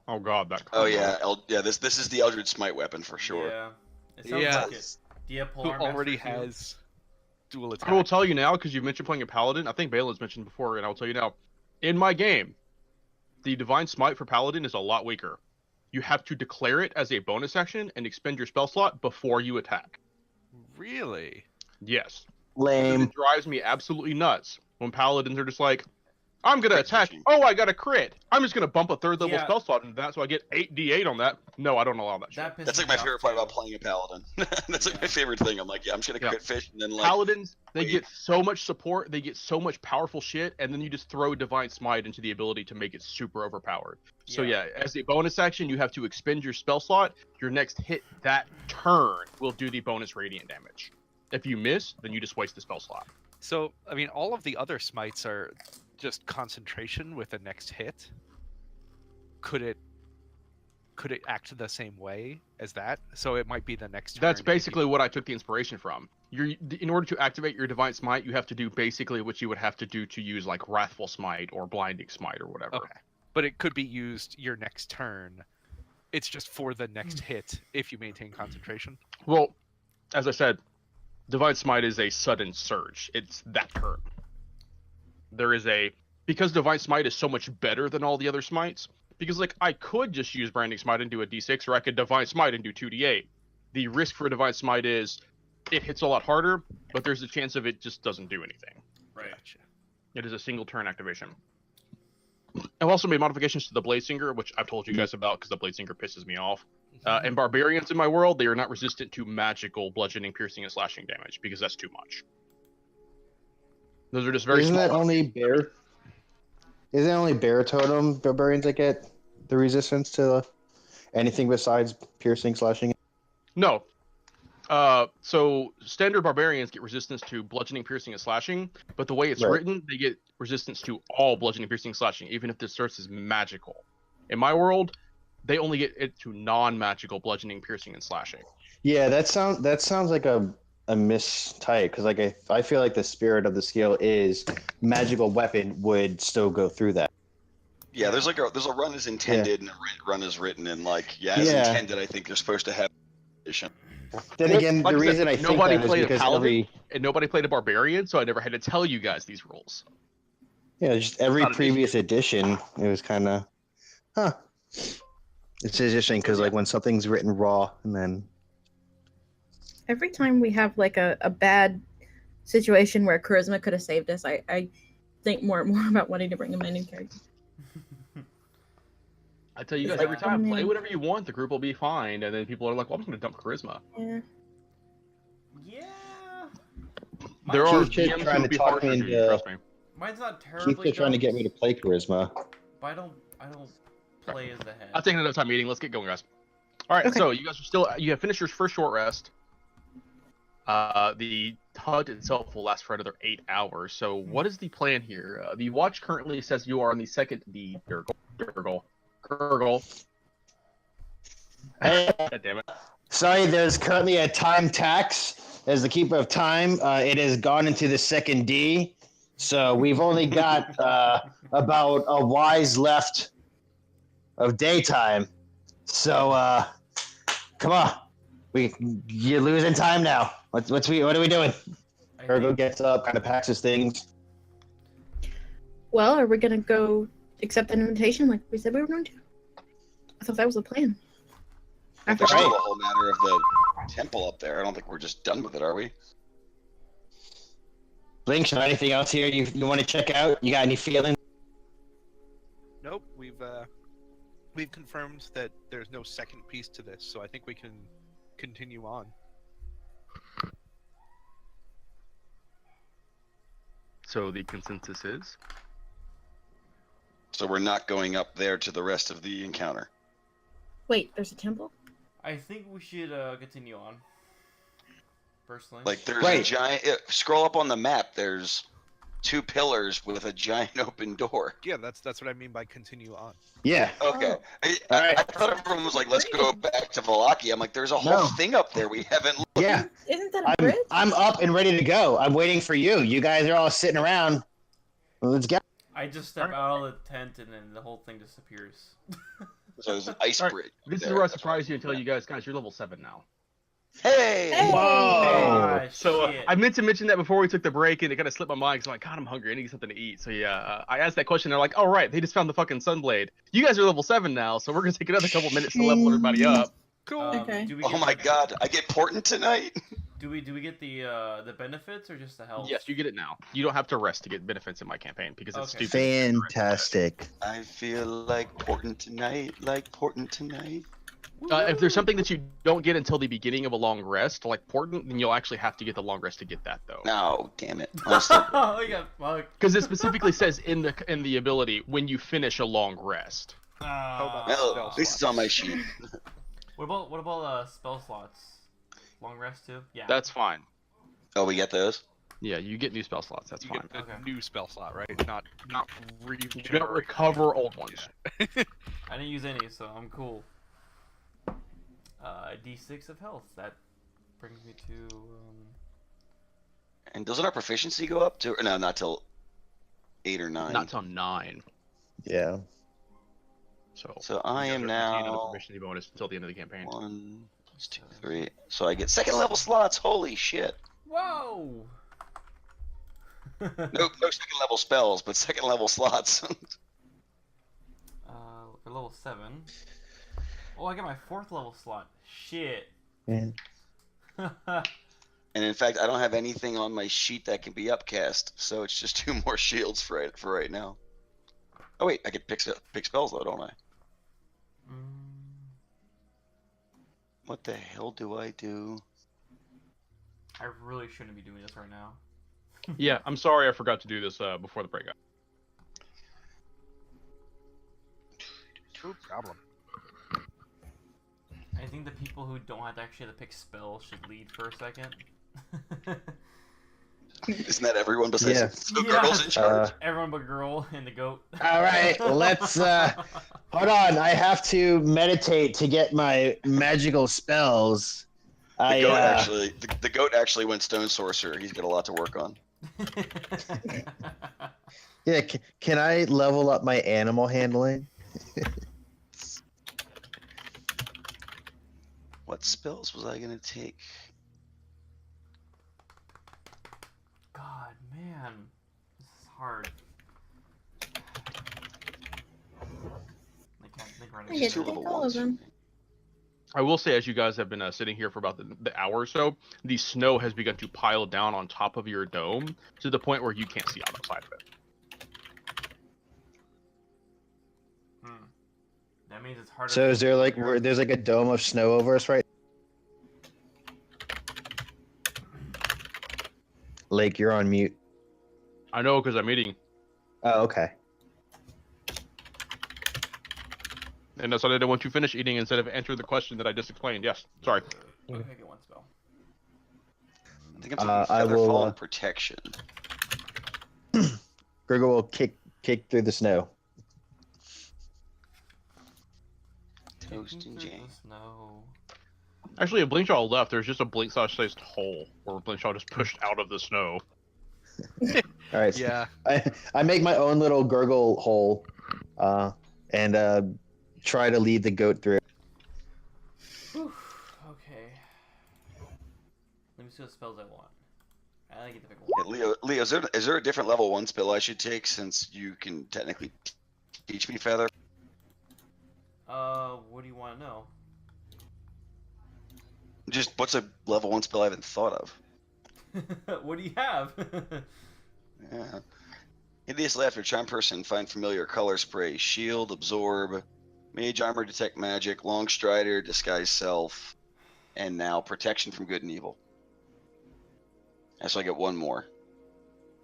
Oh god, that. Oh yeah, This is the Eldritch Smite weapon for sure. Yeah. It sounds Yeah. like it. Do you have Who Polearm already Master too? has dual attack. I will tell you now because you've mentioned playing a paladin. I think Balin's mentioned before, and I'll tell you now. In my game, the Divine Smite for paladin is a lot weaker. You have to declare it as a bonus action and expend your spell slot before you attack. Really? Yes. Lame. It drives me absolutely nuts when paladins are just like, I'm gonna Crit attack. fishing. Oh, I got a crit. I'm just gonna bump a third level Yeah. spell slot into that, so I get 8d8 on that. No, I don't allow that shit. That pisses That's like me my off, favorite part too. about playing a paladin. That's like Yeah. my favorite thing. I'm like, I'm just gonna Yeah. crit fish and then like Paladins, they wait. get so much support, they get so much powerful shit, and then you just throw Divine Smite into the ability to make it super overpowered. So yeah, as a bonus action, you have to expend your spell slot. Your next hit that turn will do the bonus radiant damage. If you miss, then you just waste the spell slot. So, I mean, all of the other smites are just concentration with the next hit. Could it act the same way as that? So it might be the next turn. That's if you- basically what I took the inspiration from. In order to activate your Divine Smite, you have to do basically what you would have to do to use like Wrathful Smite or Blinding Smite or whatever. Okay. But it could be used your next turn. It's just for the next hit if you maintain concentration. Well, as I said, Divine Smite is a sudden surge. It's that turn. Because Divine Smite is so much better than all the other smites, because like I could just use Branding Smite and do a d6, or I could Divine Smite and do 2d8. The risk for Divine Smite is it hits a lot harder, but there's a chance of it just doesn't do anything. Right. Gotcha. It is a single turn activation. I've also made modifications to the Bladesinger, which I've told you guys about because the Bladesinger pisses me off. And barbarians in my world, they are not resistant to magical bludgeoning, piercing, and slashing damage because that's too much. Those are just very Isn't small. that only bear? Isn't it only bear totem barbarians that get the resistance to anything besides piercing, slashing? No. So standard barbarians get resistance to bludgeoning, piercing, and slashing, but the way it's Right. written, they get resistance to all bludgeoning, piercing, and slashing, even if the source is magical. In my world, they only get it to non-magical bludgeoning, piercing, and slashing. Yeah, that sounds like a mistype because like I feel like the spirit of the skill is magical weapon would still go through that. Yeah, there's a run is intended and a run is written, and like as intended, I think you're supposed to have. Then again, Like the I said, reason I think nobody that is played a because paladin, and nobody played a barbarian, so I never had to tell you guys these rules. just every Not an previous edition, it was kind of, It's interesting because like when something's written raw and then Every time we have like a bad situation where charisma could have saved us, I think more and more about wanting to bring in my new character. I tell you guys every time, play whatever you want, the group will be fine, and then people are like, well, I'm just going to dump charisma. Yeah. Yeah. There are Keith GMs trying who to would be talk hard me to into- do, trust me. Mine's not Keith's terribly. still trying to get me to play charisma. But I don't play as the head. I'll take another time meeting. Let's get going, guys. All right, Okay. so you guys are still, you have finished your first short rest. The hunt itself will last for another 8 hours. So, what is the plan here? The watch currently says you are on the second. The gurgle. Hey, God damn it! sorry, there's currently a time tax. As the keeper of time, it has gone into the second D. So we've only got about a wise left of daytime. So come on, you're losing time now. What are we doing? I Virgo think, gets up, kind of packs his things. Well, are we gonna go accept an invitation like we said we were going to? I thought that was the plan. After There's still Right. a whole matter of the temple up there. I don't think we're just done with it, are we? Blink, show anything else here you want to check out? You got any feelings? Nope, we've confirmed that there's no second piece to this, so I think we can continue on. So the consensus is So we're not going up there to the rest of the encounter. Wait, there's a temple? I think we should continue on. Personally. Like there's a Right. giant. Scroll up on the map. There's 2 pillars with a giant open door. Yeah, that's what I mean by continue on. Yeah. Okay. Oh. I thought everyone was like, let's go back to Wallachia. I'm like, there's a whole No. thing up there we haven't looked. Yeah. Isn't that a bridge? I'm up and ready to go. I'm waiting for you. You guys are all sitting around. Let's go. I just step out of the tent and then the whole thing disappears. So there's an ice All right, bridge. this is there. where I surprise you and tell you guys, you're level 7 now. Hey! Hey! Whoa. Ah, So shit. I meant to mention that before we took the break, and it kind of slipped my mind because I'm like, God, I'm hungry. I need to get something to eat. So yeah, I asked that question. They're like, all right, they just found the fucking Sunblade. You guys are level 7 now, so we're gonna take another couple minutes to level everybody up. Cool. Okay. Do we Oh get my the- god, I get Portent tonight? Do we get the benefits or just the health? Yes, you get it now. You don't have to rest to get benefits in my campaign because it's Okay. stupid. Fantastic. I feel like Portent tonight, like Portent tonight. If there's something that you don't get until the beginning of a long rest, like Portent, then you'll actually have to get the long rest to get that though. No, damn it. I'll still- Oh, you got fucked. Because it specifically says in the ability when you finish a long rest. Ah. Well, at least it's on my sheet. What about spell slots? Long rest too? Yeah. That's fine. Oh, we get those? Yeah, you get new spell slots. That's You fine. get a Okay. new spell slot, right? Not You don't recover old ones. I didn't use any, so I'm cool. D6 of health. That brings me to. And doesn't our proficiency go up to? No, not till 8 or 9. Not till 9. Yeah. So So I am another now proficiency bonus until the end of the campaign. 1, 2, 3. So I get second level slots. Holy shit! Whoa! No second level spells, but second level slots. For level 7. Oh, I got my 4th level slot. Shit. Man. And in fact, I don't have anything on my sheet that can be upcast, so it's just 2 more shields for right now. Oh wait, I can pick spells though, don't I? What the hell do I do? I really shouldn't be doing this right now. Yeah, I'm sorry I forgot to do this before the breakout. No problem. I think the people who don't have to actually have to pick spells should lead for a second. Isn't that everyone besides Yeah. the girls in charge? Everyone but girl and the goat. All right, let's hold on. I have to meditate to get my magical spells. The goat actually went stone sorcerer. He's got a lot to work on. Yeah, can I level up my animal handling? What spells was I gonna take? God, man, this is hard. I can't think right I get Two to level pick all of ones. them. I will say, as you guys have been sitting here for about the hour or so, the snow has begun to pile down on top of your dome to the point where you can't see on the side of it. That means it's harder. So is there like there's like a dome of snow over us right? Lake, you're on mute. I know because I'm eating, Oh, okay. and that's why I didn't want you to finish eating instead of answer the question that I just explained. Yes, sorry. Okay, get one spell. I think I'm taking I Featherfall will. and Protection. Gregor will kick through the snow. Toast and jam. No. Actually, if Blinkshaw left, there's just a Blinkshaw-sized hole where Blinkshaw just pushed out of the snow. All right. Yeah. I make my own little gurgle hole, and try to lead the goat through. Whew, okay. Let me see what spells I want. I get to pick one. Yeah, Leo, is there a different level 1 spell I should take since you can technically teach me Feather? What do you want to know? Just what's a level 1 spell I haven't thought of? What do you have? Yeah. Hideous Laughter, Charm Person, Find Familiar, Color Spray, Shield, Absorb, Mage Armor, Detect Magic, Long Strider, Disguise Self, and now Protection from Good and Evil. So I get one more.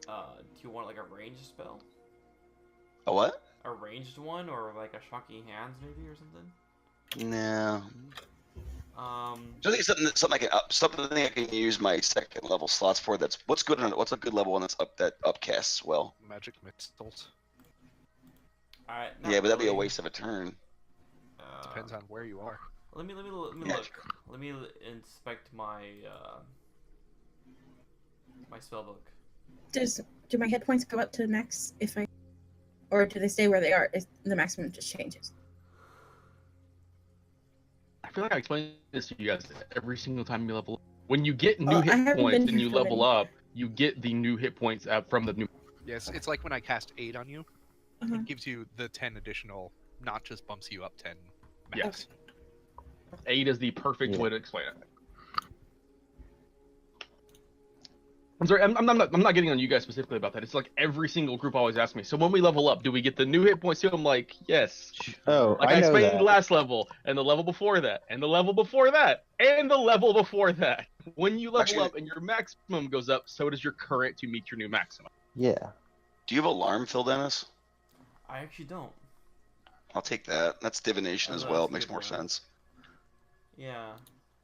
Do you want like a ranged spell? A what? A ranged one, or like a Shocking Hands maybe, or something? No. So I think something I can use my second level slots for. That's what's good on what's a good level one that's upcasts well. Magic Missiles. Alright. Yeah, but that'd be a waste of a turn. Depends on where you are. Let me Yeah, look. Let me inspect my my spell book. Do my hit points go up to max if I, or do they stay where they are? Is the maximum just changes? I feel like I explain this to you guys every single time you level up. When you get new I hit haven't points been and here you for level many. up, you get the new hit points from the new. Yes, it's like when I cast 8 on you, Uh-huh. it gives you the 10 additional, not just bumps you up 10 Yes. max. 8 is the perfect way to explain it. I'm sorry, I'm not getting on you guys specifically about that. It's like every single group always asks me, so when we level up, do we get the new hit points too? I'm like, yes. Oh, Like I I know explained that. the last level, and the level before that, and the level before that, and the level before that. When you level Actually- up and your maximum goes up, so does your current to meet your new maximum. Yeah. Do you have Alarm, Phil Dennis? I actually don't. I'll take that. That's divination as That's well. a It makes good more one. sense. Yeah.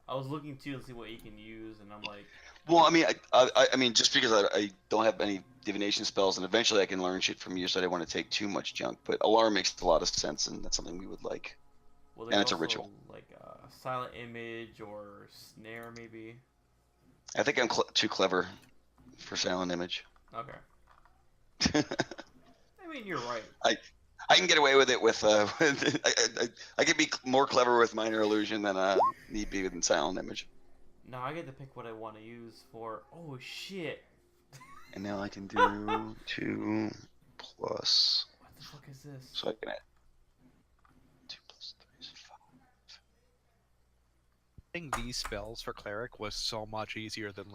I was looking too to see what you can use, and I'm like, Well, I mean, I mean, just because I don't have any divination spells, and eventually I can learn shit from you, so I didn't want to take too much junk. But Alarm makes a lot of sense, and that's something we would like. well, And there's it's a also, ritual. like silent image or snare maybe. I think I'm too clever for Silent Image. Okay. I mean, you're right. I can get away with it with I can be more clever with Minor Illusion than need be with Silent Image. Now I get to pick what I want to use for. Oh shit! And now I can do 2 plus. What the fuck is this? So I can add 2 plus 3 is 5. Getting these spells for cleric was so much easier than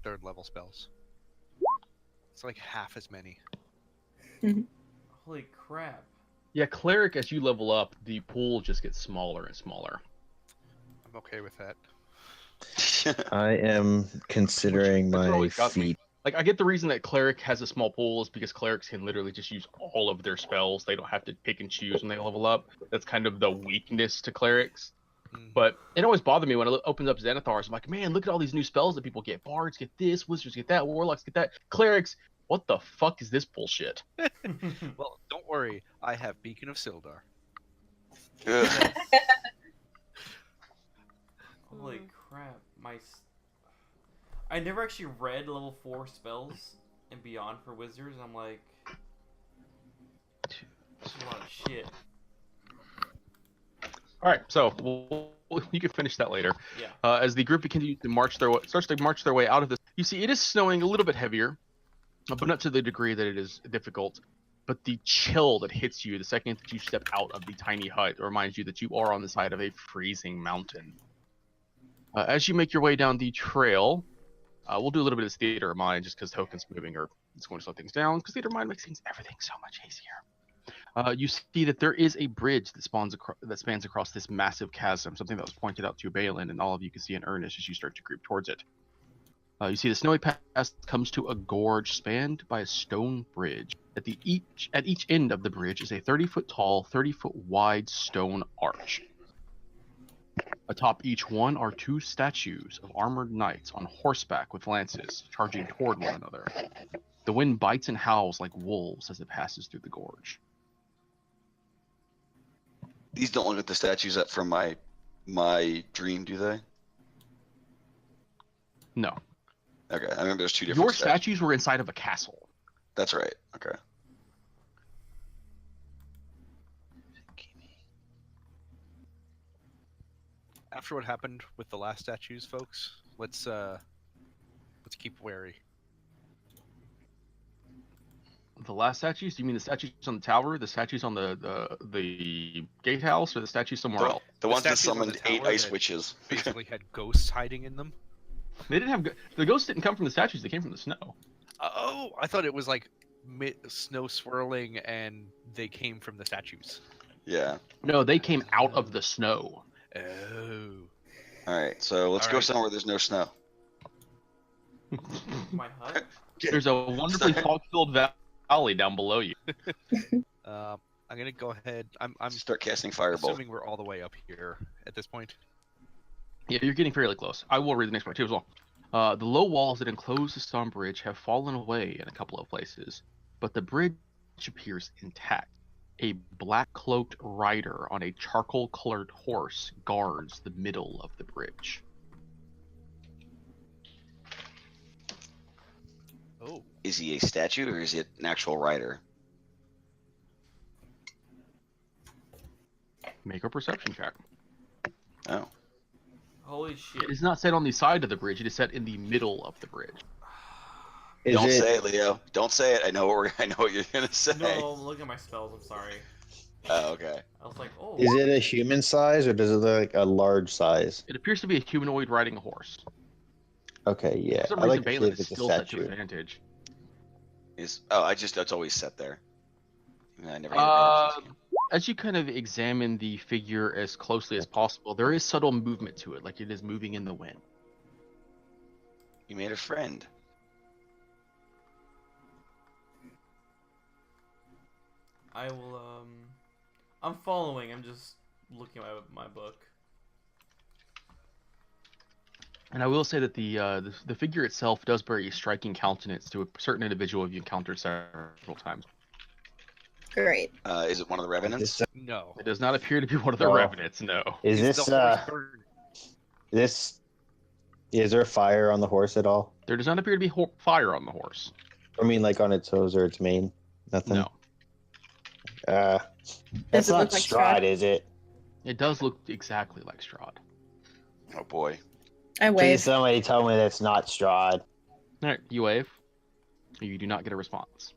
third level spells. It's like half as many. Holy crap! Yeah, cleric, as you level up, the pool just gets smaller and smaller. I'm okay with that. I am considering That's what my always got me. feet. Like, I get the reason that cleric has a small pool is because clerics can literally just use all of their spells. They don't have to pick and choose when they level up. That's kind of the weakness to clerics. But it always bothered me when it opens up Xanathars. I'm like, man, look at all these new spells that people get. Bards get this, wizards get that, warlocks get that. Clerics, what the fuck is this bullshit? Well, don't worry. I have Beacon of Sildar. Ugh. Holy crap! I never actually read level 4 spells and beyond for wizards. I'm like, that's a lot of shit. All right, so you can finish that later. Yeah. As the group continues to starts to march their way out of this, you see it is snowing a little bit heavier, but not to the degree that it is difficult. But the chill that hits you the second that you step out of the tiny hut reminds you that you are on the side of a freezing mountain. As you make your way down the trail, we'll do a little bit of this theater of mind just because tokens moving or it's going to slow things down because theater of mind makes everything so much easier. You see that there is a bridge that spans across this massive chasm, something that was pointed out to Balin, and all of you can see in earnest as you start to group towards it. You see the snowy pass comes to a gorge spanned by a stone bridge. At each end of the bridge is a 30-foot tall, 30-foot wide stone arch. Atop each one are 2 statues of armored knights on horseback with lances, charging toward one another. The wind bites and howls like wolves as it passes through the gorge. These don't look at the statues up from my dream, do they? No. Okay, I remember there's 2 different Your statues were inside of a castle. That's right. Okay. After what happened with the last statues, folks, let's keep wary. The last statues? Do you mean the statues on the tower, the statues on the gatehouse, or the statues somewhere else? The ones that statues on summoned the 8 tower ice that witches. Basically had ghosts hiding in them. They didn't have the ghosts didn't come from the statues. They came from the snow. Oh, I thought it was like snow swirling, and they came from the statues. Yeah. No, they came out of the snow. Oh. All right, so let's go somewhere where there's no snow. My hut? There's a wonderfully fog-filled valley down below you. I'm gonna go ahead. I'm Start casting fireball. assuming we're all the way up here at this point. Yeah, you're getting fairly close. I will read the next part too as well. The low walls that enclose the stone bridge have fallen away in a couple of places, but the bridge appears intact. A black-cloaked rider on a charcoal-colored horse guards the middle of the bridge. Oh. Is he a statue or is he an actual rider? Make a perception check. Oh. Holy shit. It is not set on the side of the bridge, it is set in the middle of the bridge. Don't say it, Leo. Don't say it. I know what you're gonna say. No, look at my spells. I'm sorry. Oh, okay. I was like, oh. Is it a human size or does it look like a large size? It appears to be a humanoid riding a horse. Okay, yeah. For some I reason, like to see Balin if is it's a still set to statue. advantage. That's always set there. I never. As you kind of examine the figure as closely as possible, there is subtle movement to it, like it is moving in the wind. You made a friend. I will, I'm following. I'm just looking at my book. And I will say that the figure itself does bear a striking countenance to a certain individual you've encountered several times. Great. Is it one of the revenants? No. It does not appear to be one of the No. revenants, no. Is He's this the horse bird. is there fire on the horse at all? There does not appear to be fire on the horse. I mean, like on its hose or its mane? Nothing. No. That's Does it not look like Strahd, Strahd? is it? It does look exactly like Strahd. Oh boy. I Please, wave. somebody tell me that's not Strahd. Alright, you wave. You do not get a response.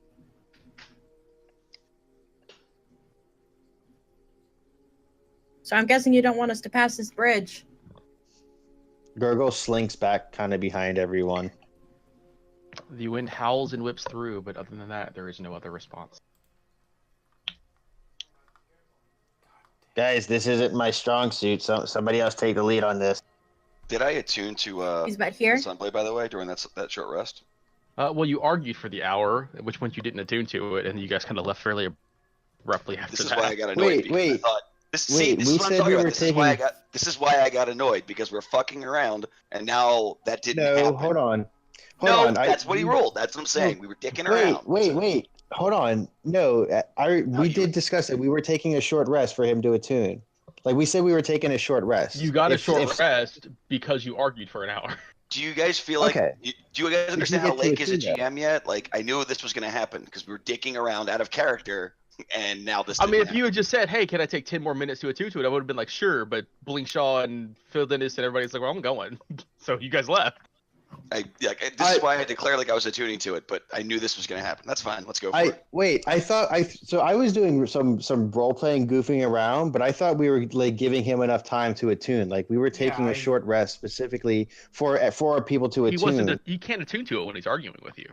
So I'm guessing you don't want us to pass this bridge. Gurgle slinks back kind of behind everyone. The wind howls and whips through, but other than that, there is no other response. Guys, this isn't my strong suit. So somebody else take the lead on this. Did I attune to He's about here. Sunblade, by the way, during that short rest? Well, you argued for the hour, at which point you didn't attune to it, and you guys kind of left fairly abruptly after This is that. why I got annoyed. because I thought, this is we what I'm said talking we about. were This is why I got annoyed, because we're fucking around, and now that didn't happen. No, hold on. No, that's what he ruled. That's what I'm saying. We were dicking around. Wait. Hold on. No, we did discuss it. We were taking a short rest for him to attune. Like we said, we were taking a short rest. You got a short rest because you argued for an hour. Do you guys feel like? Okay. Do you guys understand you how get to Lake is a attune GM yet? Like I knew this was going to happen because we were dicking around out of character, and now this. I mean, didn't if you had just said, "Hey, can I take 10 more minutes to attune to it?" I would have been like, "Sure," but Blinkshaw and Phil Dennis and everybody's like, "Well, I'm going." So you guys left. this is why I declared like I was attuning to it, but I knew this was going to happen. That's fine. Let's go for it. I was doing some role playing, goofing around, but I thought we were like giving him enough time to attune. Like we were taking a short rest specifically for people to attune. He can't attune to it when he's arguing with you.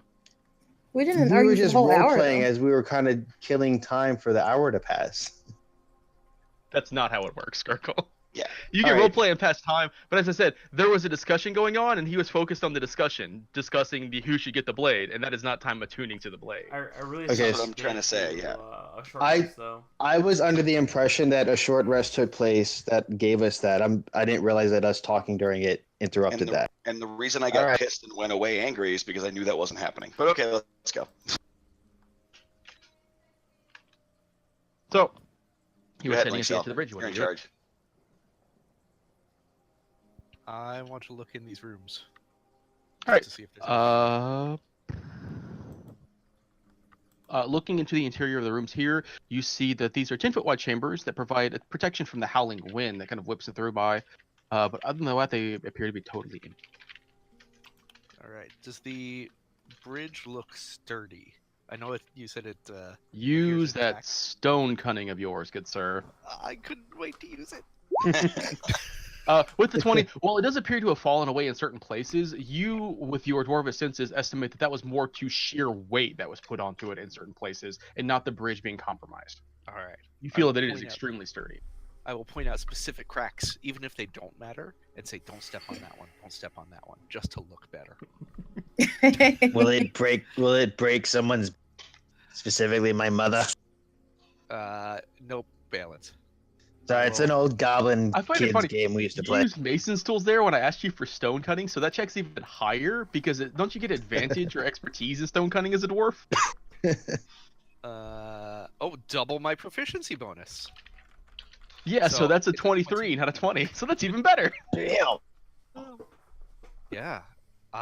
We didn't We argue were for the just whole role hour. playing Though. as we were kind of killing time for the hour to pass. That's not how it works, Skirkle. Yeah. You can All right. roleplay and pass time, but as I said, there was a discussion going on, and he was focused on the discussion, discussing who should get the blade, and that is not time attuning to the blade. I really Okay, thought That's what we I'm trying did to say, do, yeah. a short I- rest, though. I was under the impression that a short rest took place that gave us that. I didn't realize that us talking during it interrupted that. And the reason I All got right. pissed and went away angry is because I knew that wasn't happening. But okay, let's go. So, you Go were ahead, setting us Link to the bridge. What You're do in you do? charge. I want to look in these rooms. All right. To see if there's Looking into the interior of the rooms here, you see that these are 10-foot wide chambers that provide protection from the howling wind that kind of whips it through by. But other than that, they appear to be totally empty. All right. Does the bridge look sturdy? I know you said it. Use that intact. stone cunning of yours, good sir. I couldn't wait to use it. With the 20, while it does appear to have fallen away in certain places, you, with your dwarvish senses, estimate that that was more to sheer weight that was put onto it in certain places, and not the bridge being compromised. All right. You feel will that it is point out- extremely sturdy. I will point out specific cracks, even if they don't matter, and say, "Don't step on that one. Don't step on that one," just to look better. Will it break? Will it break someone's, specifically my mother? Nope. Balance. So it's an old goblin I find it kids funny. game we used to You play. used Mason's tools there when I asked you for stone cutting, so that check's even higher because don't you get advantage or expertise in stone cutting as a dwarf? Double my proficiency bonus. Yeah, so So, that's a it's a 23 not a 20, so that's even better. Damn. Yeah.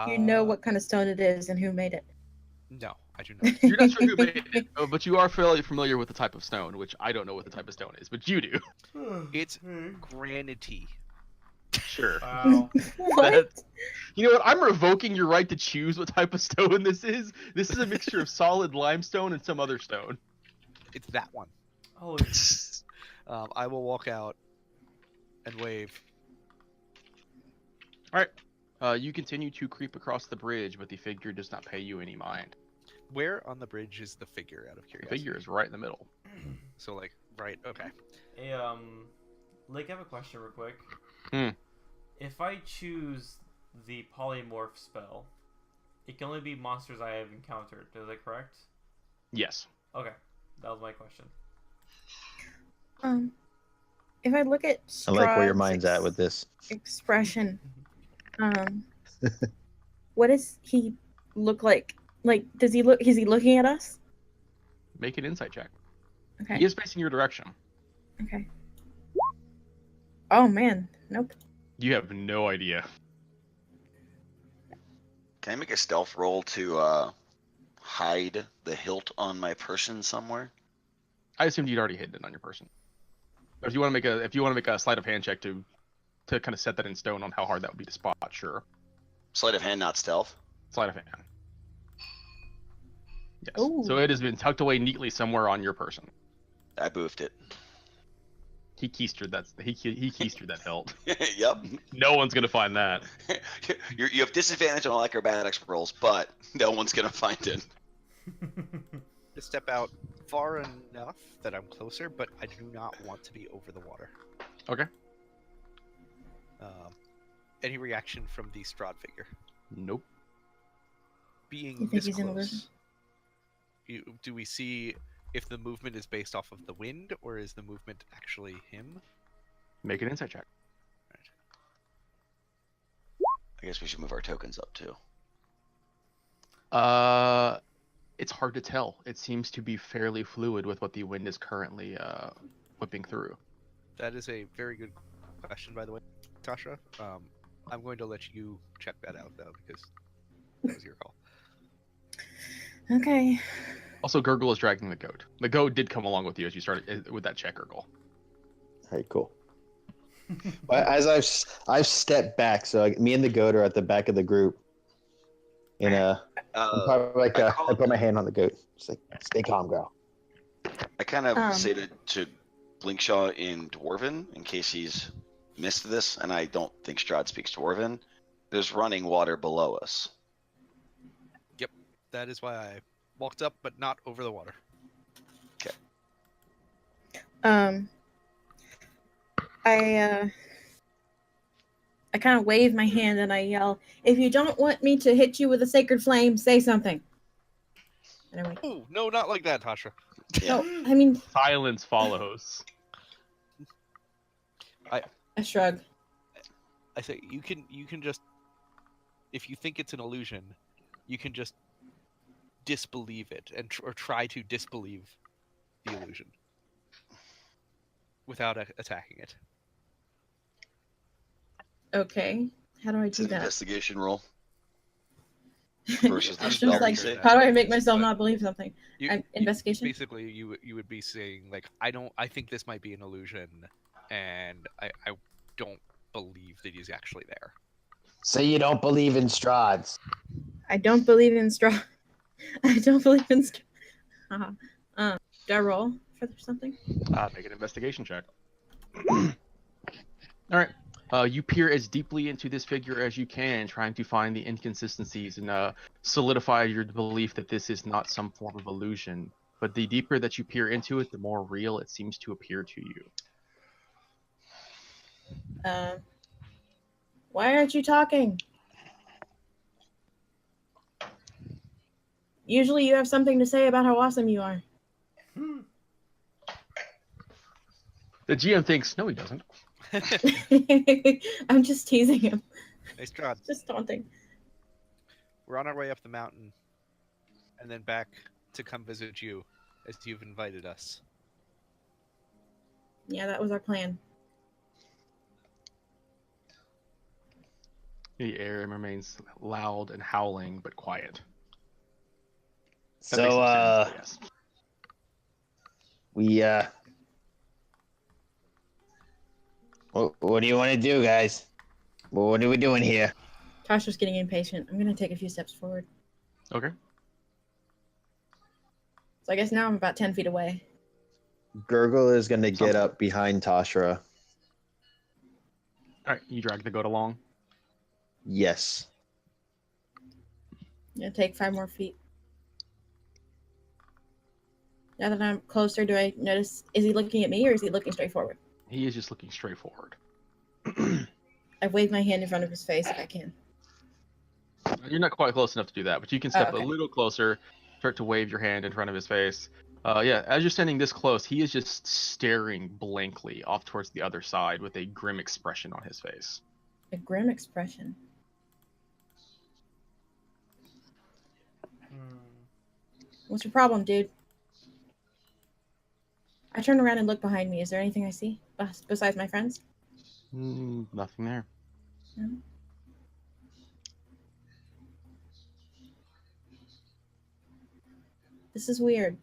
You know what kind of stone it is and who made it. No, I do not. You're not sure who made it, but you are fairly familiar with the type of stone, which I don't know what the type of stone is, but you do. It's granity. Sure. Wow. What? You know what? I'm revoking your right to choose what type of stone this is. This is a mixture of solid limestone and some other stone. It's that one. Holy I will walk out and wave. You continue to creep across the bridge, but the figure does not pay you any mind. Where on the bridge is the figure, out of The curiosity? figure is right in the middle. So, like, right, okay. Hey, Lake, I have a question real quick. Hmm. If I choose the polymorph spell, it can only be monsters I have encountered. Is that correct? Yes. Okay, that was my question. If I look at I like where your Strahd's mind's at with this. expression, what does he look like? Like, does he look? Is he looking at us? Make an insight check. Okay. He is facing your direction. Okay. Oh man, nope. You have no idea. Can I make a stealth roll to hide the hilt on my person somewhere? I assumed you'd already hidden it on your person. But if you want to make a sleight of hand check to kind of set that in stone on how hard that would be to spot, sure. Sleight of hand, not stealth. Sleight of hand. Yes. Ooh. So it has been tucked away neatly somewhere on your person. I boofed it. He keistered that. He keistered that hilt. Yep. No one's gonna find that. You have disadvantage on all acrobatics rolls, but no one's gonna find it. Just step out far enough that I'm closer, but I do not want to be over the water. Okay. Any reaction from the Strahd figure? Nope. Being You think this he's an close, do we see if the movement is based off of the wind, or is the movement actually him? Make an insight check. I guess we should move our tokens up too. It's hard to tell. It seems to be fairly fluid with what the wind is currently whipping through. That is a very good question, by the way, Tasha. I'm going to let you check that out, though, because that was your call. Okay. Also, Gurgle is dragging the goat. The goat did come along with you as you started with that check, Gurgle. All right, cool. Well, as I've stepped back, so me and the goat are at the back of the group. And I'm probably like I put my hand on the goat. It's like, stay calm, girl. I kind of say to Blinkshaw in Dwarven, in case he's missed this, and I don't think Strahd speaks Dwarven. There's running water below us. Yep, that is why I walked up, but not over the water. I kind of wave my hand and I yell, "If you don't want me to hit you with a sacred flame, say something." Anyway. Oh no, not like that, Tasha. No, I mean, Silence follows. I shrug. I say you can just, if you think it's an illusion, you can just disbelieve it and or try to disbelieve the illusion without attacking it. Okay, how do I It's do an that? investigation roll versus the Ashton's spell like, DC. how do I make myself not believe something? Investigation? Basically, you would be saying like, I think this might be an illusion, and I don't believe that he's actually there. So you don't believe in Strahds? I don't believe in straw. I don't believe in straw. Do I roll for something? Make an investigation check. All right. You peer as deeply into this figure as you can, trying to find the inconsistencies and solidify your belief that this is not some form of illusion. But the deeper that you peer into it, the more real it seems to appear to you. Why aren't you talking? Usually you have something to say about how awesome you are. The GM thinks, no, he doesn't. I'm just teasing him. Hey, Strahd, Just taunting. we're on our way up the mountain, and then back to come visit you, as you've invited us. Yeah, that was our plan. The air remains loud and howling, but quiet. That So, makes some sense, but yes. What do you want to do, guys? Well, what are we doing here? Tasha's getting impatient. I'm gonna take a few steps forward. Okay. So I guess now I'm about 10 feet away. Gurgle is going to get up behind Tasha. All right, you drag the goat along. Yes. I'm gonna take 5 more feet. Now that I'm closer, do I notice, is he looking at me or is he looking straight forward? He is just looking straight forward. I wave my hand in front of his face if I can. You're not quite close enough to do that, but you can step okay. a little closer, start to wave your hand in front of his face. Yeah, as you're standing this close, he is just staring blankly off towards the other side with a grim expression on his face. A grim expression. What's your problem, dude? I turn around and look behind me. Is there anything I see besides my friends? Nothing there. No? This is weird.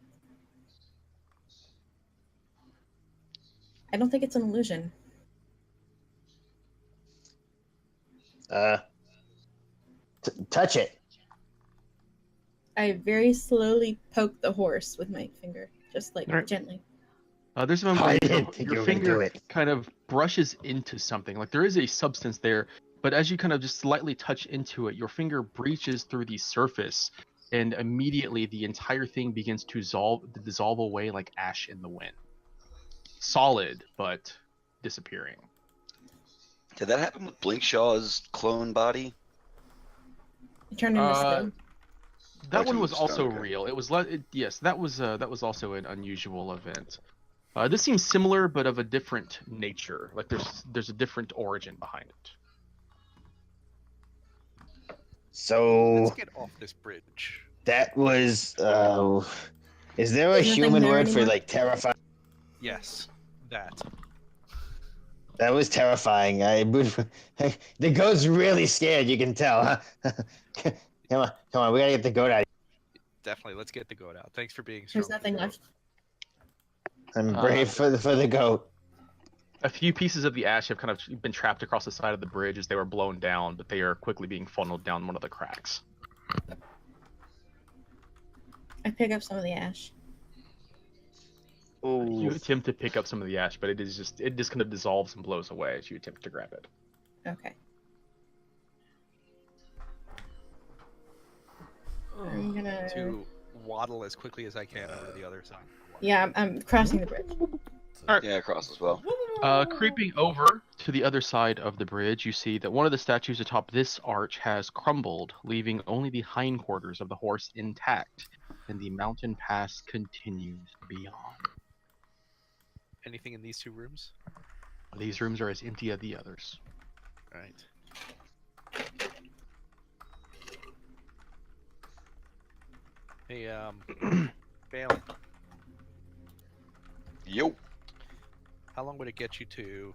I don't think it's an illusion. Touch it. I very slowly poke the horse with my finger, just like Alright. gently. There's a moment I where didn't think you your were gonna do finger it. kind of brushes into something. Like there is a substance there, but as you kind of just slightly touch into it, your finger breaches through the surface, and immediately the entire thing begins to dissolve away like ash in the wind. Solid, but disappearing. Did that happen with Blinkshaw's clone body? I turn into stone. That one was Stone, also okay. real. It was yes, that was also an unusual event. This seems similar, but of a different nature. Like there's a different origin behind it. So Let's get off this bridge. that was. Is there a There's nothing human there word for anymore? like terrifying? Yes, that. That was terrifying. The goat's really scared. You can tell. Huh? Come on. We gotta get the goat out. Definitely, let's get the goat out. Thanks for being strong. There's nothing left. I'm brave for the goat. A few pieces of the ash have kind of been trapped across the side of the bridge as they were blown down, but they are quickly being funneled down one of the cracks. I pick up some of the ash. You Ooh. attempt to pick up some of the ash, but it just kind of dissolves and blows away as you attempt to grab it. Okay. I'm gonna. To waddle as quickly as I can over the other side. Yeah, I'm crossing the bridge. Yeah, across as well. Creeping over to the other side of the bridge, you see that one of the statues atop this arch has crumbled, leaving only the hindquarters of the horse intact, and the mountain pass continues beyond. Anything in these 2 rooms? These rooms are as empty as the others. All right. Hey, Balin, Yo. how long would it get you to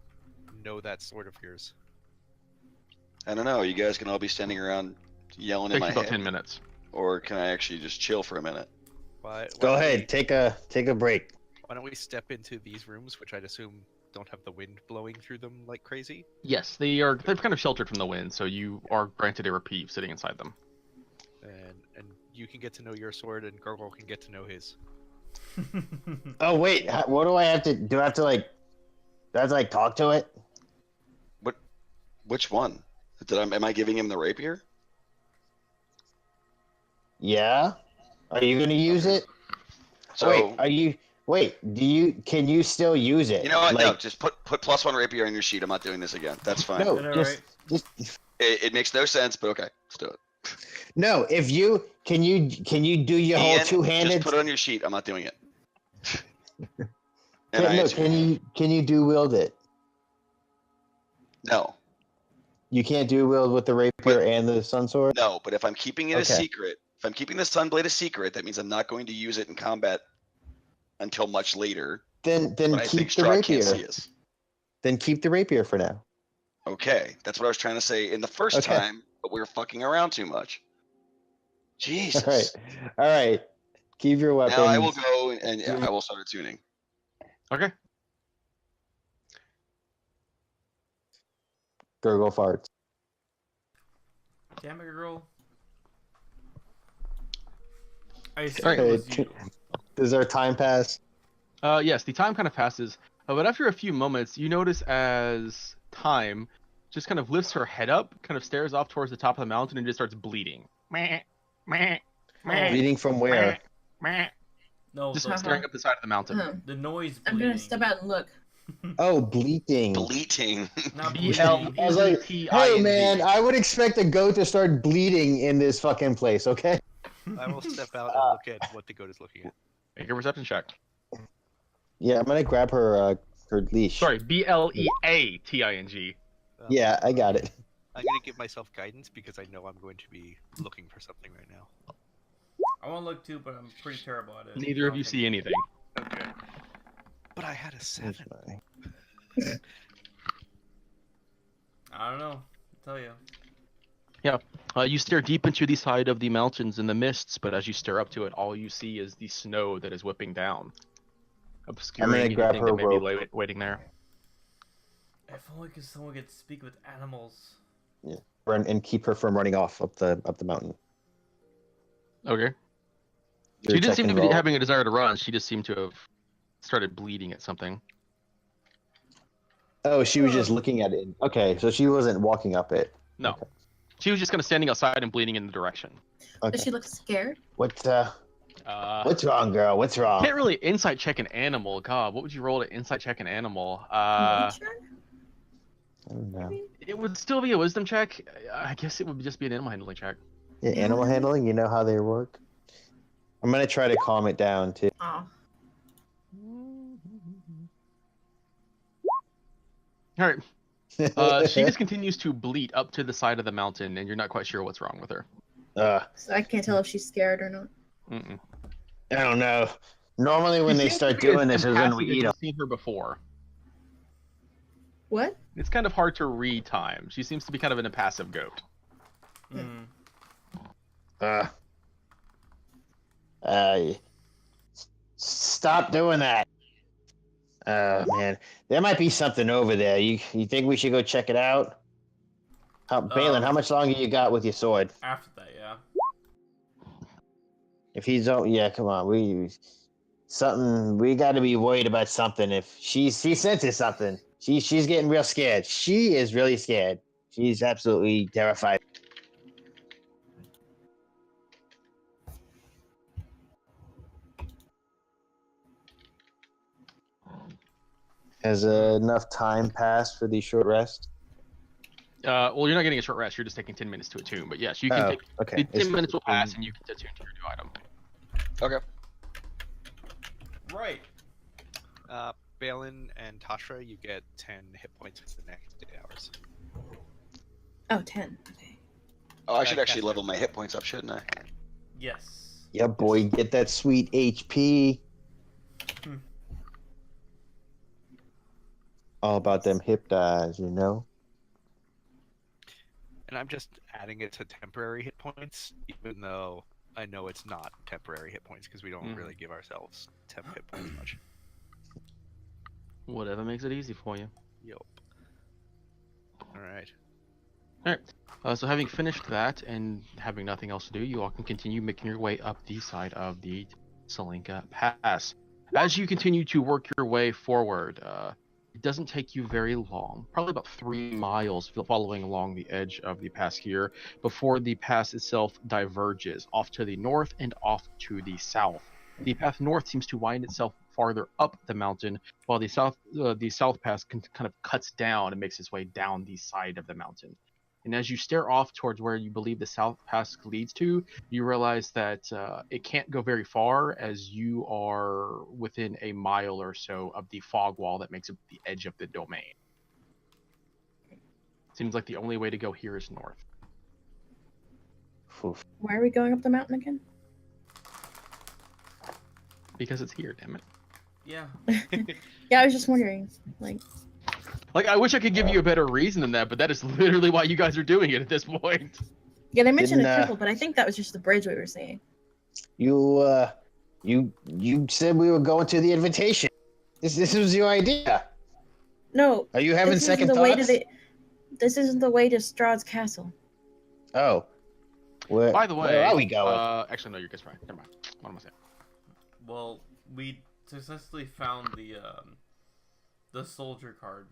know that sword of yours? I don't know. You guys can all be standing around yelling in Takes my about head, 10 minutes. or can I actually just chill for a minute? Why Go don't ahead, we- take a break. Why don't we step into these rooms, which I'd assume don't have the wind blowing through them like crazy? Yes, they're kind of sheltered from the wind, so you are granted a reprieve sitting inside them. And you can get to know your sword, and Gargoyle can get to know his. Oh wait, what do I have to do? I have to like, talk to it? Which one? Am I giving him the rapier? Yeah. Are you gonna use it? So Wait, can you still use it? you know what? No, Like, just put +1 rapier on your sheet. I'm not doing this again. That's fine. no, Is that just It makes no sense, but okay, let's do it. no. If you can you do your whole Ian, two-handed? just put it on your sheet. I'm not doing it. And I No, answer, can you do wield it? no, You can't do wield with the rapier But- and the sun sword. no. But if I'm keeping it a Okay. secret, if I'm keeping the sunblade a secret, that means I'm not going to use it in combat until much later. Then When I think keep the Strahd can't see rapier. us. Then keep the rapier for now. Okay, that's what I was trying to say in the first Okay. time, but we were fucking around too much. Jesus. All right. Keep your weapons. Now I will go and Yeah. I will start attuning. Okay. Gurgle farts. Damn it, girl. I assume Alright. it was you. Does our time pass? Yes, the time kind of passes, but after a few moments, you notice as time just kind of lifts her head up, kind of stares off towards the top of the mountain, and just starts bleeding. Meh, meh, meh, Bleeding from where? meh. No, Just the, staring up the side of the mountain. the noise I'm bleeding. gonna step out and look. Oh, bleating. Bleating. Not B-L- bleeding. I was like, hey man, I would expect a goat to start bleeding in this fucking place, okay? I will step out and look at what the goat is looking at. Make a perception check. Yeah, I'm gonna grab her leash. Sorry, BLEATING. Yeah, I got it. I'm gonna give myself guidance because I know I'm going to be looking for something right now. I want to look too, but I'm pretty terrible at it. Neither of you see anything. Okay. But I had a 7. I don't know. I'll tell you. You stare deep into the side of the mountains in the mists, but as you stare up to it, all you see is the snow that is whipping down, obscuring grab anything her that may be rope. waiting there. If only someone could speak with animals. And keep her from running off up the mountain. Okay. Your She didn't seem to second be roll. having a desire to run. She just seemed to have started bleeding at something. Oh, she was just looking at it. Okay, so she wasn't walking up it. No. Okay. She was just kind of standing outside and bleeding in the direction. Okay. Does she look scared? What's Can't wrong, girl? What's wrong? really insight check an animal. God, what would you roll to insight check an animal? Nature? I don't know. It would still be a wisdom check. I guess it would just be an animal handling check. Yeah, animal handling. You know how they work. I'm gonna try to calm it down too. Oh. All right. She just continues to bleat up to the side of the mountain, and you're not quite sure what's wrong with her. So I can't tell if she's scared or not. Mm-mm. I don't know. Normally, when She they seems start to be doing this, is when impassive we if eat you've them. seen her before. What? It's kind of hard to read time. She seems to be kind of an impassive goat. Hmm. Stop doing that. Oh man, there might be something over there. You think we should go check it out? Balin, how much longer you got with your sword? After that, yeah. If he's yeah, come on, we got to be worried about something. If she senses something, she's getting real scared. She is really scared. She's absolutely terrified. Has enough time passed for the short rest? Well, you're not getting a short rest. You're just taking 10 minutes to attune. But yes, you can take. Okay. The 10 minutes will pass, and you can attune to your new item. Okay. Right. Balin and Tashra, you get 10 hit points for the next 8 hours. Oh, 10. Okay. Oh, I should actually Catherine. level my hit points up, shouldn't I? Yes. Yeah, boy, get that sweet HP. All about them hip dies, you know? And I'm just adding it to temporary hit points, even though I know it's not temporary hit points because we don't really give ourselves temp hit points much. Whatever makes it easy for you. Yup. Alright. So having finished that and having nothing else to do, you all can continue making your way up the side of the Salinka Pass. As you continue to work your way forward, it doesn't take you very long, probably about 3 miles following along the edge of the pass here, before the pass itself diverges off to the north and off to the south. The path north seems to wind itself farther up the mountain, while the south pass kind of cuts down and makes its way down the side of the mountain. And as you stare off towards where you believe the south pass leads to, you realize that it can't go very far, as you are within a mile or so of the fog wall that makes up the edge of the domain. Seems like the only way to go here is north. Oof. Why are we going up the mountain again? Because it's here, damn it. Yeah. Yeah, I was just wondering. Like, I wish I could give you a better reason than that, but that is literally why you guys are doing it at this point. Yeah, they mentioned Didn't, a temple, but I think that was just the bridge we were seeing. You said we were going to the invitation. This was your idea. No. Are you having this isn't second the way thoughts? to this isn't the way to Strahd's castle. Oh. Where, By the way, where are we going? actually, no, you're good. Fine. Never mind. What am I saying? Well, we successfully found the soldier card.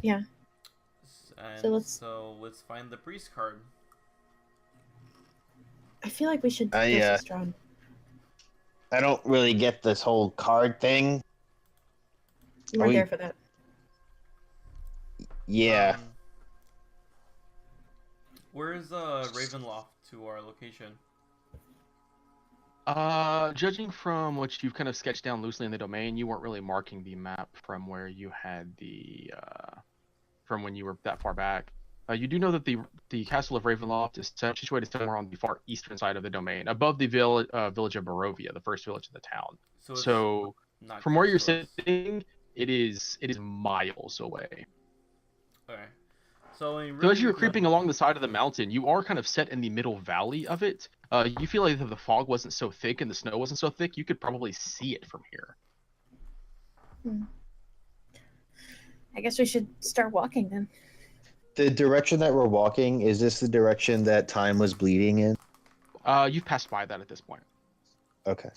Yeah. And So let's find the priest card. I feel like we should go I, to Strahd. I don't really get this whole card thing. You weren't we- there for that. Yeah. Where is Ravenloft to our location? Judging from what you've kind of sketched down loosely in the domain, you weren't really marking the map from where you had the, from when you were that far back. You do know that the castle of Ravenloft is situated somewhere on the far eastern side of the domain, above the village of Barovia, the first village of the town. So not from where you're close to us. sitting, it is miles away. Okay. So, So as you were creeping along the side of the mountain, you are kind of set in the middle valley of it. You feel like if the fog wasn't so thick and the snow wasn't so thick, you could probably see it from here. I guess we should start walking then. The direction that we're walking, is this the direction that time was bleeding in? You've passed by that at this point. Okay.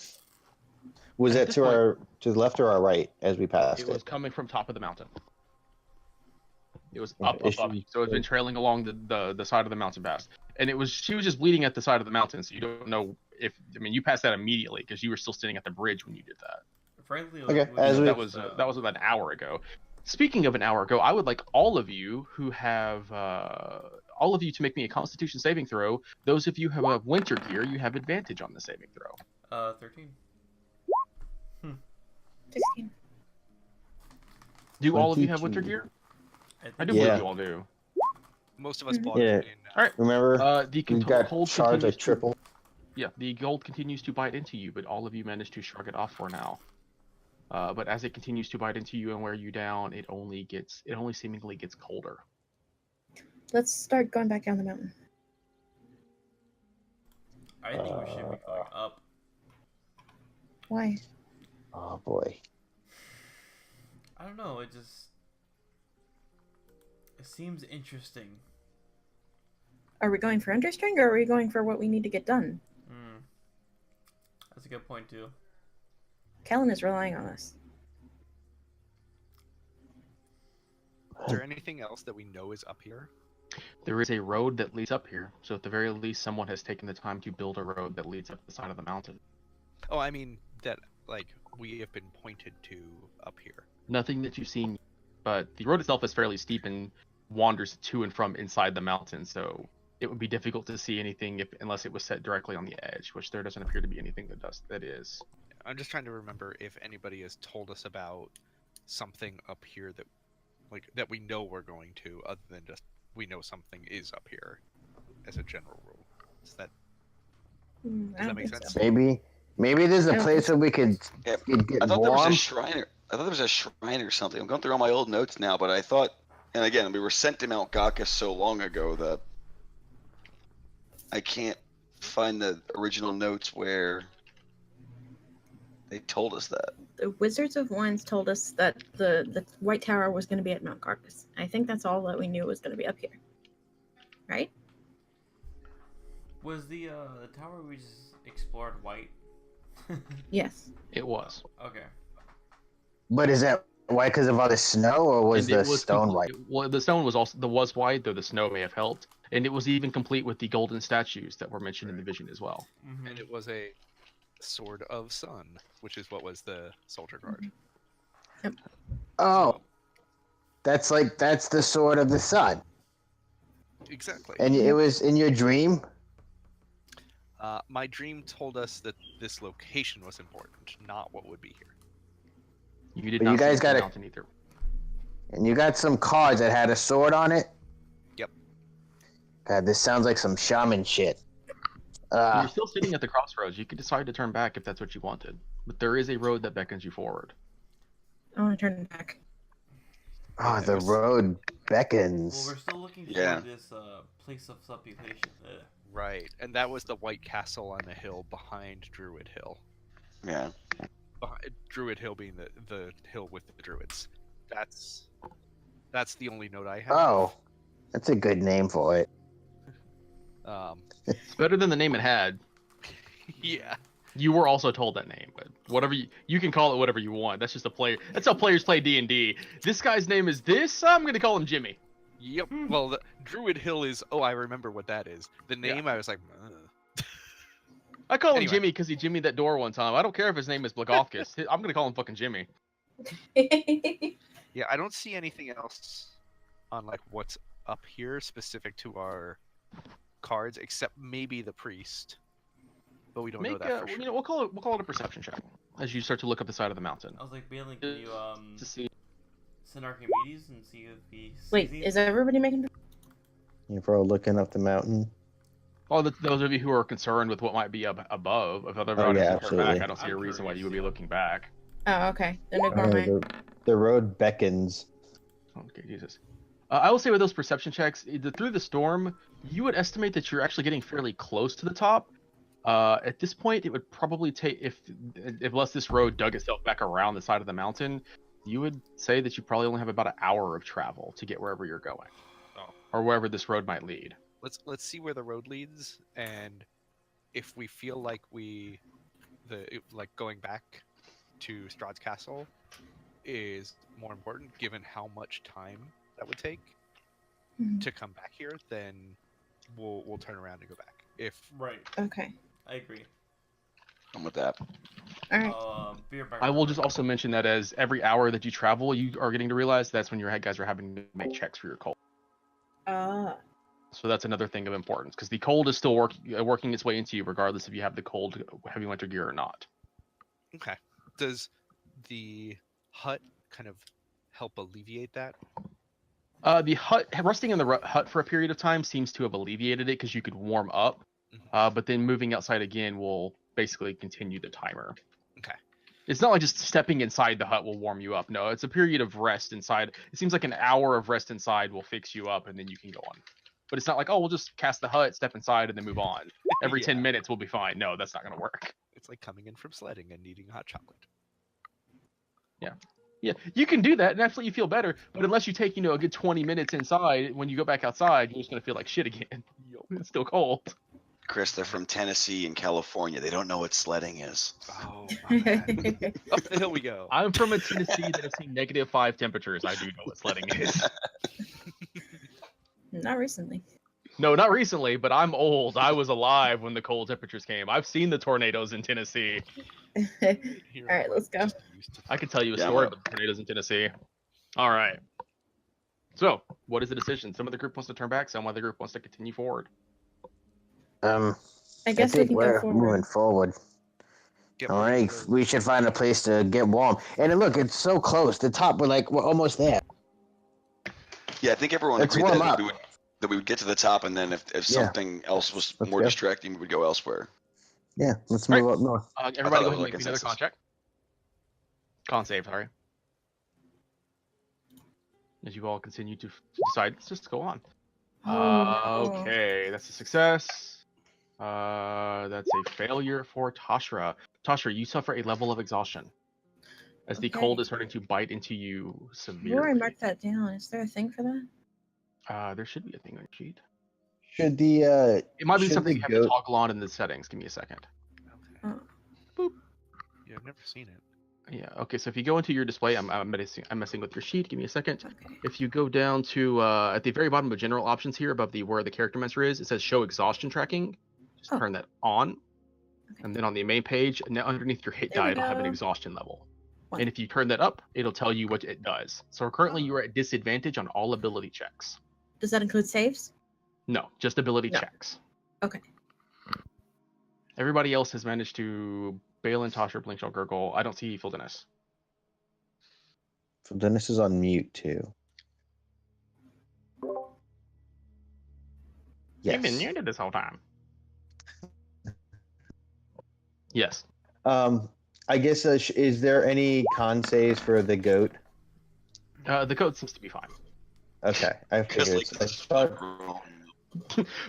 Was At that this to the left or our right as we passed It it? was coming from top of the mountain. It was Okay, up. So it's been trailing along the side of the mountain pass. And she was just bleeding at the side of the mountain, so you don't know you passed that immediately because you were still standing at the bridge when you did that. Frankly, Okay, That was about an hour ago. Speaking of an hour ago, I would like all of you who have to make me a Constitution saving throw. Those of you who have winter gear, you have advantage on the saving throw. 13. 16. Do all of you have winter gear? I do believe you all do. Most of us Mhm. bought Yeah. it in. All right. Remember, The we got cold charged continues a triple. Yeah, the gold continues to bite into you, but all of you manage to shrug it off for now. But as it continues to bite into you and wear you down, it only seemingly gets colder. Let's start going back down the mountain. I think we should be going up. Why? Oh boy. I don't know. It seems interesting. Are we going for understring or are we going for what we need to get done? That's a good point too. Kellen is relying on us. Is there anything else that we know is up here? There is a road that leads up here, so at the very least, someone has taken the time to build a road that leads up the side of the mountain. Oh, I mean that like we have been pointed to up here? Nothing that you've seen, but the road itself is fairly steep and wanders to and from inside the mountain, so it would be difficult to see anything unless it was set directly on the edge, which there doesn't appear to be anything that is. I'm just trying to remember if anybody has told us about something up here that we know we're going to, other than just we know something is up here, as a general rule. Does that make sense? So. Maybe there's a place where we could Yeah, get I thought there was warm. a shrine. I thought there was a shrine or something. I'm going through all my old notes now, but I thought, and again, we were sent to Mount Gakis so long ago that I can't find the original notes where they told us that. The Wizards of Wines told us that the White Tower was going to be at Mount Carcas. I think that's all that we knew was going to be up here. Right? Was the tower we just explored white? Yes. It was. Okay. But is that white because of all the snow, or was And the stone white? Well, the stone was white, though the snow may have helped, and it was even complete with the golden statues that were mentioned in the vision as well. Mm-hmm. And it was a sword of sun, which is what was the soldier guard. Oh, that's the sword of the sun. Exactly. And it was in your dream. My dream told us that this location was important, not what would be here. You did But not you guys see got the it. mountain either. And you got some cards that had a sword on it. Yep. God, this sounds like some shaman shit. You're still sitting at the crossroads. You could decide to turn back if that's what you wanted, but there is a road that beckons you forward. I want to turn back. Oh, the road beckons. Well, we're still looking for Yeah. this place of supplication. Right, and that was the White Castle on the hill behind Druid Hill. Yeah. Druid Hill being the hill with the druids. That's the only note I have. Oh, that's a good name for it. It's better than the name it had. Yeah. You were also told that name, but whatever you can call it whatever you want. That's just a player. That's how players play D&D. This guy's name is this. I'm gonna call him Jimmy. Yep. Well, the Druid Hill is. Oh, I remember what that is. The name, I was like. I call him Anyway. Jimmy because he jimmied that door one time. I don't care if his name is Blagofkis. I'm gonna call him fucking Jimmy. Yeah, I don't see anything else on like what's up here specific to our cards, except maybe the priest. But we don't know that for sure. We'll call it a perception check as you start to look up the side of the mountain I was like, Bailey, can you to see. send Archimedes and see if he sees Wait, these? is everybody making? You're probably looking up the mountain. Those of you who are concerned with what might be above, if other Oh, yeah, turn back, absolutely. I don't see a I'm reason why curious, you would be yeah. looking back. Oh, okay. Then ignore mine. The road beckons. Okay, Jesus. I will say with those perception checks, through the storm, you would estimate that you're actually getting fairly close to the top. At this point, it would probably take, if unless this road dug itself back around the side of the mountain, you would say that you probably only have about an hour of travel to get wherever you're going, or wherever this road might lead. Let's see where the road leads, and if we feel like going back to Strahd's castle is more important, given how much time that would take Mhm. to come back here, then we'll turn around and go back. If Right, Okay. I agree. I'm with that. All right. Beer back. I will just also mention that as every hour that you travel, you are getting to realize that's when your head guys are having to make checks for your cold. So that's another thing of importance, because the cold is still working its way into you, regardless if you have the cold heavy winter gear or not. okay, does the hut kind of help alleviate that? The hut resting in the hut for a period of time seems to have alleviated it because you could warm up, but then moving outside again will basically continue the timer. Okay. It's not like just stepping inside the hut will warm you up. No, it's a period of rest inside. It seems like an hour of rest inside will fix you up, and then you can go on. But it's not like, oh, we'll just cast the hut, step inside, and then move on. Every 10 minutes we'll be fine. No, that's not going to work. It's like coming in from sledding and needing hot chocolate. Yeah, you can do that and absolutely feel better, but unless you take, a good 20 minutes inside, when you go back outside, you're just going to feel like shit again. It's still cold. Chris, they're from Tennessee and California. They don't know what sledding is. Oh, my bad. Up the hill we go. I'm from a Tennessee that has seen -5 temperatures. I do know what sledding is. Not recently. No, not recently, but I'm old. I was alive when the cold temperatures came. I've seen the tornadoes in Tennessee. Here All right, I'm let's go. just used to I could tell you a Yeah, story well- about the tornadoes in Tennessee. All right. So, what is the decision? Some of the group wants to turn back. Some of the group wants to continue forward. I I guess we think can go we're forward. moving forward. Yep, All we're gonna right, go- we should find a place to get warm. And then look, it's so close. The top, we're almost there. Yeah, I think everyone Let's agreed warm that up. we would get to the top, and then if Yeah. something else was Let's more go. distracting, we would go elsewhere. Yeah, let's Right. move up north. Everybody that go ahead was and like make me another con consensus. check. Con save, sorry. As you all continue to decide, let's just go on. Oh. Okay, that's a success. That's a failure for Tashra. Tashra, you suffer a level of exhaustion as the Okay. cold is starting to bite into you Where I severely. marked that down? Is there a thing for that? There should be a thing on your sheet. Should the It might be should something the you have to goat- toggle on in the settings. Give me a second. Okay. Oh. Yeah, I've never seen it. Yeah. Okay. So if you go into your display, I'm messing with your sheet. Give me a second. Okay. If you go down to at the very bottom of general options here, above the where the character mentor is, it says show exhaustion tracking. Just Oh. turn that on, Okay. and then on the main page, underneath your hit There we die, it'll have an go. exhaustion level. One. And if you turn that up, it'll tell you what it does. So currently you are at disadvantage on all ability checks. Does that include saves? No, just ability No. checks. Okay. Everybody else has managed to Balin, Tasha, Blinkshell, Gurgle. I don't see Full Dennis. So Dennis is on mute too. You've been Yes. muted this whole time. Yes. I guess is there any con saves for the goat? The code seems to be fine. Okay, I Because figured. like I thought,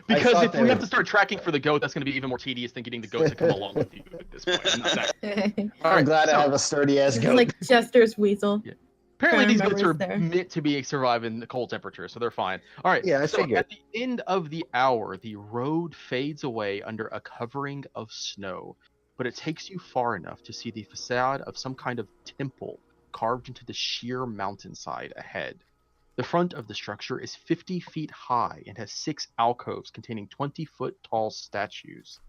Because thought if they we have were- to start tracking for the goat, that's going to be even more tedious than getting the goat to come along with you at this point. I'm not that- It's All I'm right, glad so I have a sturdy ass goat. like Chester's weasel. Yeah. apparently these goats are memories there. meant to be survive in the cold temperature, so they're fine. All right. Yeah, I so figured. at the end of the hour, the road fades away under a covering of snow, but it takes you far enough to see the facade of some kind of temple carved into the sheer mountainside ahead. The front of the structure is 50 feet high and has 6 alcoves containing 20-foot tall statues.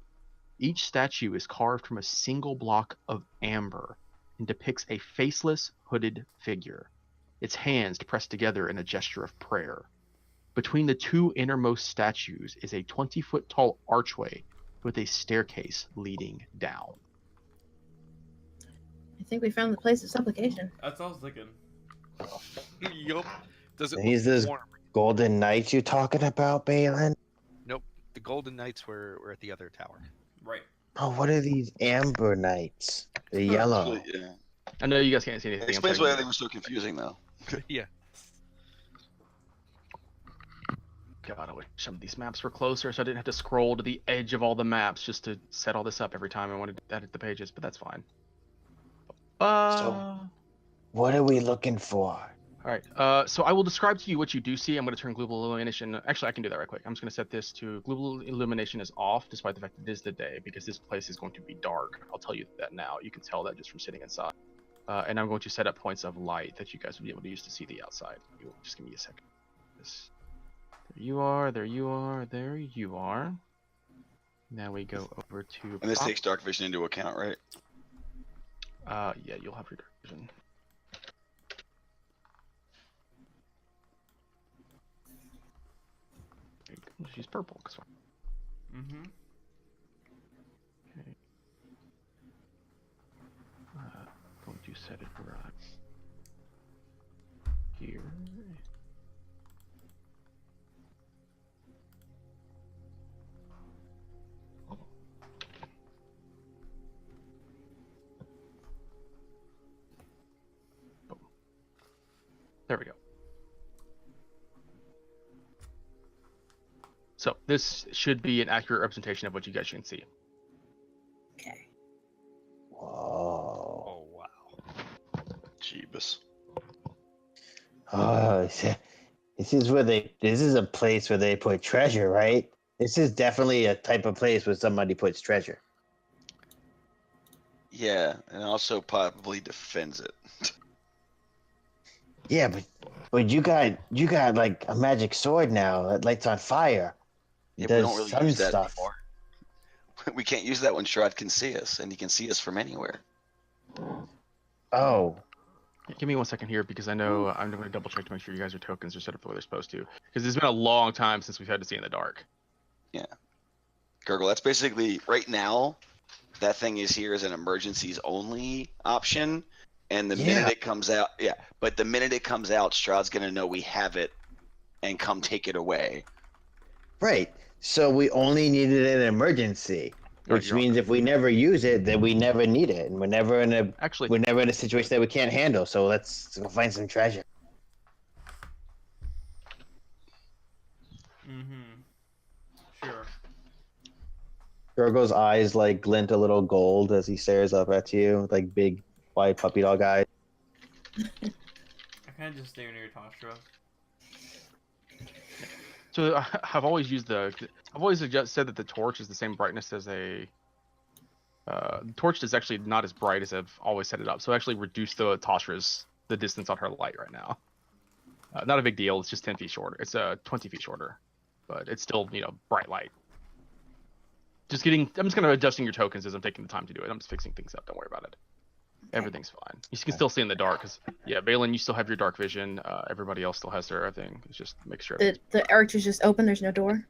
Each statue is carved from a single block of amber and depicts a faceless, hooded figure, its hands pressed together in a gesture of prayer. Between the 2 innermost statues is a 20-foot tall archway with a staircase leading down. I think we found the place of supplication. That's what I was thinking. Yup. Does it He's look this- warm? Golden Knights you talking about, Balin? Nope. The Golden Knights were at the other tower. Right. Oh, what are these Amber Knights? The yellow. Actually, yeah. I know you guys can't see anything. It I'm explains telling why you. they were so confusing, though. Yeah. God, I wish some of these maps were closer so I didn't have to scroll to the edge of all the maps just to set all this up every time I wanted to edit the pages, but that's fine. What are we looking for? All right. So I will describe to you what you do see. I'm going to turn global illumination. Actually, I can do that right quick. I'm just going to set this to global illumination is off, despite the fact that it is the day, because this place is going to be dark. I'll tell you that now. You can tell that just from sitting inside. And I'm going to set up points of light that you guys will be able to use to see the outside. Just give me a second. There you are. There you are. There you are. Now we go over to. And this prop. takes dark vision into account, right? Yeah, you'll have your dark vision. She's purple. Mm-hmm. Okay. Going to set it right here. Boom. There we go. So this should be an accurate representation of what you guys can see. Okay. Whoa. Oh wow. Jeebus. Oh, this is where this is a place where they put treasure, right? This is definitely a type of place where somebody puts treasure. Yeah, and also probably defends it. Yeah, but you got like a magic sword now that lights on fire. Yeah, Does we don't really sun use that stuff. anymore. We can't use that when Strahd can see us, and he can see us from anywhere. Oh, Give me 1 second here because I know I'm going to double check to make sure you guys are tokens are set up the way they're supposed to. Because it's been a long time since we've had to see in the dark. Gurgle, that's basically right now. That thing is here as an emergencies only option, and the minute it comes out, but the minute it comes out, Strahd's gonna know we have it, and come take it away. right. So we only needed an emergency, which you're means if we never use it, then we never need it, and we're never in Actually, a situation that we can't handle. So let's go find some treasure. Sure. Gurgle's eyes like glint a little gold as he stares up at you, like big, white puppy dog eyes. I kind of just stare near Toshra. so I've always said that the torch is the same brightness as a. The torch is actually not as bright as I've always set it up, so actually reduce the distance on her light right now. Not a big deal. It's just 10 feet shorter. It's 20 feet shorter, but it's still bright light. I'm just kind of adjusting your tokens as I'm taking the time to do it. I'm just fixing things up. Don't worry about it. Okay. Everything's fine. You can still see in the dark because Balin, you still have your dark vision. Everybody else still has their thing. It's just make sure. The arch is just open. There's no door.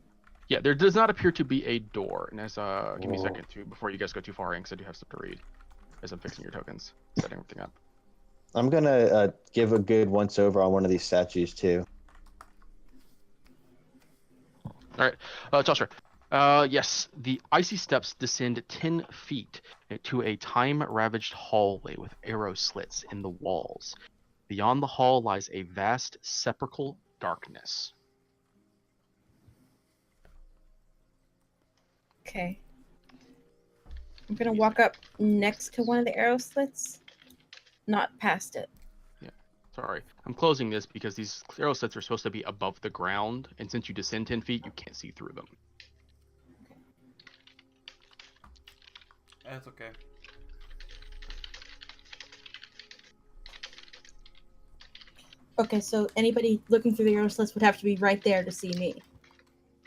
Yeah, there does not appear to be a door. And as give me a second before you guys go too far in, because I do have stuff to read. As I'm fixing your tokens, setting everything up. I'm gonna give a good once over on one of these statues too. All right, Joshua. Yes, the icy steps descend 10 feet to a time-ravaged hallway with arrow slits in the walls. Beyond the hall lies a vast sepulchral darkness. Okay. I'm gonna walk up next to one of the arrow slits, not past it. Sorry, I'm closing this because these arrow slits are supposed to be above the ground, and since you descend 10 feet, you can't see through them. That's okay. Okay, so anybody looking through the arrow slits would have to be right there to see me.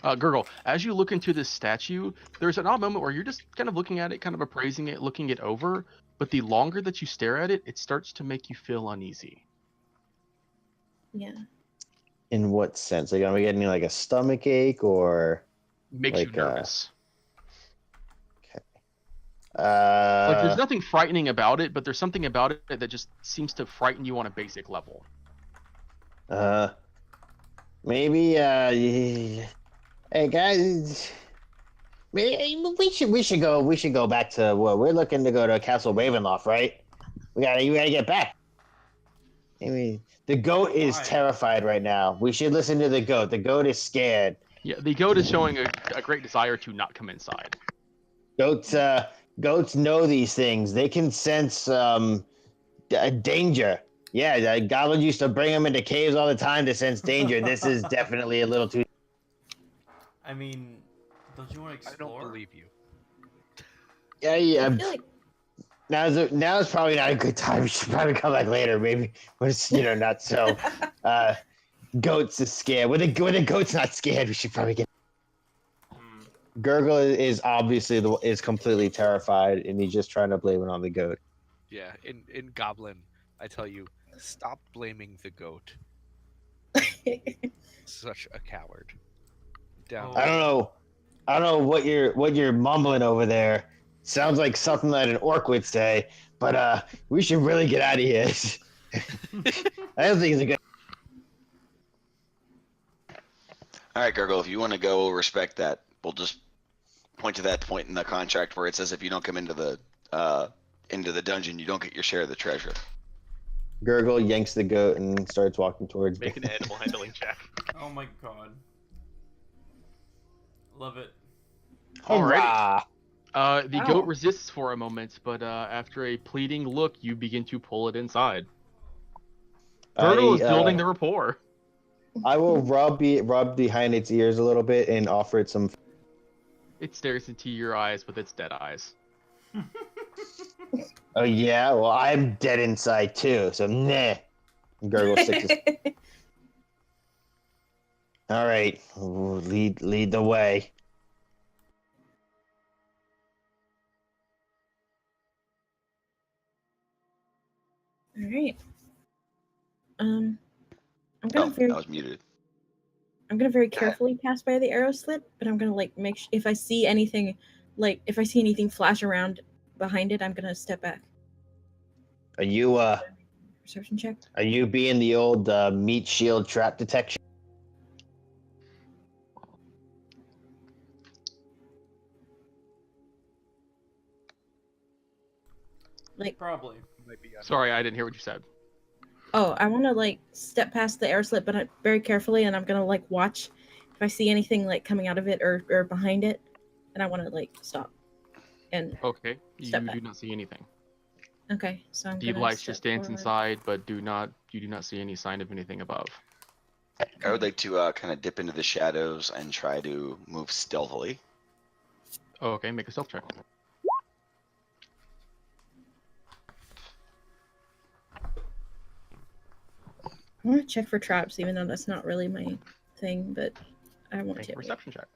Gurgle, as you look into this statue, there's an odd moment where you're just kind of looking at it, kind of appraising it, looking it over, but the longer that you stare at it, it starts to make you feel uneasy. Yeah. In what sense? Like, am I getting like a stomach ache or Makes like, you nervous. Like there's nothing frightening about it, but there's something about it that just seems to frighten you on a basic level. Maybe hey guys, we should go back to what we're looking to go to Castle Ravenloft, right? You gotta get back. I mean, the goat is terrified right now. We should listen to the goat. The goat is scared. Yeah, the goat is showing a great desire to not come inside. Goats know these things. They can sense danger. Yeah, Goblin used to bring them into caves all the time to sense danger. This is definitely a little too. I mean, don't you want to explore? I don't believe you. Yeah. I feel like Now is probably not a good time. We should probably come back later, maybe. When it's not so. Goats is scared. When the goat's not scared, we should probably get. Gurgle is obviously is completely terrified, and he's just trying to blame it on the goat. Yeah, in Goblin, I tell you, stop blaming the goat. Such a coward. Down. I don't know what you're mumbling over there. Sounds like something that an orc would say, but we should really get out of here. I don't think it's a good. All right, Gurgle, if you want to go, we'll respect that. We'll just point to that point in the contract where it says if you don't come into the dungeon, you don't get your share of the treasure. Gurgle yanks the goat and starts walking towards me. Make an animal handling check. Oh my god. Love it. Alrighty. The goat resists for a moment, but after a pleading look, you begin to pull it inside. Gurgle is building the rapport. I will rub behind its ears a little bit and offer it some. It stares into your eyes with its dead eyes. Oh yeah, well I'm dead inside too, so nah. Gurgle sticks his... All right, lead the way. All right. I'm gonna I was muted. I'm gonna very carefully pass by the arrow slit, but I'm gonna like make if I see anything, if I see anything flash around behind it, I'm gonna step back. Are you Perception check. Are you being the old meat shield trap detection? Probably. Might be Sorry, I didn't hear what you said. Oh, I want to step past the arrow slit, but very carefully, and I'm gonna watch if I see anything coming out of it or behind it, and I want to stop. And Okay, you step back. do not see anything. Okay, so I'm Deep gonna lights step just dance forward. inside, but you do not see any sign of anything above. I would like to kind of dip into the shadows and try to move stealthily. Okay, make a stealth check. I want to check for traps, even though that's not really my thing, but I want Make a to. perception check.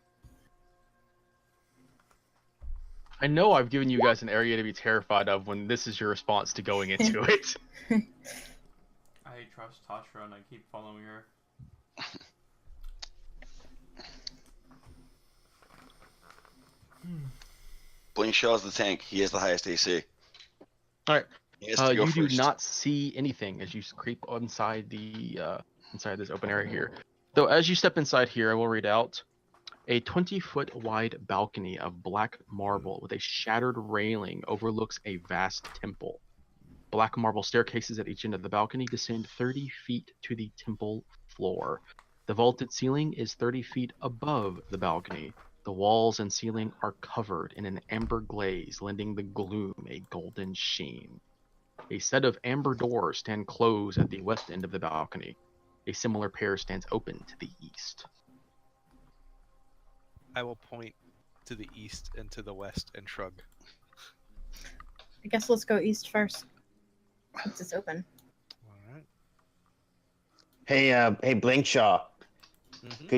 I know I've given you guys an area to be terrified of when this is your response to going into it. I trust Tasha and I keep following her. Blinkshaw's the tank. He has the highest AC. All right. He has to go You do first. not see anything as you creep inside inside this open area here. Though as you step inside here, I will read out a 20-foot wide balcony of black marble with a shattered railing overlooks a vast temple. Black marble staircases at each end of the balcony descend 30 feet to the temple floor. The vaulted ceiling is 30 feet above the balcony. The walls and ceiling are covered in an amber glaze, lending the gloom a golden sheen. A set of amber doors stand closed at the west end of the balcony. A similar pair stands open to the east. I will point to the east and to the west and shrug. I guess let's go east first, since it's open. All right. Hey, Blinkshaw, Mhm.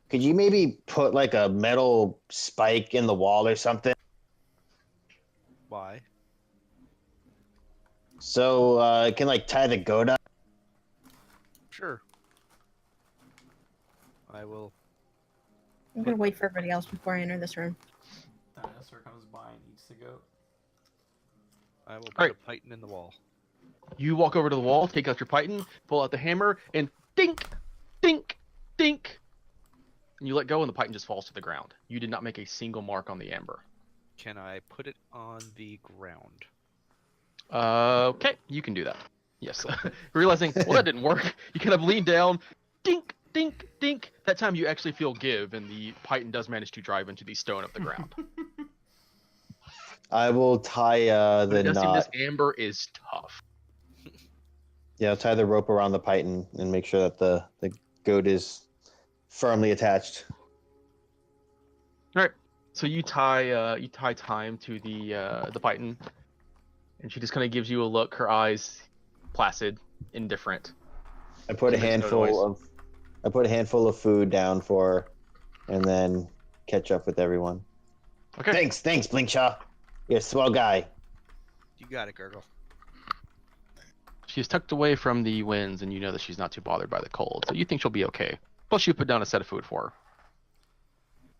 could you maybe put a metal spike in the wall or something? Why? So it can tie the goat up? Sure. I will. I'm gonna wait for everybody else before I enter this room. Dinosaur comes by and eats the goat. I will put Alright. a python in the wall. You walk over to the wall, take out your python, pull out the hammer, and dink, dink, dink. And you let go, and the python just falls to the ground. You did not make a single mark on the amber. Can I put it on the ground? Okay, you can do that. Yes. Realizing, well, that didn't work. You kind of lean down, dink, dink, dink. That time you actually feel give, and the python does manage to drive into the stone of the ground. I will tie But the it does seem knot. this amber is tough. Yeah, I'll tie the rope around the python and make sure that the goat is firmly attached. All right. So you tie time to the python, and she just kind of gives you a look. Her eyes placid, indifferent. I put a She makes no handful of food down for her, and then catch up with everyone. Okay. Thanks, Blinkshaw. You're a swell guy. You got it, Gurgle. She's tucked away from the winds, and you know that she's not too bothered by the cold, so you think she'll be okay. Plus, you put down a set of food for her.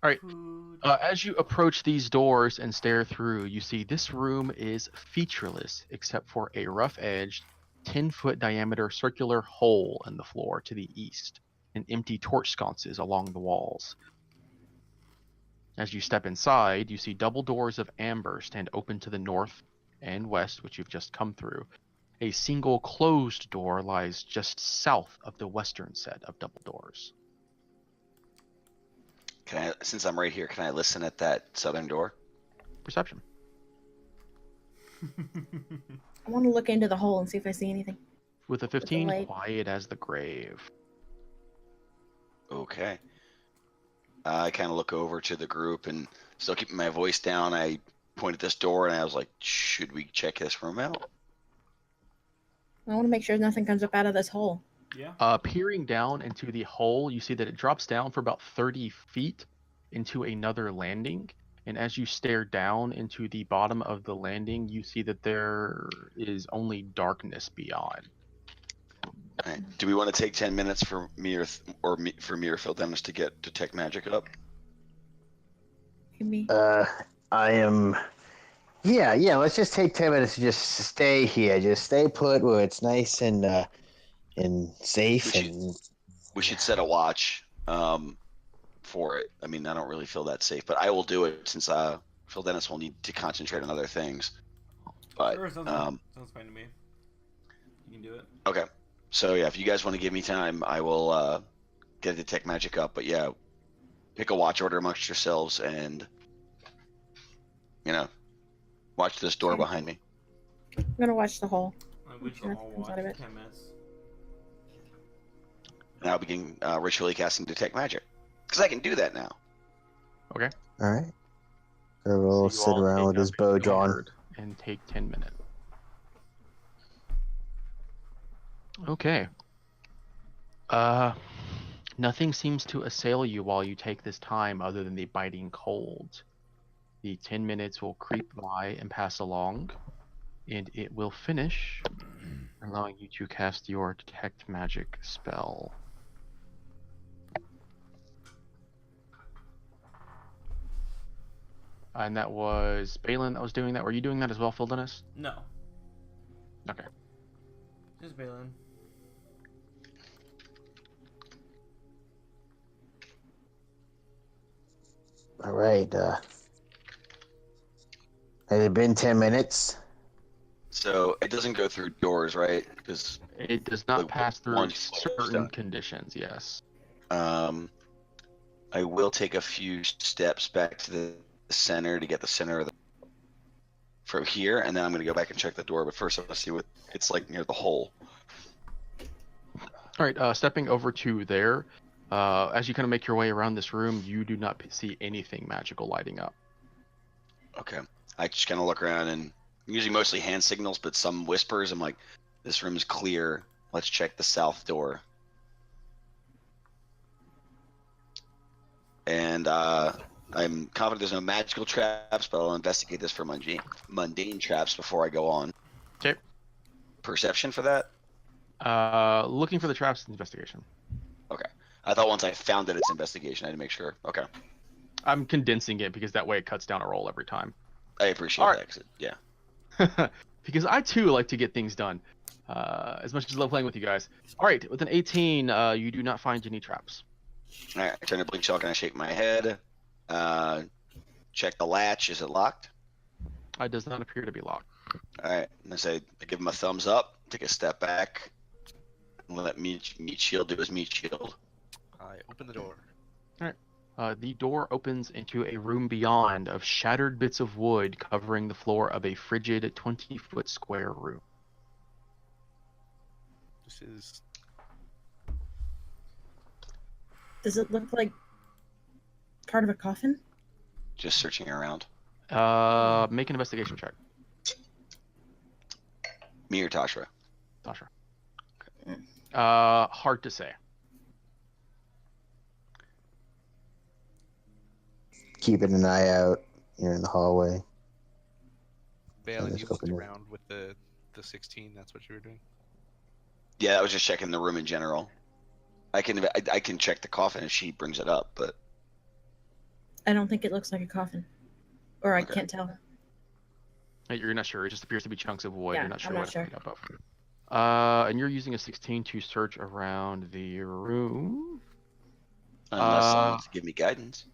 All right. Food. As you approach these doors and stare through, you see this room is featureless except for a rough-edged, 10-foot diameter circular hole in the floor to the east, and empty torch sconces along the walls. As you step inside, you see double doors of amber stand open to the north and west, which you've just come through. A single closed door lies just south of the western set of double doors. Since I'm right here, can I listen at that southern door? Perception. I want to look into the hole and see if I see anything. With a 15, light. quiet as the grave. Okay. I kind of look over to the group and still keeping my voice down. I point at this door and I was like, should we check this room out? I want to make sure nothing comes up out of this hole. Yeah. Peering down into the hole, you see that it drops down for about 30 feet into another landing, And as you stare down into the bottom of the landing, you see that there is only darkness beyond. All right. Do we want to take 10 minutes for me for me or Phil Dennis to get detect magic up? Me. I am. Yeah. Let's just take 10 minutes to just stay here. Just stay put where it's nice and safe. We should set a watch for it. I mean, I don't really feel that safe, but I will do it since Phil Dennis will need to concentrate on other things. But Sure, sounds fine to me. You can do it. okay. So yeah, if you guys want to give me time, I will get detect magic up. But yeah, pick a watch order amongst yourselves and watch this door Okay. behind me. I'm gonna watch the hole. We shall all watch Out of it. 10 minutes. And I'll begin ritually casting detect magic because I can do that now. Okay. All right. So we'll So you sit all around take with his up bow your drawn. guard and take 10 minutes. Okay. Nothing seems to assail you while you take this time other than the biting cold. The 10 minutes will creep by and pass along, and it will finish, allowing you to cast your detect magic spell. And that was Balin that was doing that. Were you doing that as well, Phil Dennis? No. Okay. Just Balin. All right. Has it been 10 minutes? So it doesn't go through doors, right? Because It does not Like, pass through once certain done. conditions, yes. I will take a few steps back to the center to get the center of the from here, and then I'm going to go back and check the door. But first, I want to see what it's like near the hole. All right, stepping over to there, as you kind of make your way around this room, you do not see anything magical lighting up. Okay. I just kind of look around and usually mostly hand signals, but some whispers. I'm like, this room is clear. Let's check the south door. And I'm confident there's no magical traps, but I'll investigate this for mundane traps before I go on. Okay. Perception for that? Looking for the traps investigation. Okay. I thought once I found it, it's investigation. I had to make sure. Okay. I'm condensing it because that way it cuts down a roll every time. I appreciate All that. 'Cause yeah. Because I too like to get things done. As much as I love playing with you guys. All right, with an 18, you do not find any traps. All right. I turn to blink chalk and I shake my head. Check the latch. Is it locked? It does not appear to be locked. All right. And I give him a thumbs up. Take a step back. And let meat shield do his meat shield. I open the door. The door opens into a room beyond of shattered bits of wood covering the floor of a frigid 20-foot square room. This is Does it look like part of a coffin? Just searching around. Make an investigation check, Me or Tashra? Tasha. Hard to say. Keeping an eye out here in the hallway. Balin, just you looked open it. around with the 16. That's what you were doing. Yeah, I was just checking the room in general. I can check the coffin if she brings it up, but I don't think it looks like a coffin. Or I Okay. can't tell. You're not sure. It just appears to be chunks of wood. Yeah, You're not sure I'm not what sure. it's made up of. And you're using a 16 to search around the room. unless someone wants to give me guidance.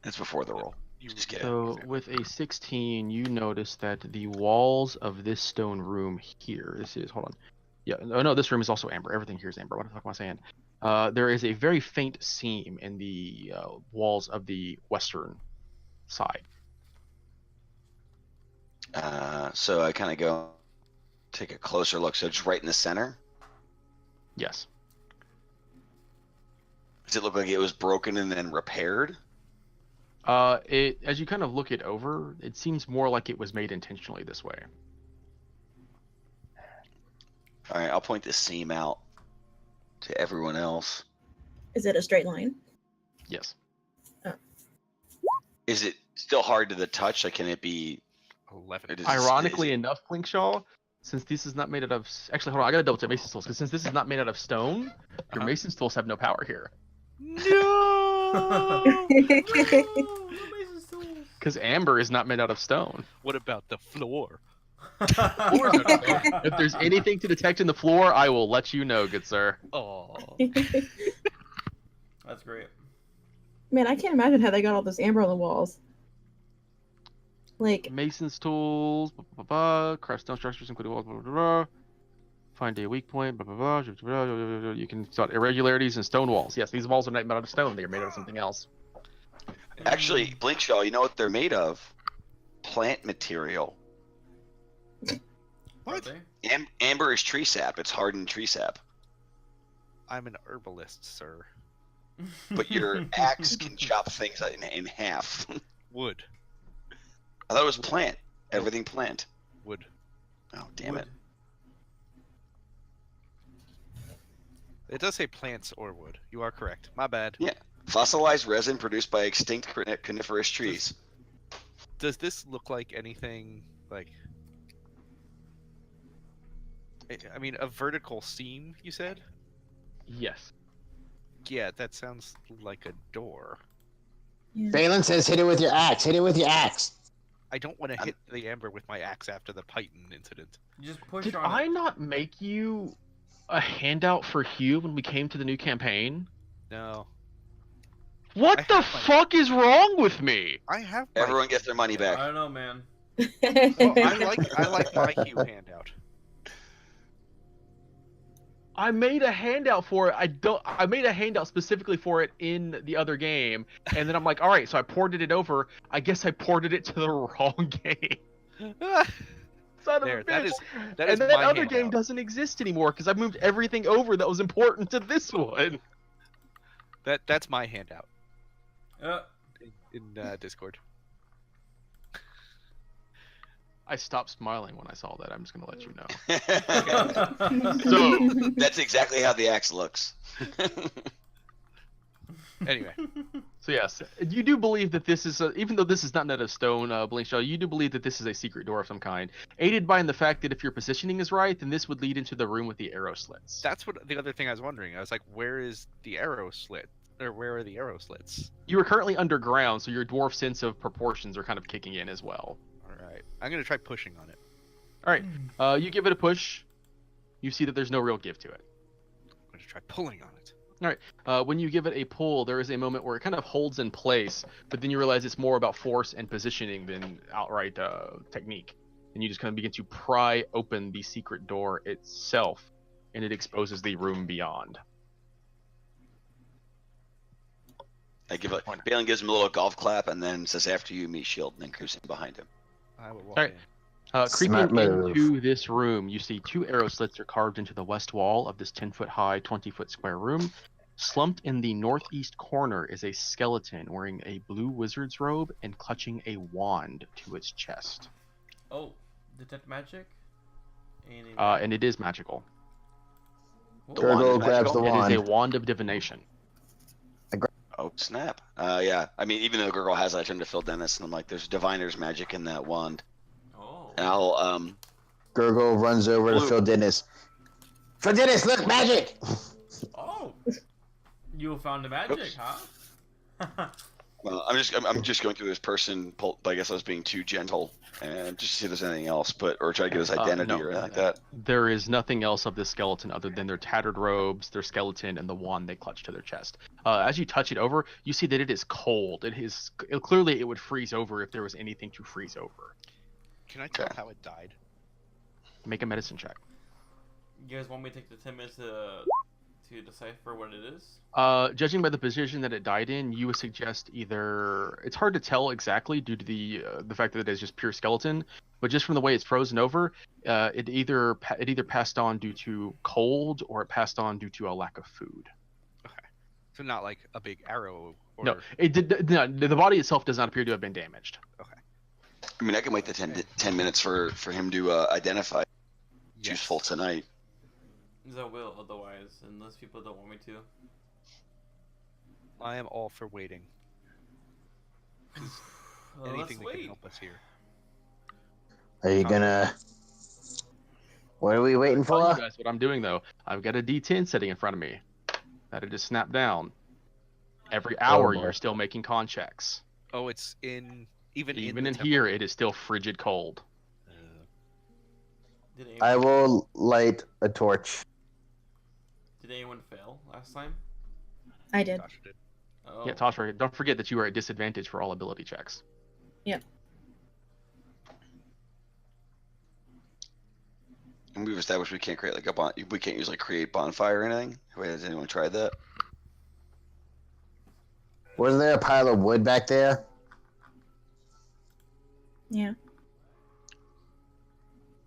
That's before the roll. Just kidding. So with a 16, you notice that the walls of this stone room here, hold on. Yeah, no, this room is also amber. Everything here is amber. What the fuck am I saying? There is a very faint seam in the walls of the western side. So I kind of go take a closer look. So it's right in the center. Yes. Does it look like it was broken and then repaired? As you kind of look it over, it seems more like it was made intentionally this way. All right, I'll point this seam out to everyone else. Is it a straight line? Yes. Is it still hard to the touch? Like, can it be? 11. Or does Ironically enough, Blinkshaw, since this is not made out of actually, hold on, I gotta double check Mason tools because since this is not made out of stone, your Uh-huh. Mason's tools have no power here. No! No, Mason's tools. Because amber is not made out of stone. What about the floor? If there's anything to detect in the floor, I will let you know, good sir. Oh. That's great. Man, I can't imagine how they got all this amber on the walls. Like, Mason's tools, craft stone structures, including walls, find a weak point, You can spot irregularities in stone walls. Yes, these walls are not made out of stone. They are made out of something else. Actually, Blinkshaw, you know what they're made of? Plant material. What? Are they? Amber is tree sap. It's hardened tree sap. I'm an herbalist, sir. But your axe can chop things in half. Wood. I thought it was plant. Everything plant. Wood. Oh, damn it. It does say plants or wood. You are correct. My bad. Yeah. Fossilized resin produced by extinct coniferous trees. Does this look like anything like? I mean, a vertical seam. You said? Yes. Yeah, that sounds like a door. yeah. Balin says, "Hit it with your axe. Hit it with your axe." I don't want to hit the amber with my axe after the Python incident. Just push Did on I it. not make you a handout for Hugh when we came to the new campaign? No, What I the have my- fuck is wrong with me? I have. My... Everyone gets their money I back. don't know, man. Well, I like my Hugh handout. I made a handout for it. I made a handout specifically for it in the other game, and then I'm like, all right, so I ported it over. I guess I ported it to the wrong game. Son of There, a bitch. that is and my that other handout. game doesn't exist anymore because I moved everything over that was important to this one. That's my handout Uh, in Discord. I stopped smiling when I saw that. I'm just gonna let you know. So that's exactly how the axe looks. Anyway, So yes, you do believe that this is, even though this is not made of stone, Blinkshaw, you do believe that this is a secret door of some kind, aided by the fact that if your positioning is right, then this would lead into the room with the arrow slits. that's what the other thing I was wondering. I was like, where is the arrow slit? Or where are the arrow slits? You are currently underground, so your dwarf sense of proportions are kind of kicking in as well. All right, I'm gonna try pushing on it. All right, you give it a push. You see that there's no real give to it. I'm gonna try pulling on it. When you give it a pull, there is a moment where it kind of holds in place, but then you realize it's more about force and positioning than outright technique. And you just kind of begin to pry open the secret door itself, and it exposes the room beyond. Balin gives him a little golf clap and then says, "After you, me shield," and then creeps in behind him. I will walk All right. in. Smart Creeping move. into this room, you see 2 arrow slits are carved into the west wall of this 10-foot high, 20-foot square room. Slumped in the northeast corner is a skeleton wearing a blue wizard's robe and clutching a wand to its chest. oh, detect magic? And it is magical. The wand Gurgle is grabs the magical? It is a wand. wand of divination. Oh snap! Yeah. I mean, even though Gurgle has it, I turned to Phil Dennis, and I'm like, "There's diviner's magic in that wand." Oh. And I'll Gurgle runs over to Blue. Phil Dennis. Phil Dennis, look, magic! Oh. You found the magic, Oops. huh? Well, I'm just going through this person. But I guess I was being too gentle, and just to see if there's anything else, or try to get his identity no. or anything like that. There is nothing else of this skeleton other than their tattered robes, their skeleton, and the wand they clutch to their chest. As you touch it over, you see that it is cold. Clearly, it would freeze over if there was anything to freeze over. Can I tell Okay. how it died? Make a medicine check. You guys want me to take the 10 minutes to decipher what it is? Judging by the position that it died in, you would suggest either it's hard to tell exactly due to the fact that it is just pure skeleton, but just from the way it's frozen over, it either passed on due to cold or it passed on due to a lack of food. Okay, so not like a big arrow. Or... No, it did. No, the body itself does not appear to have been damaged. Okay. I mean, I can wait the 10 minutes for him to identify. It's Yes. useful tonight. I will, otherwise, unless people don't want me to. I am all for waiting. Anything that can wait. help us here. Are you gonna? What are we waiting Tell you for? guys what I'm doing though. I've got a D10 sitting in front of me that I just snapped down. Every hour boy. you're still making con checks. Oh, it's in even Even the in temple. here, it is still frigid cold. Did anyone, I will light a torch. Did anyone fail last time? I did. Gosh, it did. Oh. Yeah, Toshra, don't forget that you are at disadvantage for all ability checks. And we've established we can't create like we can't use like create bonfire or anything. Wait, has anyone tried that? Wasn't there a pile of wood back there? Yeah.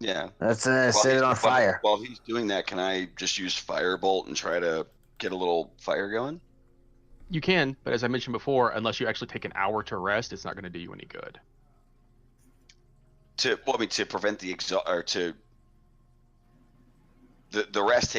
Yeah. Let's set it on fire. While he's doing that, can I just use firebolt and try to get a little fire going? You can, but as I mentioned before, unless you actually take an hour to rest, it's not going to do you any good. To prevent the the rest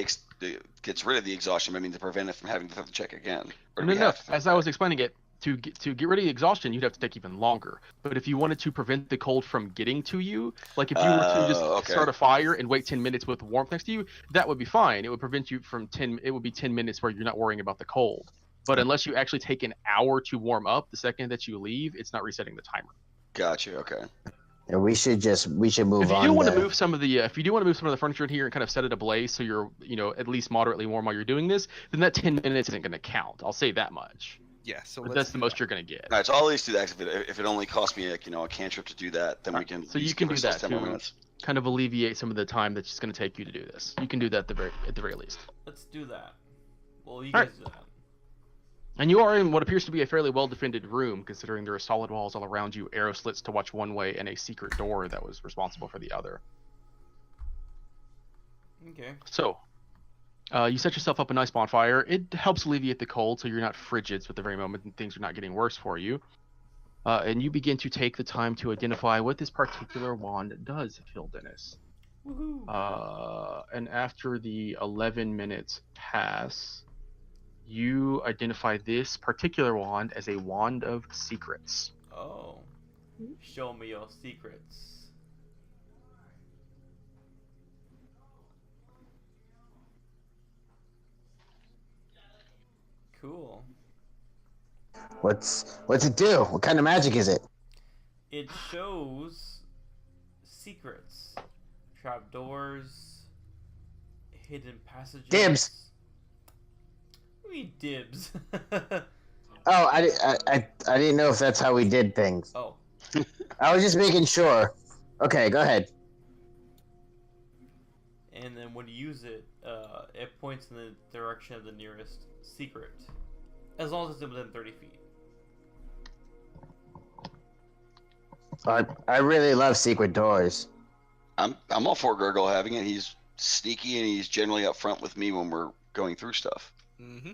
gets rid of the exhaustion. I mean, to prevent it from having to check again. Or do we No. have to? As I was explaining it, to get rid of the exhaustion, you'd have to take even longer. But if you wanted to prevent the cold from getting to you, like if you were to just start a fire and wait 10 minutes with warmth next to you, that would be fine. It would prevent you from it would be 10 minutes where you're not worrying about the cold. But unless you actually take an hour to warm up, the second that you leave, it's not resetting the timer. Gotcha. Okay. Yeah, we should move If you on. do want to then. move some of the furniture in here and kind of set it ablaze so you're at least moderately warm while you're doing this, then that 10 minutes isn't going to count. I'll say that much. Yeah, so But let's that's the do most that. you're going to get. All right. So I'll at least do that. If it only costs me a cantrip to do that, then we can. So at you least can give do ourselves that 10 more to minutes. kind of alleviate some of the time that's just going to take you to do this. You can do that at the very least. Let's do that. Well, you All guys right. do that. And you are in what appears to be a fairly well-defended room, considering there are solid walls all around you, arrow slits to watch one way, and a secret door that was responsible for the other. Okay. So, you set yourself up a nice bonfire. It helps alleviate the cold, so you're not frigid at the very moment, and things are not getting worse for you. And you begin to take the time to identify what this particular wand does, Phil Dennis. Woohoo. And after the 11 minutes pass, you identify this particular wand as a wand of secrets. Oh. Show me your secrets. Cool. What's it do? What kind of magic is it? It shows secrets, trapdoors, hidden passages. Dibs. What do you mean dibs? Oh, I didn't know if that's how we did things. Oh, I was just making sure. Okay, go ahead. and then when you use it, it points in the direction of the nearest secret, as long as it's within 30 feet. I really love secret doors. I'm all for Gurgle having it. He's sneaky and he's generally up front with me when we're going through stuff. Mm-hmm.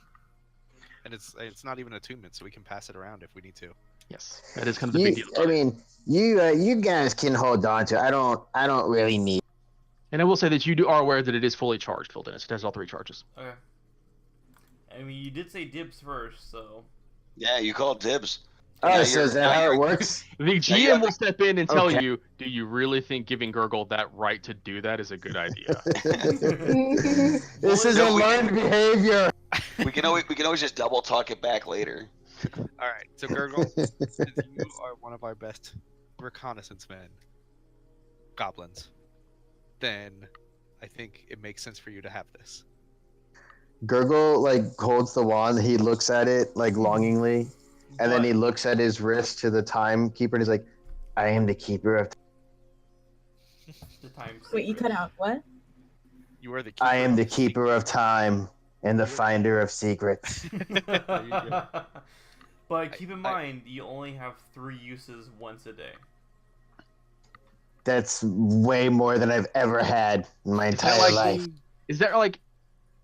And it's not even attunement, so we can pass it around if we need to. Yes, that is kind of the big deal. I mean, you guys can hold on to it. I don't really need. And I will say that you are aware that it is fully charged, Phil Dennis. It has all 3 charges. Okay. I mean, you did say dibs first, so. Yeah, you call it dibs. Oh, Now so you're- is that now how it you're- works? The you GM have will step in and tell Okay. you, do you really think giving Gurgle that right to do that is a good idea? This is a learned behavior. We can always just double talk it back later. All right, so Gurgle, since you are one of our best reconnaissance men, goblins, then I think it makes sense for you to have this. Gurgle holds the wand. He looks at it longingly, and then he looks at his wrist to the timekeeper, and he's like, "I am the keeper of. The time Wait, you secret. cut out what? You are the keeper. I am of the the keeper of time and the finder of secrets." But keep in mind, you only have 3 uses once a day. That's way more than I've ever had in my entire life. Is that like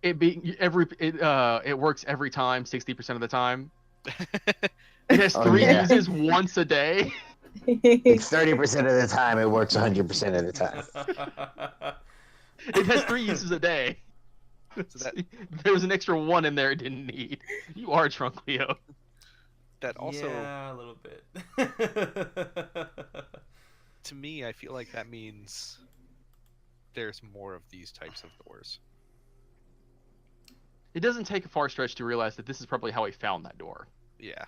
it being it works every time, 60% of the time? It has Oh, 3 yeah. uses once a day. It's 30% of the time. It works 100% of the time. It has 3 uses a day. So that- There was an extra 1 in there it didn't need. You are drunk, Leo. that also, Yeah, a little bit. to me, I feel like that means there's more of these types of doors. It doesn't take a far stretch to realize that this is probably how he found that door. Yeah.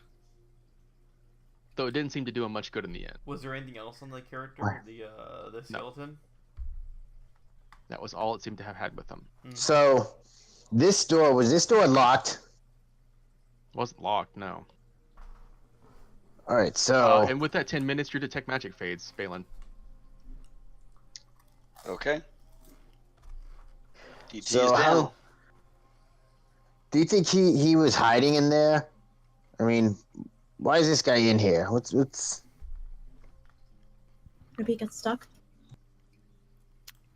Though it didn't seem to do him much good in the end. Was there anything else on the character? The skeleton? That was all it seemed to have had with him. So, was this door locked? It wasn't locked, no. All right, so And with that 10 minutes, your detect magic fades, Balin. Okay. DT So is down. how- do you think he was hiding in there? I mean, why is this guy in here? What's Maybe he got stuck.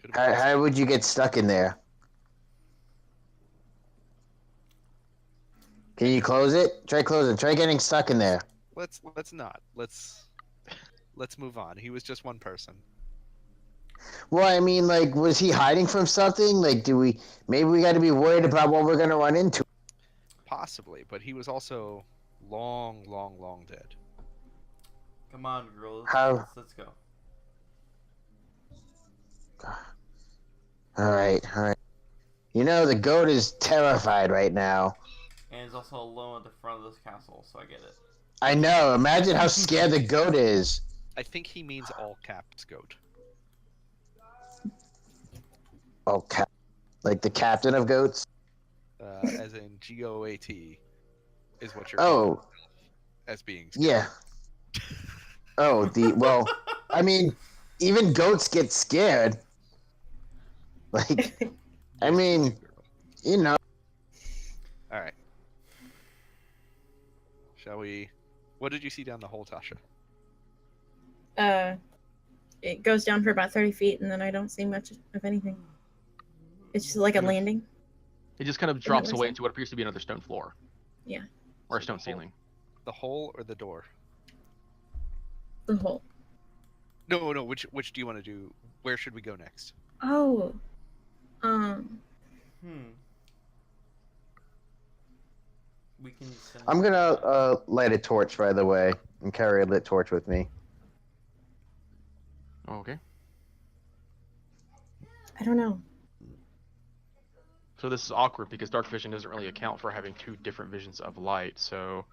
Could've been how would you get stuck in there? Can you close it? Try closing. Try getting stuck in there. Let's not. Let's move on. He was just one person. Well, I mean, like, was he hiding from something? Like, maybe we got to be worried about what we're gonna run into? Possibly, but he was also long dead. Come on, girls. How- Let's go. All right. You know, the goat is terrified right now. And he's also alone at the front of this castle, so I get it. I know. Imagine how scared the goat is. I think he means all caps goat. Oh, like the captain of goats. As in GOAT is what you're Oh, as being. yeah. Well, I mean, even goats get scared. Like, I mean, you know. All right. Shall we? What did you see down the hole, Tasha? It goes down for about 30 feet, and then I don't see much of anything. It's just like a landing. It just kind of drops away into what appears to be another stone floor. Yeah. Or a stone ceiling. The hole or the door? The hole. No. Which do you want to do? Where should we go next? Oh. We can send I'm gonna light a torch, by the way, and carry a lit torch with me. Oh, okay. I don't know. So this is awkward because dark vision doesn't really account for having two different visions of light, so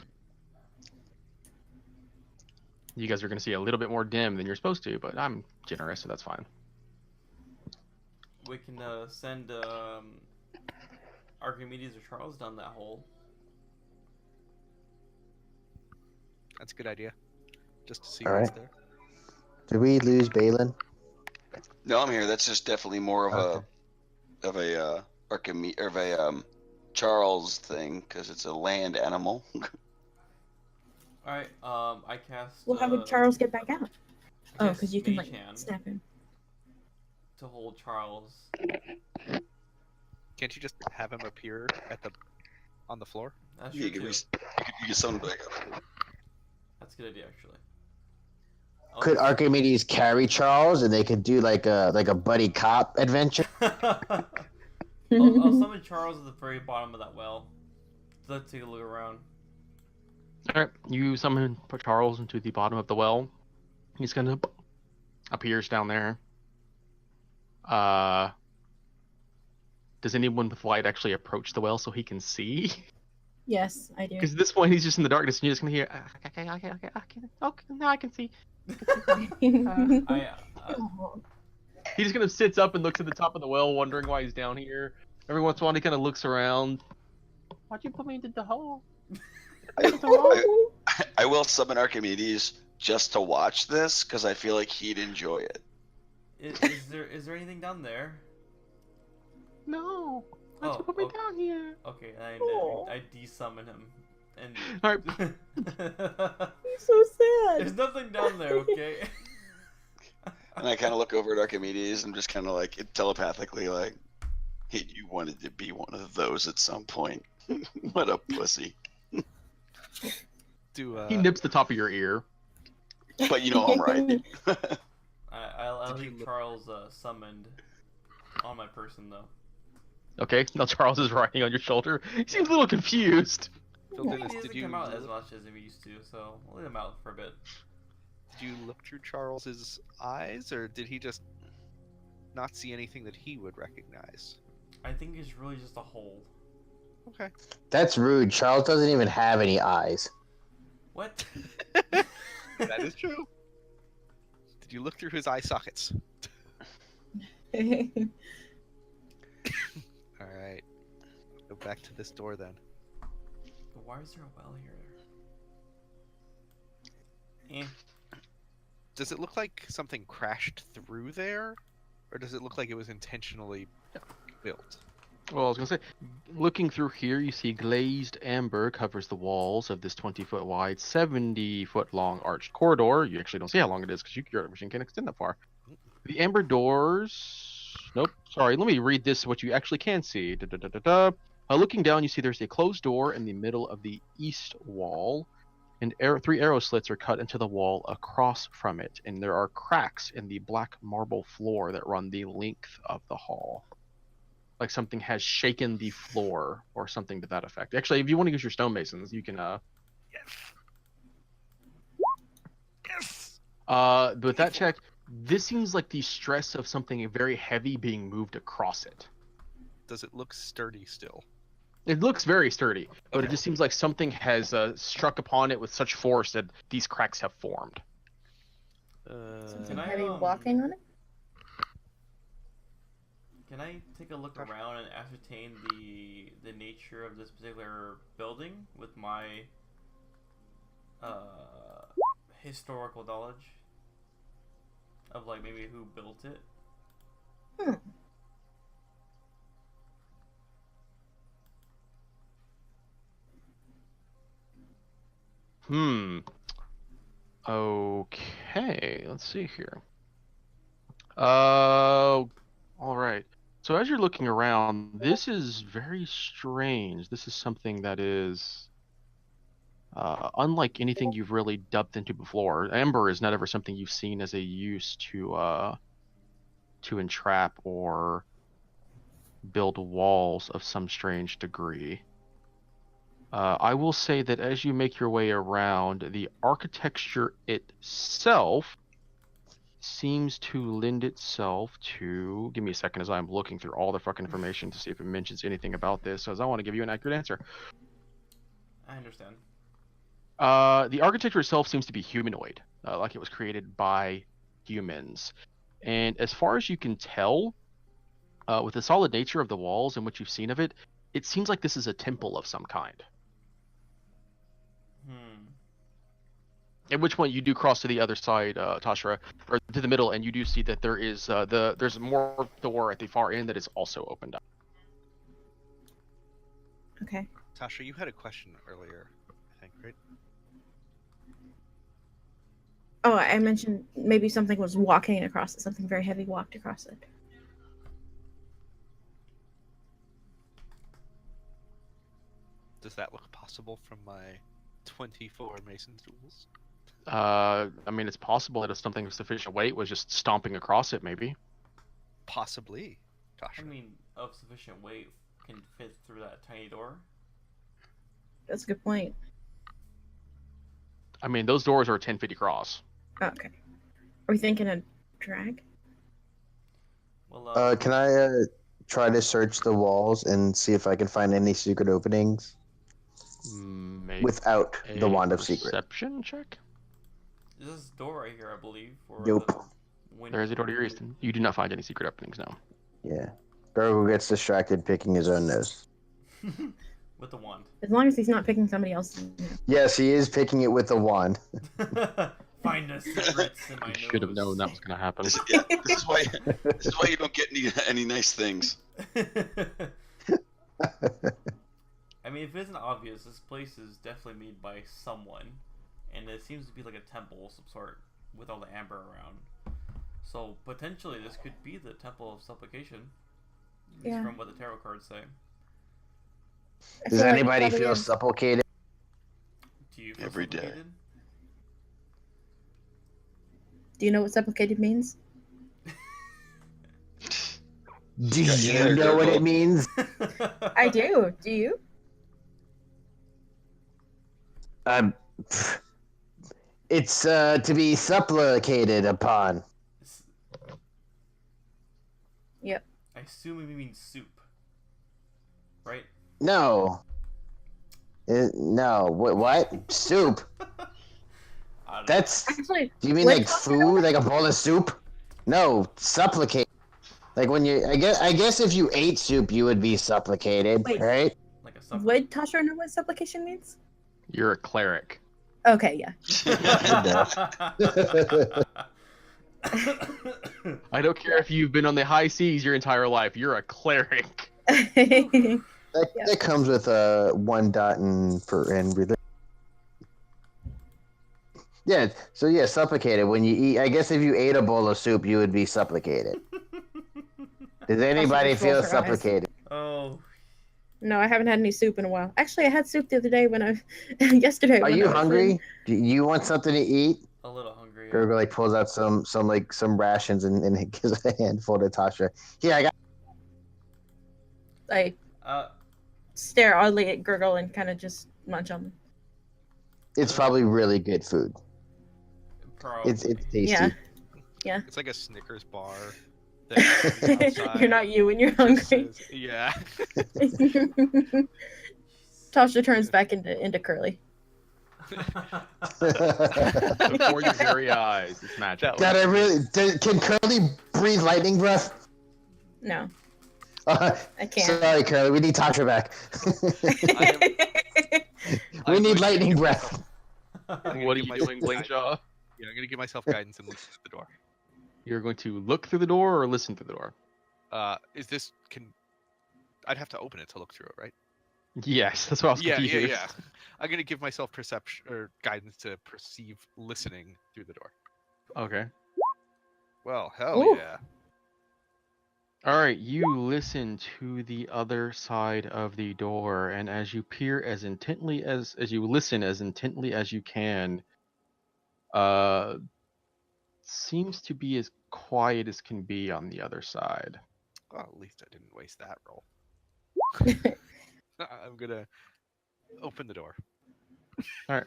you guys are going to see a little bit more dim than you're supposed to, but I'm generous, so that's fine. We can send Archimedes or Charles down that hole. That's a good idea. Just to see All what's right. there. Did we lose Balin? No, I'm here. That's just definitely more of Okay. a Archimedes or of a Charles thing because it's a land animal. All right. I cast. Well, how would Charles get back out? Oh, cast because you can Mage like Hand snap him. to hold Charles. Can't you just have him appear on the floor? That's You true can, too. you can summon back up. That's a good idea, actually. Could Archimedes carry Charles, and they could do like a buddy cop adventure? I'll summon Charles at the very bottom of that well. Let's take a look around. Alright, you summon Charles into the bottom of the well. He's gonna appears down there. Does anyone with light actually approach the well so he can see? Yes, I do. Because at this point he's just in the darkness and you're just gonna hear, okay, now I can see. He's just gonna sits up and looks at the top of the well, wondering why he's down here. Every once in a while he kind of looks around. Why'd you put me into the hole? I will summon Archimedes just to watch this because I feel like he'd enjoy it. Is there anything down there? No. Why'd you put me down here? Okay, I de-summon him. And Alright. He's so sad. there's nothing down there, okay? And I kind of look over at Archimedes and just kind of like telepathically like, hey, you wanted to be one of those at some point. What a pussy. He nips the top of your ear. But you know I'm right. I'll Did you leave look- Charles summoned on my person though. Okay, now Charles is riding on your shoulder. He seems a little confused. Phil He Dennis, doesn't did you come out as much as he used to, so we'll leave him out for a bit. did you look through Charles's eyes, or did he just not see anything that he would recognize? I think it's really just a hole. Okay. That's rude. Charles doesn't even have any eyes. What? That is true. Did you look through his eye sockets? All right. Go back to this door then. But why is there a well here? Eh. Does it look like something crashed through there, or does it look like it was intentionally built? Well, I was gonna say, looking through here, you see glazed amber covers the walls of this 20-foot wide, 70-foot long arched corridor. You actually don't see how long it is because your machine can't extend that far. The amber doors. Nope. Sorry. Let me read this. What you actually can see. Looking down, you see there's a closed door in the middle of the east wall, and 3 arrow slits are cut into the wall across from it, and there are cracks in the black marble floor that run the length of the hall. Like something has shaken the floor or something to that effect. Actually, if you want to use your stonemasons, you can. Yes. With that check, this seems like the stress of something very heavy being moved across it. Does it look sturdy still? It looks very sturdy, but Okay. it just seems like something has struck upon it with such force that these cracks have formed. Something Can I, heavy walking on it? Can I take a look around and ascertain the nature of this particular building with my historical knowledge of like maybe who built it? Okay, let's see here. All right. So as you're looking around, this is very strange. This is something that is unlike anything you've really dubbed into before. Amber is not ever something you've seen as a use to entrap or build walls of some strange degree. I will say that as you make your way around, the architecture itself seems to lend itself to... Give me a second as I'm looking through all the fucking information to see if it mentions anything about this, as I want to give you an accurate answer. I understand. The architecture itself seems to be humanoid, like it was created by humans. And as far as you can tell, with the solid nature of the walls and what you've seen of it, it seems like this is a temple of some kind. At which point you do cross to the other side, Tashra, or to the middle, and you do see that there is there's more door at the far end that is also opened up. Okay. Tasha, you had a question earlier, I think, right? Oh, I mentioned maybe something was walking across it. Something very heavy walked across it. Does that look possible from my 24 Mason tools? I mean, it's possible that if something of sufficient weight was just stomping across it, maybe. Possibly, Tasha. I mean, of sufficient weight can fit through that tiny door. That's a good point. I mean, those doors are 10 feet across. Oh, okay. Are we thinking a drag? Well, Can I try to search the walls and see if I can find any secret openings Make without the wand of secret? Perception check. there's this door right here, I believe. For Nope. the window. There is a door to your east. You do not find any secret openings, no. Yeah. Grogu gets distracted picking his own nose. With the wand. As long as he's not picking somebody else's. Yes, he is picking it with the wand. Find the secrets in my nose. You should have known that was going to happen. This is why you don't get any nice things. I mean, if it isn't obvious, this place is definitely made by someone, and it seems to be like a temple of some sort with all the amber around. So potentially, this could be the Temple of Supplication, at least Yeah. from what the tarot cards say. I Does feel like it anybody probably feel is. supplicated? Do you feel Every day. supplicated? Do you know what supplicated means? Do Got you you there, know what Grogu. it means? I do. Do you? Um, it's to be supplicated upon. It's- Yep. I assume you mean soup, right? No. No. What? Soup? I don't That's. Actually, Do you mean wood like tosser food, like a bowl of soup? No, supplicate. Like when you, I guess if you ate soup, you would be supplicated, Wait. right? like a sub. Would Tasha know what supplication means? You're a cleric. Okay, yeah. I don't care if you've been on the high seas your entire life. You're a cleric. That, Yeah. that comes with one dot in religion. Yeah. So yeah, supplicated. When you eat, I guess if you ate a bowl of soup, you would be supplicated. Does anybody just rolls feel her eyes. supplicated? Oh, No, I haven't had any soup in a while. Actually, I had soup the other day when I yesterday. Are when you I was hungry? Do you want something to eat? a little hungry. Gerger like pulls out some rations and gives a handful to Tasha. Here, I got. I Uh, stare oddly at Gurgle and kind of just munch on them. It's probably really good food. probably. It's tasty. Yeah. It's like a Snickers bar. That's outside. You're not you when you're Just hungry. says- yeah. Tasha turns back into Curly. Before your very eyes. It's magic. God, can Curly breathe lightning breath? No, Uh, I can't. sorry, Curly. We need Tasha back. we I'm need going to lightning give breath. myself- What are you myself doing, guidance. Blinkjaw? Yeah, I'm gonna give myself guidance and look through the door. You're going to look through the door or listen through the door? Is this I'd have to open it to look through it, right? Yes, that's what I was Yeah. confused. I'm gonna give myself perception or guidance to perceive listening through the door. Okay. Well, hell Ooh. yeah. All right, you listen to the other side of the door, and as you peer as intently as you listen as intently as you can, seems to be as quiet as can be on the other side. Well, at least I didn't waste that roll. I'm gonna open the door.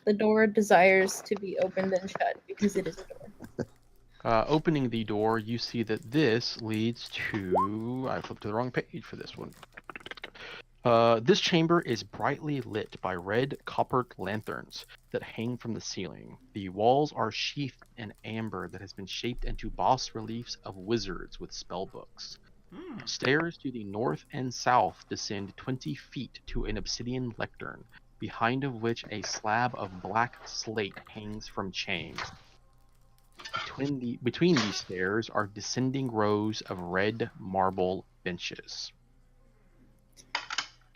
The door desires to be opened and shut because it is a door. Opening the door, you see that this leads to... I flipped to the wrong page for this one. This chamber is brightly lit by red coppered lanterns that hang from the ceiling. The walls are sheathed in amber that has been shaped into bas reliefs of wizards with spellbooks. Stairs to the north and south descend 20 feet to an obsidian lectern, behind of which a slab of black slate hangs from chains. Between these stairs are descending rows of red marble benches.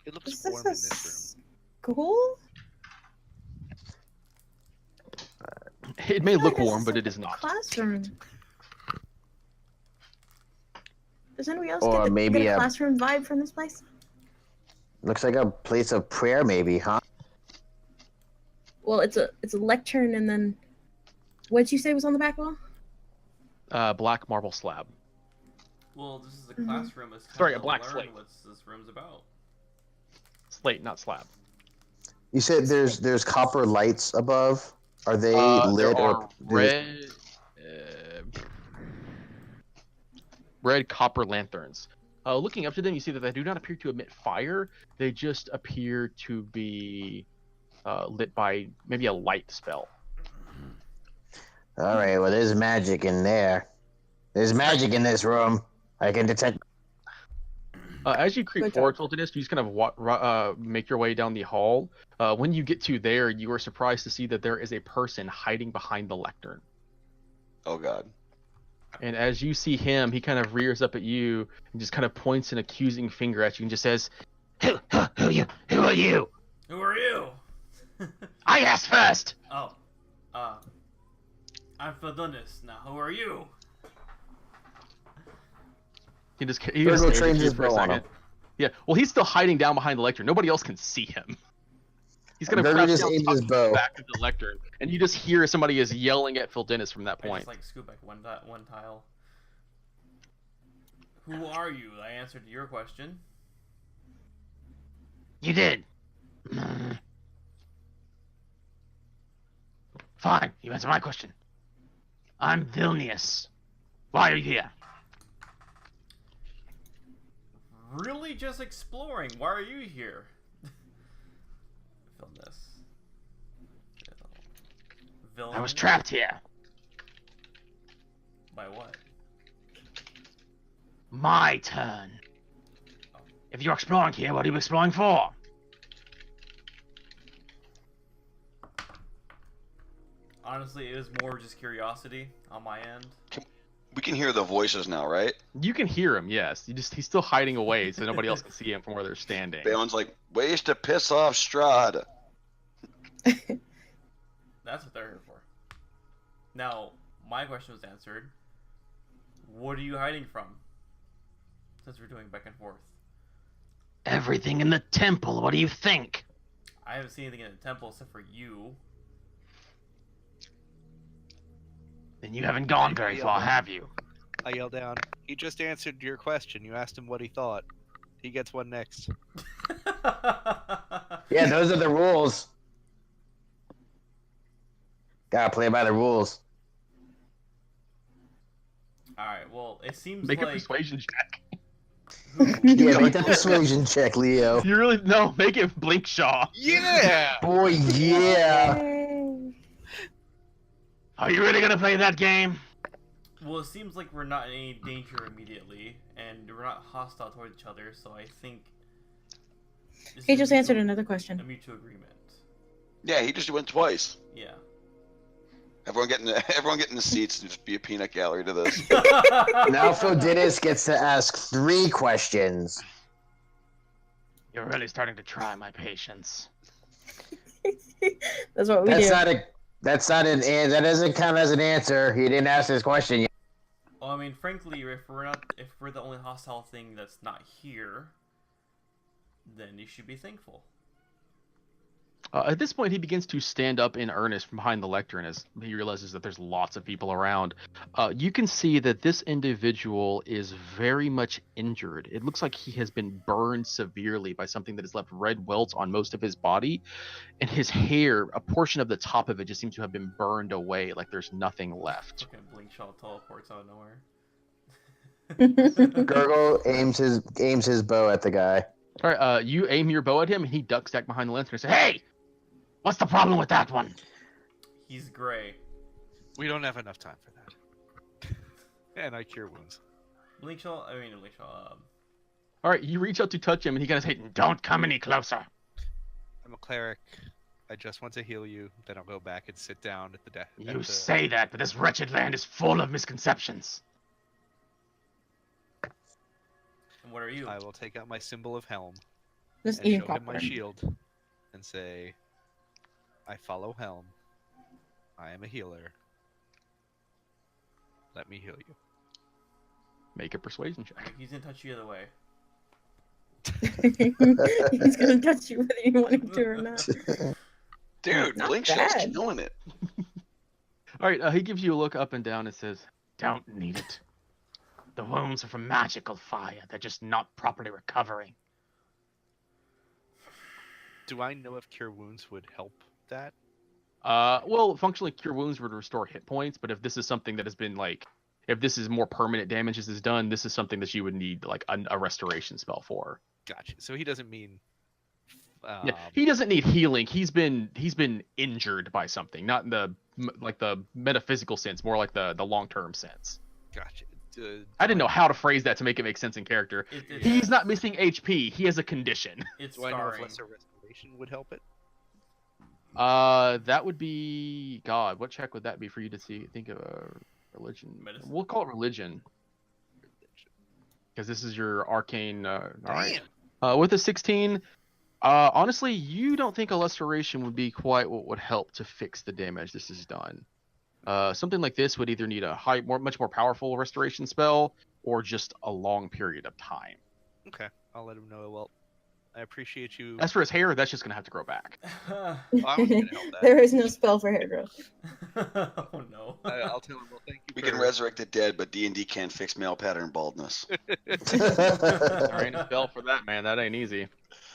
It looks Is warm in this a this school? It may I feel look like this warm, is but like it is a not. Classroom. Does anybody else Or maybe get a a- classroom vibe from this place? Looks like a place of prayer, maybe, huh? Well, it's a lectern, and then what'd you say was on the back wall? Black marble slab. Well, this is a Mhm. classroom. It's Sorry, time a to black learn slate. what this room's about. Slate, not slab. You said there's copper lights above. Are they lit There are or red copper lanterns. Looking up to them, you see that they do not appear to emit fire. They just appear to be lit by maybe a light spell. All right, well, there's magic in there. There's magic in this room. I can detect. As you creep Good forward, job. Fultonist, you just kind of make your way down the hall. When you get to there, you are surprised to see that there is a person hiding behind the lectern. Oh God. And as you see him, he kind of rears up at you and just kind of points an accusing finger at you and just says, Who are you? Who are you? I asked first! Oh, I'm Fedonis. Now, who are you? He just Virgo stares at trains you his for a bow on second. him. Yeah, well, he's still hiding down behind the lectern. Nobody else can see him. He's gonna Virgo crouch just down aims talking his to the bow. back of the lectern, and you just hear somebody is yelling at Phil Dennis from that I point. just like scoot back one tile. Who are you? I answered your question. You did. Fine, you answer my question. I'm Vilnius. Why are you here? Really just exploring. Why are you here? Film this. Villain. I was trapped here. By what? My turn. If you're exploring here, what are you exploring for? Honestly, it was more just curiosity on my end. We can hear the voices now, right? You can hear him, yes. He's still hiding away so nobody else can see him from where they're standing. Balin's like, ways to piss off Strahd. That's what they're here for. Now, my question was answered. What are you hiding from? Since we're doing back and forth. Everything in the temple, what do you think? I haven't seen anything in the temple except for you. Then you haven't gone very far, have you? I yell down. He just answered your question. You asked him what he thought. He gets one next. Yeah, those are the rules. Gotta play by the rules. Alright, well, it seems Make a like... persuasion check. Yeah, make that persuasion check, Leo. You really no, make it Blinkshaw. Yeah! Boy, yeah. Yay. Are you really gonna play that game? Well, it seems like we're not in any danger immediately, and we're not hostile toward each other, so I think... this He is just a answered mutual- another A question. mutual agreement. Yeah, he just went twice. Yeah. Everyone get in the seats and just be a peanut gallery to this. Now Phildinis gets to ask 3 questions. You're really starting to try my patience. That's what we That's do. that doesn't count as an answer. He didn't ask his question yet. Well, I mean, frankly, if we're the only hostile thing that's not here, then you should be thankful. At this point, he begins to stand up in earnest from behind the lectern as he realizes that there's lots of people around. You can see that this individual is very much injured. It looks like he has been burned severely by something that has left red welts on most of his body. And his hair, a portion of the top of it just seems to have been burned away, like there's nothing left. Okay, Blinkshaw teleports out of nowhere. Gurgle aims his bow at the guy. All right, you aim your bow at him, and he ducks back behind the lantern and says, "Hey! What's the problem with that one?" He's gray. We don't have enough time for that. And I cure wounds. Blinkshaw. All right, you reach out to touch him, and he kind of says, "Don't come any closer." I'm a cleric. I just want to heal you. Then I'll go back and sit down at the desk. You say that, but this wretched land is full of misconceptions. And what are you? I will take out my symbol of Helm Just and eating show him my popcorn. shield and say, I follow Helm. I am a healer. Let me heal you. Make a persuasion check. He's gonna touch you the other way. He's gonna touch you whether you want him to or not. Dude, Not Blinkshaw's bad. killing it. All right, he gives you a look up and down and says, "Don't need it. The wounds are from magical fire. They're just not properly recovering." Do I know if cure wounds would help that? Well, functionally, cure wounds would restore hit points, but if this is something that has been like, if this is more permanent damage as is done, this is something that you would need like a restoration spell for. Gotcha. So he doesn't mean. Yeah, he doesn't need healing. He's been injured by something, not in the the metaphysical sense, more like the long-term sense. Gotcha. I didn't know how to phrase that to make it make sense in character. He's not missing HP. He has a condition. It's Do I know if scarring. lesser restoration would help it? That would be God. What check would that be for you to see? Think of a religion. Medicine. We'll call it religion because this is your arcane. All right. With a 16, honestly, you don't think a restoration would be quite what would help to fix the damage this has done. Something like this would either need a much more powerful restoration spell, or just a long period of time. Okay, I'll let him know. Well, I appreciate you. As for his hair, that's just gonna have to grow back. I was gonna help that. There is no spell for hair growth. Oh no. I'll tell him. Well, thank you. We for... can resurrect the dead, but D&D can't fix male pattern baldness. There ain't a spell for that, man. That ain't easy.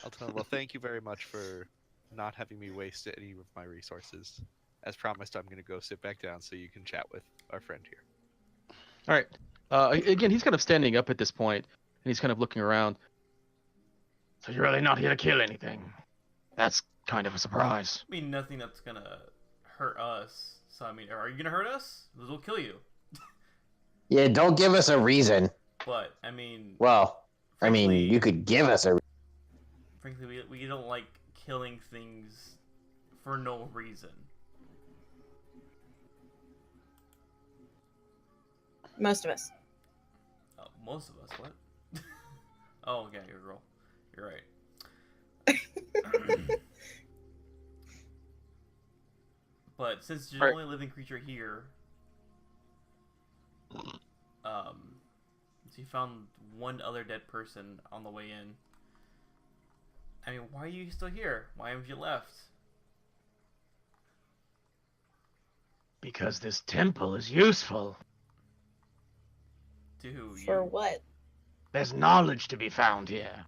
I'll tell him. Well, thank you very much for not having me waste any of my resources. as promised, I'm gonna go sit back down so you can chat with our friend here. All right. Again, he's kind of standing up at this point, and he's kind of looking around. So you're really not here to kill anything? That's kind of a surprise. I mean, nothing that's gonna hurt us. So, I mean, are you gonna hurt us? We'll kill you. Yeah, don't give us a reason. But, I mean... Well, frankly, you could give us a. Frankly, we don't like killing things for no reason. Most of us. Oh, most of us, what? Oh, okay, girl. You're right. But since you're the only living creature here, so you found one other dead person on the way in. I mean, why are you still here? Why haven't you left? Because this temple is useful. To who? For You? what? There's knowledge to be found here.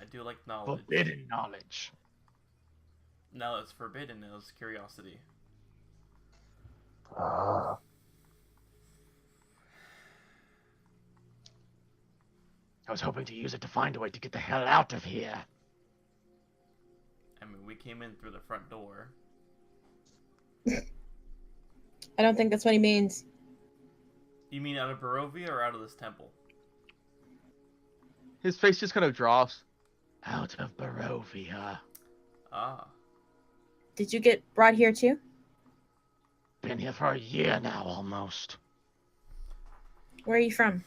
I do like knowledge. Forbidden knowledge. Now it's forbidden, now it's curiosity. Uh, I was hoping to use it to find a way to get the hell out of here. I mean, we came in through the front door. I don't think that's what he means. You mean out of Barovia or out of this temple? His face just kind of drops. Out of Barovia. Ah. Did you get brought here too? Been here for a year now, almost. Where are you from?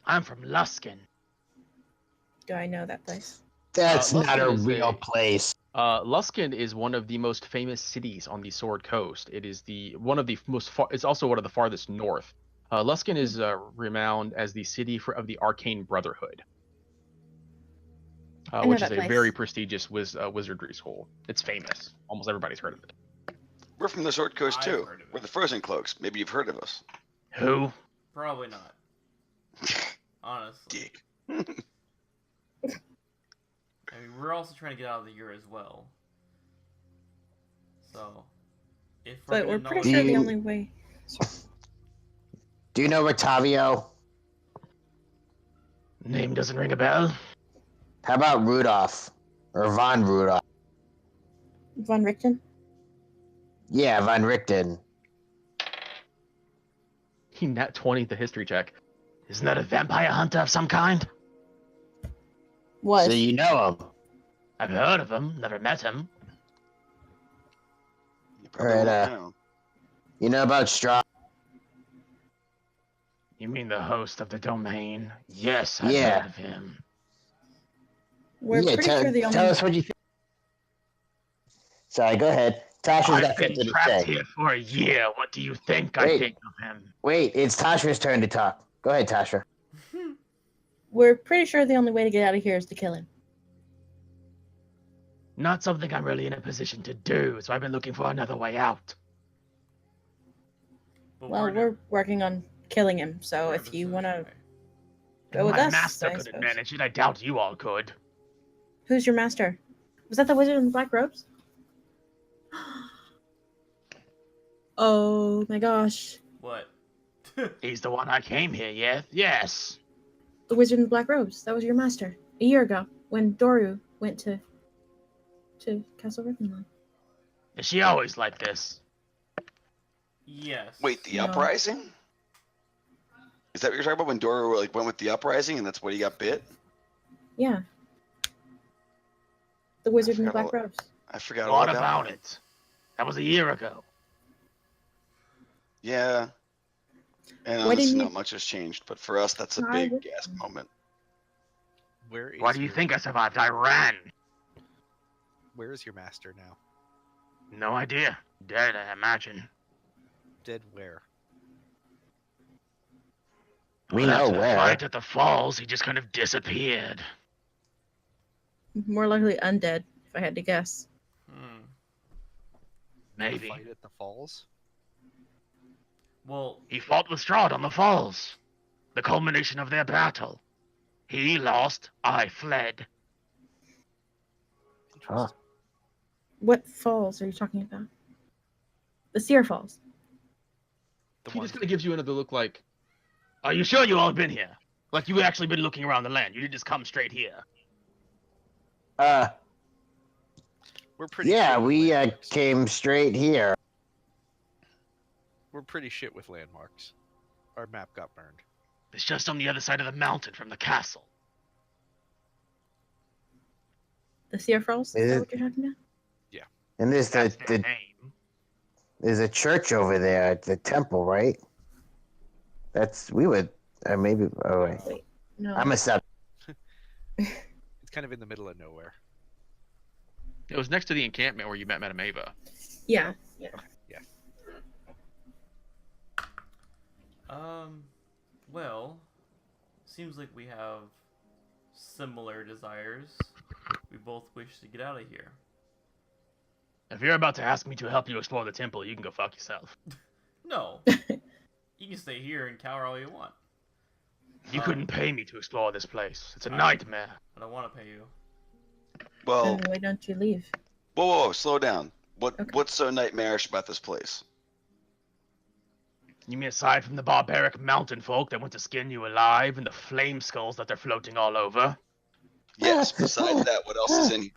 I'm from Luskin. Do I know that place? that's not a Luskin is real place. Luskin is one of the most famous cities on the Sword Coast. It is it's also one of the farthest north. Luskin is renowned as the city of the Arcane Brotherhood, which is a place. very prestigious wizardry school. It's famous. Almost everybody's heard of it. We're from the Sword Coast I've too. heard of it. We're the Frozen Cloaks. Maybe you've heard of us. Who? Probably not. Honestly. Dick. I mean, we're also trying to get out of the year as well. So, if But we're forbidden pretty knowledge- sure the you- only way. Do you know Octavio? Name doesn't ring a bell. How about Rudolph? Or Von Rudolph? Von Richten? Yeah, Von Richten. He nat 20 the history check. Isn't that a vampire hunter of some kind? Was. So you know him. I've heard of him, never met him. You probably Alright, won't know. You know about Strahd? You mean the host of the domain? Yes, I've Yeah. heard of him. We're yeah, pretty sure the only. tell us what you think. Sorry, go ahead. Tasha's I've got been something to trapped say. here for a year. What do you think I Wait. think of him? Wait, it's Tasha's turn to talk. Go ahead, Tasha. We're pretty sure the only way to get out of here is to kill him. Not something I'm really in a position to do, so I've been looking for another way out. But Well, we're working on killing him, so we're if the you want to solution, go with My us, master I couldn't suppose. manage it. I doubt you all could. Who's your master? Was that the wizard in the black robes? Oh my gosh. right? What? He's the one I came here, yes? Yes. The wizard in the black robes. That was your master. A year ago, when Doru went to Castle Ravenloft. Is she always like this? Yes. Wait, the No. uprising? Is that what you're talking about when Dora went with the uprising and that's when he got bit? Yeah. The wizard in the forgot black all- robes. I forgot all What about about that. it? That was a year ago. Yeah. And Why honestly, didn't you- not much has changed, but for us, that's a Try big with gas them. moment. Where is Why do you your- think I survived? I ran. Where is your master now? No idea. Dead, I imagine. Dead where? We Well, know after the where. fight at the falls, he just kind of disappeared. More likely undead, if I had to guess. Hmm. The Maybe. fight at the falls? Well, He fought with Strahd on the falls. The culmination of their battle. He lost, I fled. Huh. What falls are you talking about? The Seer Falls. The He one just kind of gives you another look like, are you sure you all been here? Like you've actually been looking around the land. You didn't just come straight here. we're pretty. Yeah, shit with we landmarks. came straight here. We're pretty shit with landmarks. Our map got burned. It's just on the other side of the mountain from the castle. The Seer Falls? Is that what you're talking about? And there's That's their the name. there's a church over there at the temple, right? We would maybe. Oh wait, Wait, no. I'm a sub. It's kind of in the middle of nowhere. It was next to the encampment where you met Madame Ava. Yeah. Well, seems like we have similar desires. We both wish to get out of here. If you're about to ask me to help you explore the temple, you can go fuck yourself. No. You can stay here and cower all you want. You couldn't pay me to explore this place. It's a I- nightmare. I don't want to pay you. Well, Then why don't you leave? whoa, slow down. Okay. What's so nightmarish about this place? You mean aside from the barbaric mountain folk that want to skin you alive and the flame skulls that they're floating all over? Yes. Besides that, what else is in here?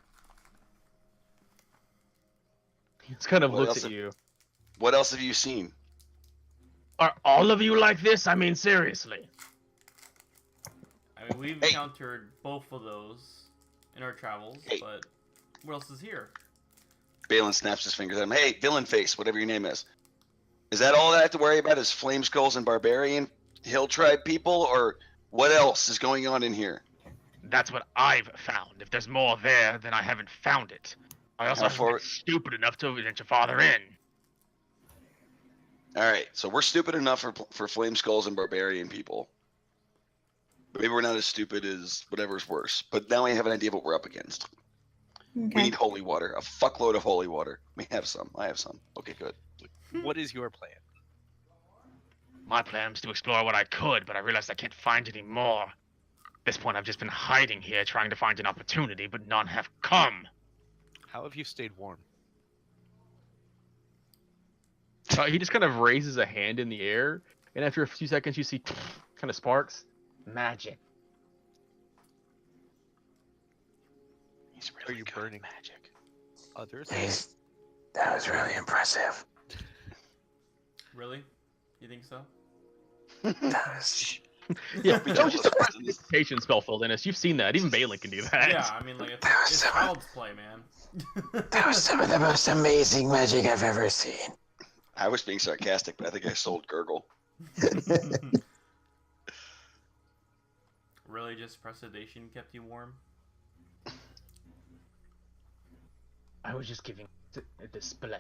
He just kind of What looks else at you. What else have you seen? Are all of you like this? I mean, seriously. I mean, we've Hey. encountered both of those in our travels, Hey. but what else is here? Balin snaps his fingers at him. Hey, villain face, whatever your name is. Is that all I have to worry about is flame skulls and barbarian hill tribe people, or what else is going on in here? That's what I've found. If there's more there, then I haven't found it. I also How haven't far- been stupid enough to let your father in. All right, so we're stupid enough for flame skulls and barbarian people. Maybe we're not as stupid as whatever's worse, but now we have an idea of what we're up against. We Okay. need holy water, a fuckload of holy water. We have some. I have some. Okay, good. What is your plan? My plan was to explore what I could, but I realized I can't find any more. At this point, I've just been hiding here, trying to find an opportunity, but none have come. How have you stayed warm? He just kind of raises a hand in the air, and after a few seconds, you see kind of sparks. Magic. He's Are really you good burning at magic. Others? That was really impressive. Really? You think so? That was... Yeah, We that was just- just a prestidigitation spell, Phil Dennis. You've seen that. Even Balin can do that. Yeah, I mean, like, That was it's so- child's play, man. That was some of the most amazing magic I've ever seen. I was being sarcastic, but I think I sold Gurgle. Really, just prestidigitation kept you warm? I was just giving a display.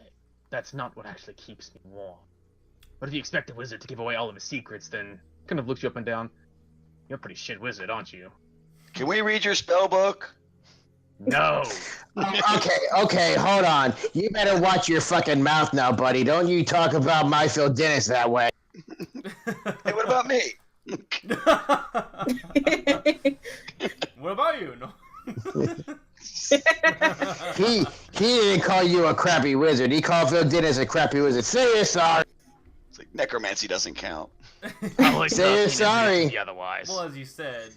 That's not what actually keeps me warm. But if you expect a wizard to give away all of his secrets, then kind of looks you up and down. You're a pretty shit wizard, aren't you? Can we read your spell book? No. Okay, hold on. You better watch your fucking mouth now, buddy. Don't you talk about my Phil Dennis that way. Hey, what about me? What about you? No. He didn't call you a crappy wizard. He called Phil Dennis a crappy wizard. Say you're sorry. It's like necromancy doesn't count. Probably Say you're nothing sorry. immediately otherwise. Well, as you said,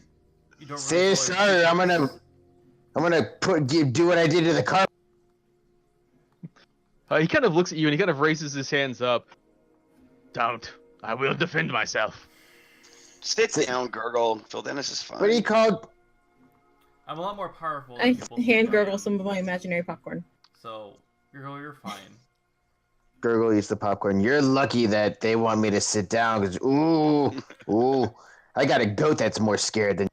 you don't Say you're really sorry. I'm gonna do what I did to the car. He kind of looks at you and he kind of raises his hands up. Don't. I will defend myself. Sit down, Gurgle. Phil Dennis is fine. What do you call? I'm a lot more powerful. I Than people think hand I gurgle am. some of my imaginary popcorn. So, you're fine. Gurgle eats the popcorn. You're lucky that they want me to sit down because ooh, I got a goat that's more scared than.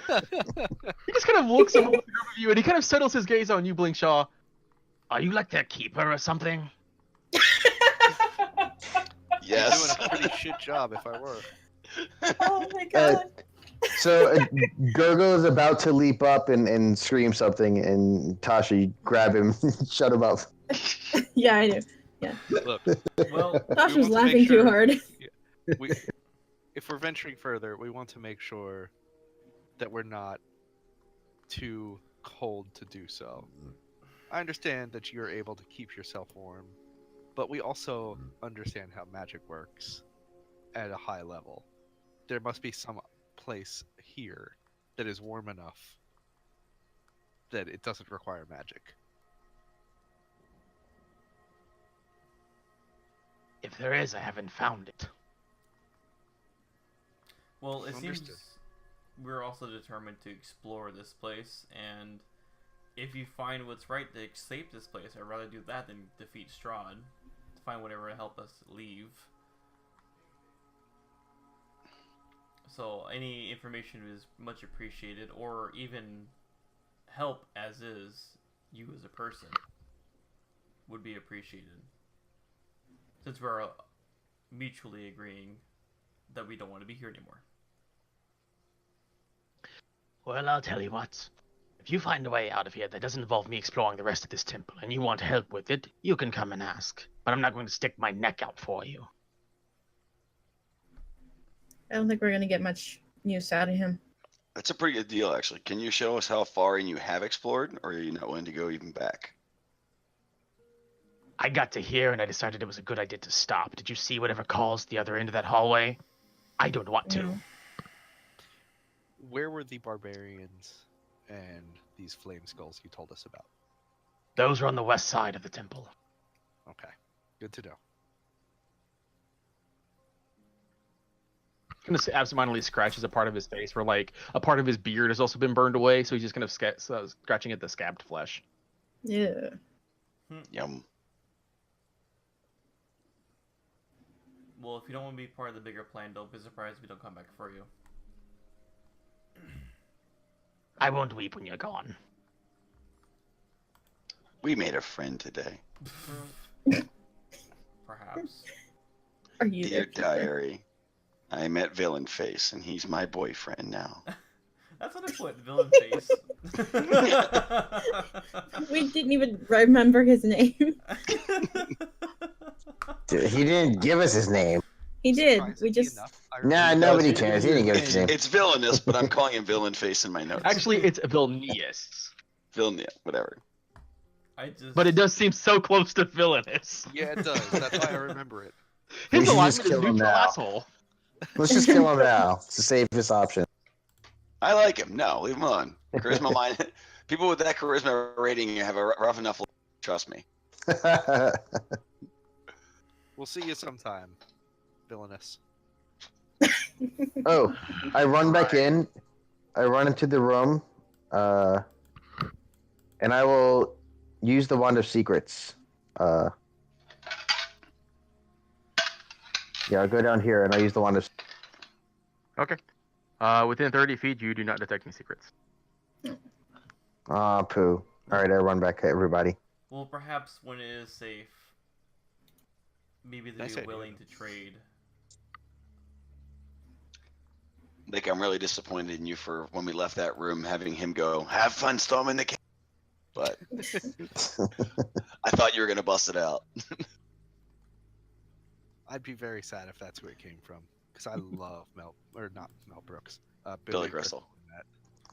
He just kind of looks over the group of you and he kind of settles his gaze on you, Blinkshaw. Are you like their keeper or something? Yes. You're doing a pretty shit job if I were. Oh my god. So Gurgle is about to leap up and scream something, and Tasha, you grab him, shut him up. Yeah, I do. Look, Well, Tasha was want to make laughing too sure- hard. if we're venturing further, we want to make sure that we're not too cold to do so. I understand that you're able to keep yourself warm, but we also understand how magic works at a high level. There must be some place here that is warm enough that it doesn't require magic. If there is, I haven't found it. Well, it Understood. seems we're also determined to explore this place, and if you find what's right to escape this place, I'd rather do that than defeat Strahd. To find whatever to help us leave. So any information is much appreciated, or even help as is, you as a person, would be appreciated. Since we're mutually agreeing that we don't want to be here anymore. Well, I'll tell you what. If you find a way out of here that doesn't involve me exploring the rest of this temple, and you want help with it, you can come and ask. But I'm not going to stick my neck out for you. I don't think we're gonna get much use out of him. That's a pretty good deal, actually. Can you show us how far in you have explored, or are you not willing to go even back? I got to here and I decided it was a good idea to stop. Did you see whatever caused the other end of that hallway? I don't want to. No. Where were the barbarians and these flame skulls you told us about? Those are on the west side of the temple. Okay, good to know. Kind of absentmindedly scratches a part of his face where, like, a part of his beard has also been burned away, so he's just kind of scratching at the scabbed flesh. Yeah. Yum. Well, if you don't want to be part of the bigger plan, don't be surprised if we don't come back for you. I won't weep when you're gone. We made a friend today. Perhaps. Are you Dear there? diary, I met Villain Face, and he's my boyfriend now. That's what I put, villain face. We didn't even remember his name. Dude, he didn't give us his name. He did. Surprisingly We just. enough, I Nah, remember- nobody it's- cares. He didn't give us his name. It's villainous, but I'm calling him Villain Face in my notes. Actually, it's Vilnius. Villain, whatever. I just. But it does seem so close to villainous. Yeah, it does. That's why I remember it. We His should alignment just is kill him neutral now. asshole. Let's just kill him now. It's the safest option. I like him. No, leave him alone. Charisma line. People with that charisma rating have a rough enough life. Trust me. We'll see you sometime, villainous. Oh, I run back in. I run into the room, and I will use the Wand of Secrets. Yeah, I'll go down here and I'll use the Wand of. Okay. Within 30 feet, you do not detect any secrets. Ah, poo. All right, I run back, everybody. Well, perhaps when it is safe, maybe they'd Nice be idea. willing to trade. Like, I'm really disappointed in you for when we left that room having him go, have fun storming the cave. But I thought you were going to bust it out. I'd be very sad if that's where it came from, because I love Mel Brooks. Billy Crystal.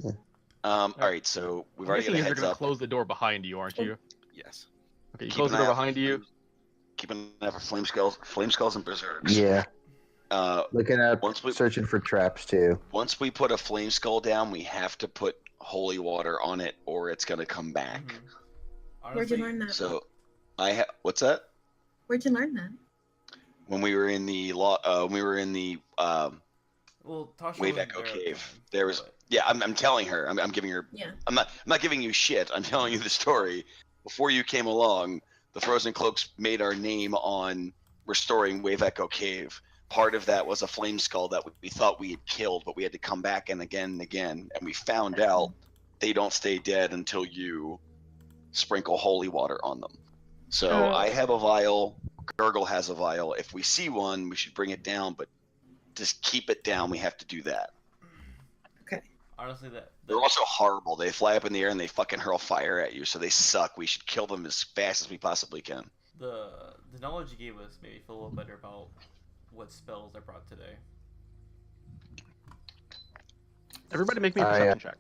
in that. All right, so we've I'm already guessing got a you're heads going to up. close the door behind you, aren't you? Yes. Okay, you Keep close the an eye door out behind for you. Keep an eye out for flame skulls and berserks. Yeah, looking up, Once we searching for traps too. once we put a flame skull down, we have to put holy water on it, or it's gonna come back. Where'd you Honestly, learn that? So, what's that? Where'd you learn that? When we were in the well, Tasha Wave wasn't Echo there at the Cave, time, there was. but- Yeah, I'm telling her. I'm giving her. Yeah. I'm not giving you shit. I'm telling you the story. Before you came along, the Frozen Cloaks made our name on restoring Wave Echo Cave. Part of that was a flame skull that we thought we had killed, but we had to come back and again, and we found out they don't stay dead until you sprinkle holy water on them. So Oh. I have a vial. Gurgle has a vial. If we see one, we should bring it down, but just keep it down. We have to do that. Honestly, They're also horrible. They fly up in the air and they fucking hurl fire at you, so they suck. We should kill them as fast as we possibly can. the knowledge you gave us made me feel a little better about what spells I brought today. Everybody make me a I, perception check.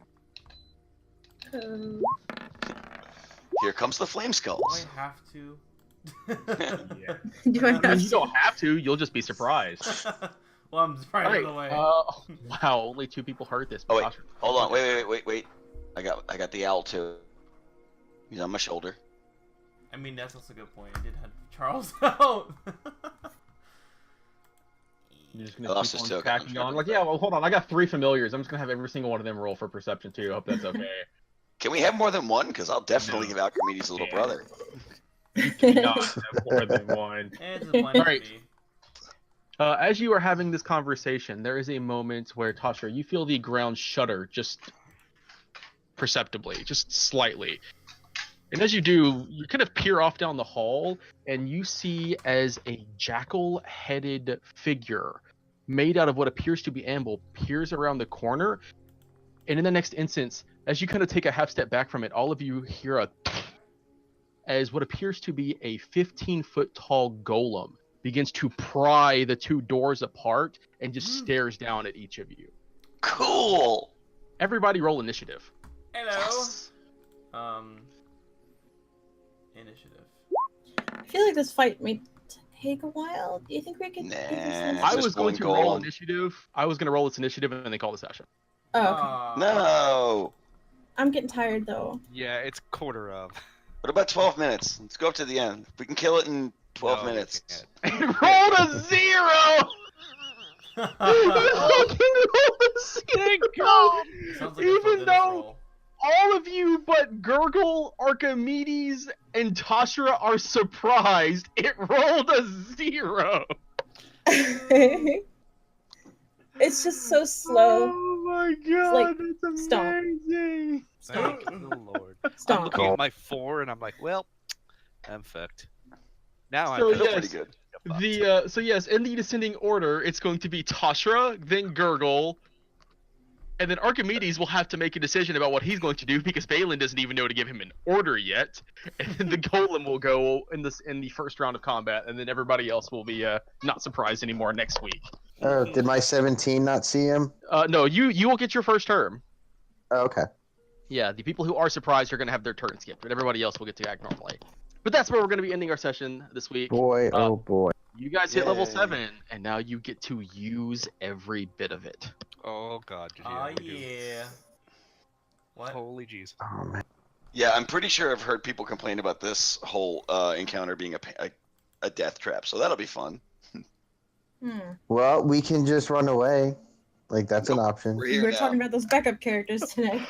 Here comes the flame Do I skulls. have to? Yeah. Do I I mean, have you don't have to. You'll just be surprised. Well, I'm right Alright, out of the way. wow, only 2 people heard this. Oh wait, Gosh. hold on. Wait. I got the owl too. He's on my shoulder. I mean, that's also a good point. I did have Charles out. You're just I gonna lost keep his on token, I'm tacking sure. on. Like, yeah, well, hold on. I got 3 familiars. I'm just gonna have every single one of them roll for perception too. I hope that's okay. Can we have more than one? Because I'll definitely give Alchemides' little Yeah. brother. You cannot have more than one. And it's a point Alright. for me. As you are having this conversation, there is a moment where, Tasha, you feel the ground shudder just perceptibly, just slightly. And as you do, you kind of peer off down the hall, and you see as a jackal-headed figure made out of what appears to be amble peers around the corner. And in the next instance, as you kind of take a half step back from it, all of you hear a as what appears to be a 15-foot tall golem begins to pry the 2 doors apart and just stares down at each of you. Cool. Everybody roll initiative. Hello. Yes. Initiative. I feel like this fight may take a while. Do you think we can? Nah. I just was going one to roll golem. initiative. I was going to roll its initiative and then call the session. Oh, okay. No. I'm getting tired though. Yeah, it's quarter of. What about 12 minutes? Let's go up to the end. If we can kill it in 12 No, we minutes. can't. It rolled a 0! It fucking rolled a 0! Sounds like a Even Florida's though roll. all of you but Gurgle, Archimedes, and Tashra are surprised, it rolled a 0! It's just so slow. Oh my god, like, it's stomp. amazing! Stop. Thank the Lord. I'm Stop. looking at my 4 and I'm like, well, I'm fucked. Now So I'm Feel yes, pretty good. so yes, in the descending order, it's going to be Tashra, then Gurgle, and then Archimedes will have to make a decision about what he's going to do because Balin doesn't even know to give him an order yet. And then the Golem will go in the first round of combat, and then everybody else will be not surprised anymore next week. Oh, did my 17 not see him? No, you will get your first turn. Oh, okay. Yeah, the people who are surprised are going to have their turn skipped, but everybody else will get to act normally. But that's where we're going to be ending our session this week. Boy, oh boy. You guys hit level Yay. 7, and now you get to use every bit of it. Oh god. Oh we do. yeah. What? Holy jeez. Oh man. Yeah, I'm pretty sure I've heard people complain about this whole encounter being a death trap, so that'll be fun. Well, we can just run away. Like that's an Nope. option. We're We here were now. talking about those backup characters today.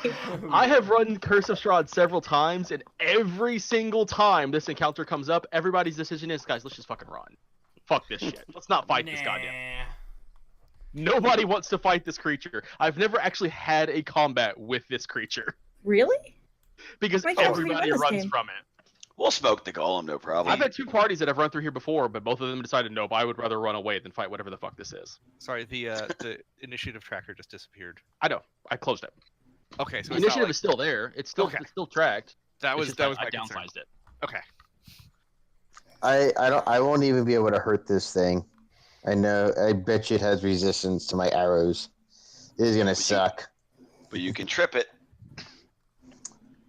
I have run Curse of Strahd several times, and every single time this encounter comes up, everybody's decision is, guys, let's just fucking run. Fuck this shit. Let's not fight this goddamn. Nobody wants to fight this creature. I've never actually had a combat with this creature Really? because Why can't we everybody run this runs game? from it. We'll smoke the golem, no problem. I've had 2 parties that have run through here before, but both of them decided, nope, I would rather run away than fight whatever the fuck this is. Sorry, the initiative tracker just disappeared. I know. I closed it. Okay, so The it's not initiative like, is still there. It's still Okay. it's still tracked. that It's was just that was I my concern. downsized it. Okay. I won't even be able to hurt this thing. I know. I bet you it has resistance to my arrows. It is gonna suck. But you can trip it.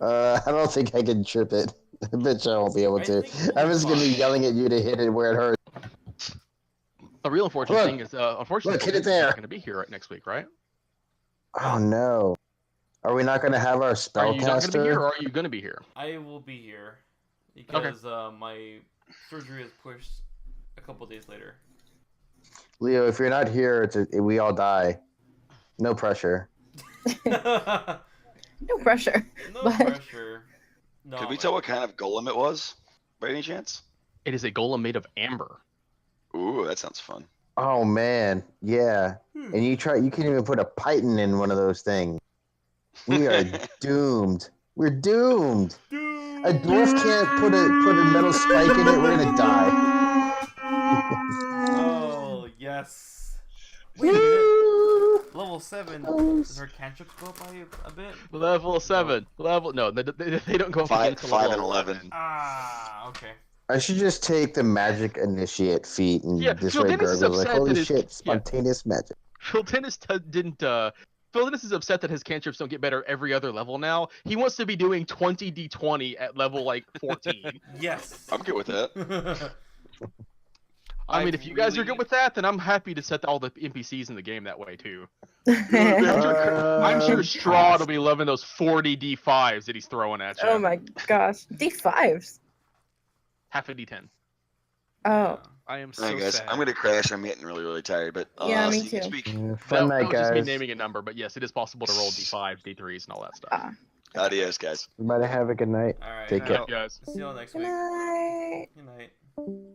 I don't think I can trip it. I bet you I won't be able to. I'm just gonna be yelling at you to hit it where it hurts. The real unfortunate Look. thing is, unfortunately, Look, hit it Bolin's not there. going to be here next week, right? Oh no. Are we not gonna have our Are you not going to be here, spellcaster? or are you going to be here? I will be here because my surgery is pushed a couple days later. Leo, if you're not here, we all die. No pressure. No No pressure. But- pressure. No. Could we tell what kind of golem it was, by any chance? It is a golem made of amber. Ooh, that sounds fun. Oh man, yeah. And you can't even put a python in one of those things. We are doomed. We're doomed. A dwarf can't put a metal spike in it. We're gonna die. Oh yes. Wait a minute. Level 7. Does her cantrips go up by a bit? Level 7. No, they don't go up Five, against 5 and level 11. Ah, okay. I should just take the magic initiate feat and Yeah, this Phil way Dennis is Gurgle's like, upset holy that shit, spontaneous magic. Phil Dennis didn't Philinus is upset that his cantrips don't get better every other level now. He wants to be doing 20 d20 at level like 14. Yes. I'm good with that. I mean, if you guys are really- good with that, then I'm happy to set all the NPCs in the game that way too. I'm sure Strahd will be loving those 40 d5s that he's throwing at you. Oh my gosh. D5s. Half a d10. Oh. I am so All right, guys, sad. I'm gonna crash. I'm getting really, really tired. But Yeah, me Steve, you can too. speak. Fun That night, was just me guys. naming a number, but yes, it is possible to roll d5s, d3s, and all that stuff. Ah. Adios, guys. Everybody have a good night. All right. Take care. Guys. See you all next Good week. night. Good night.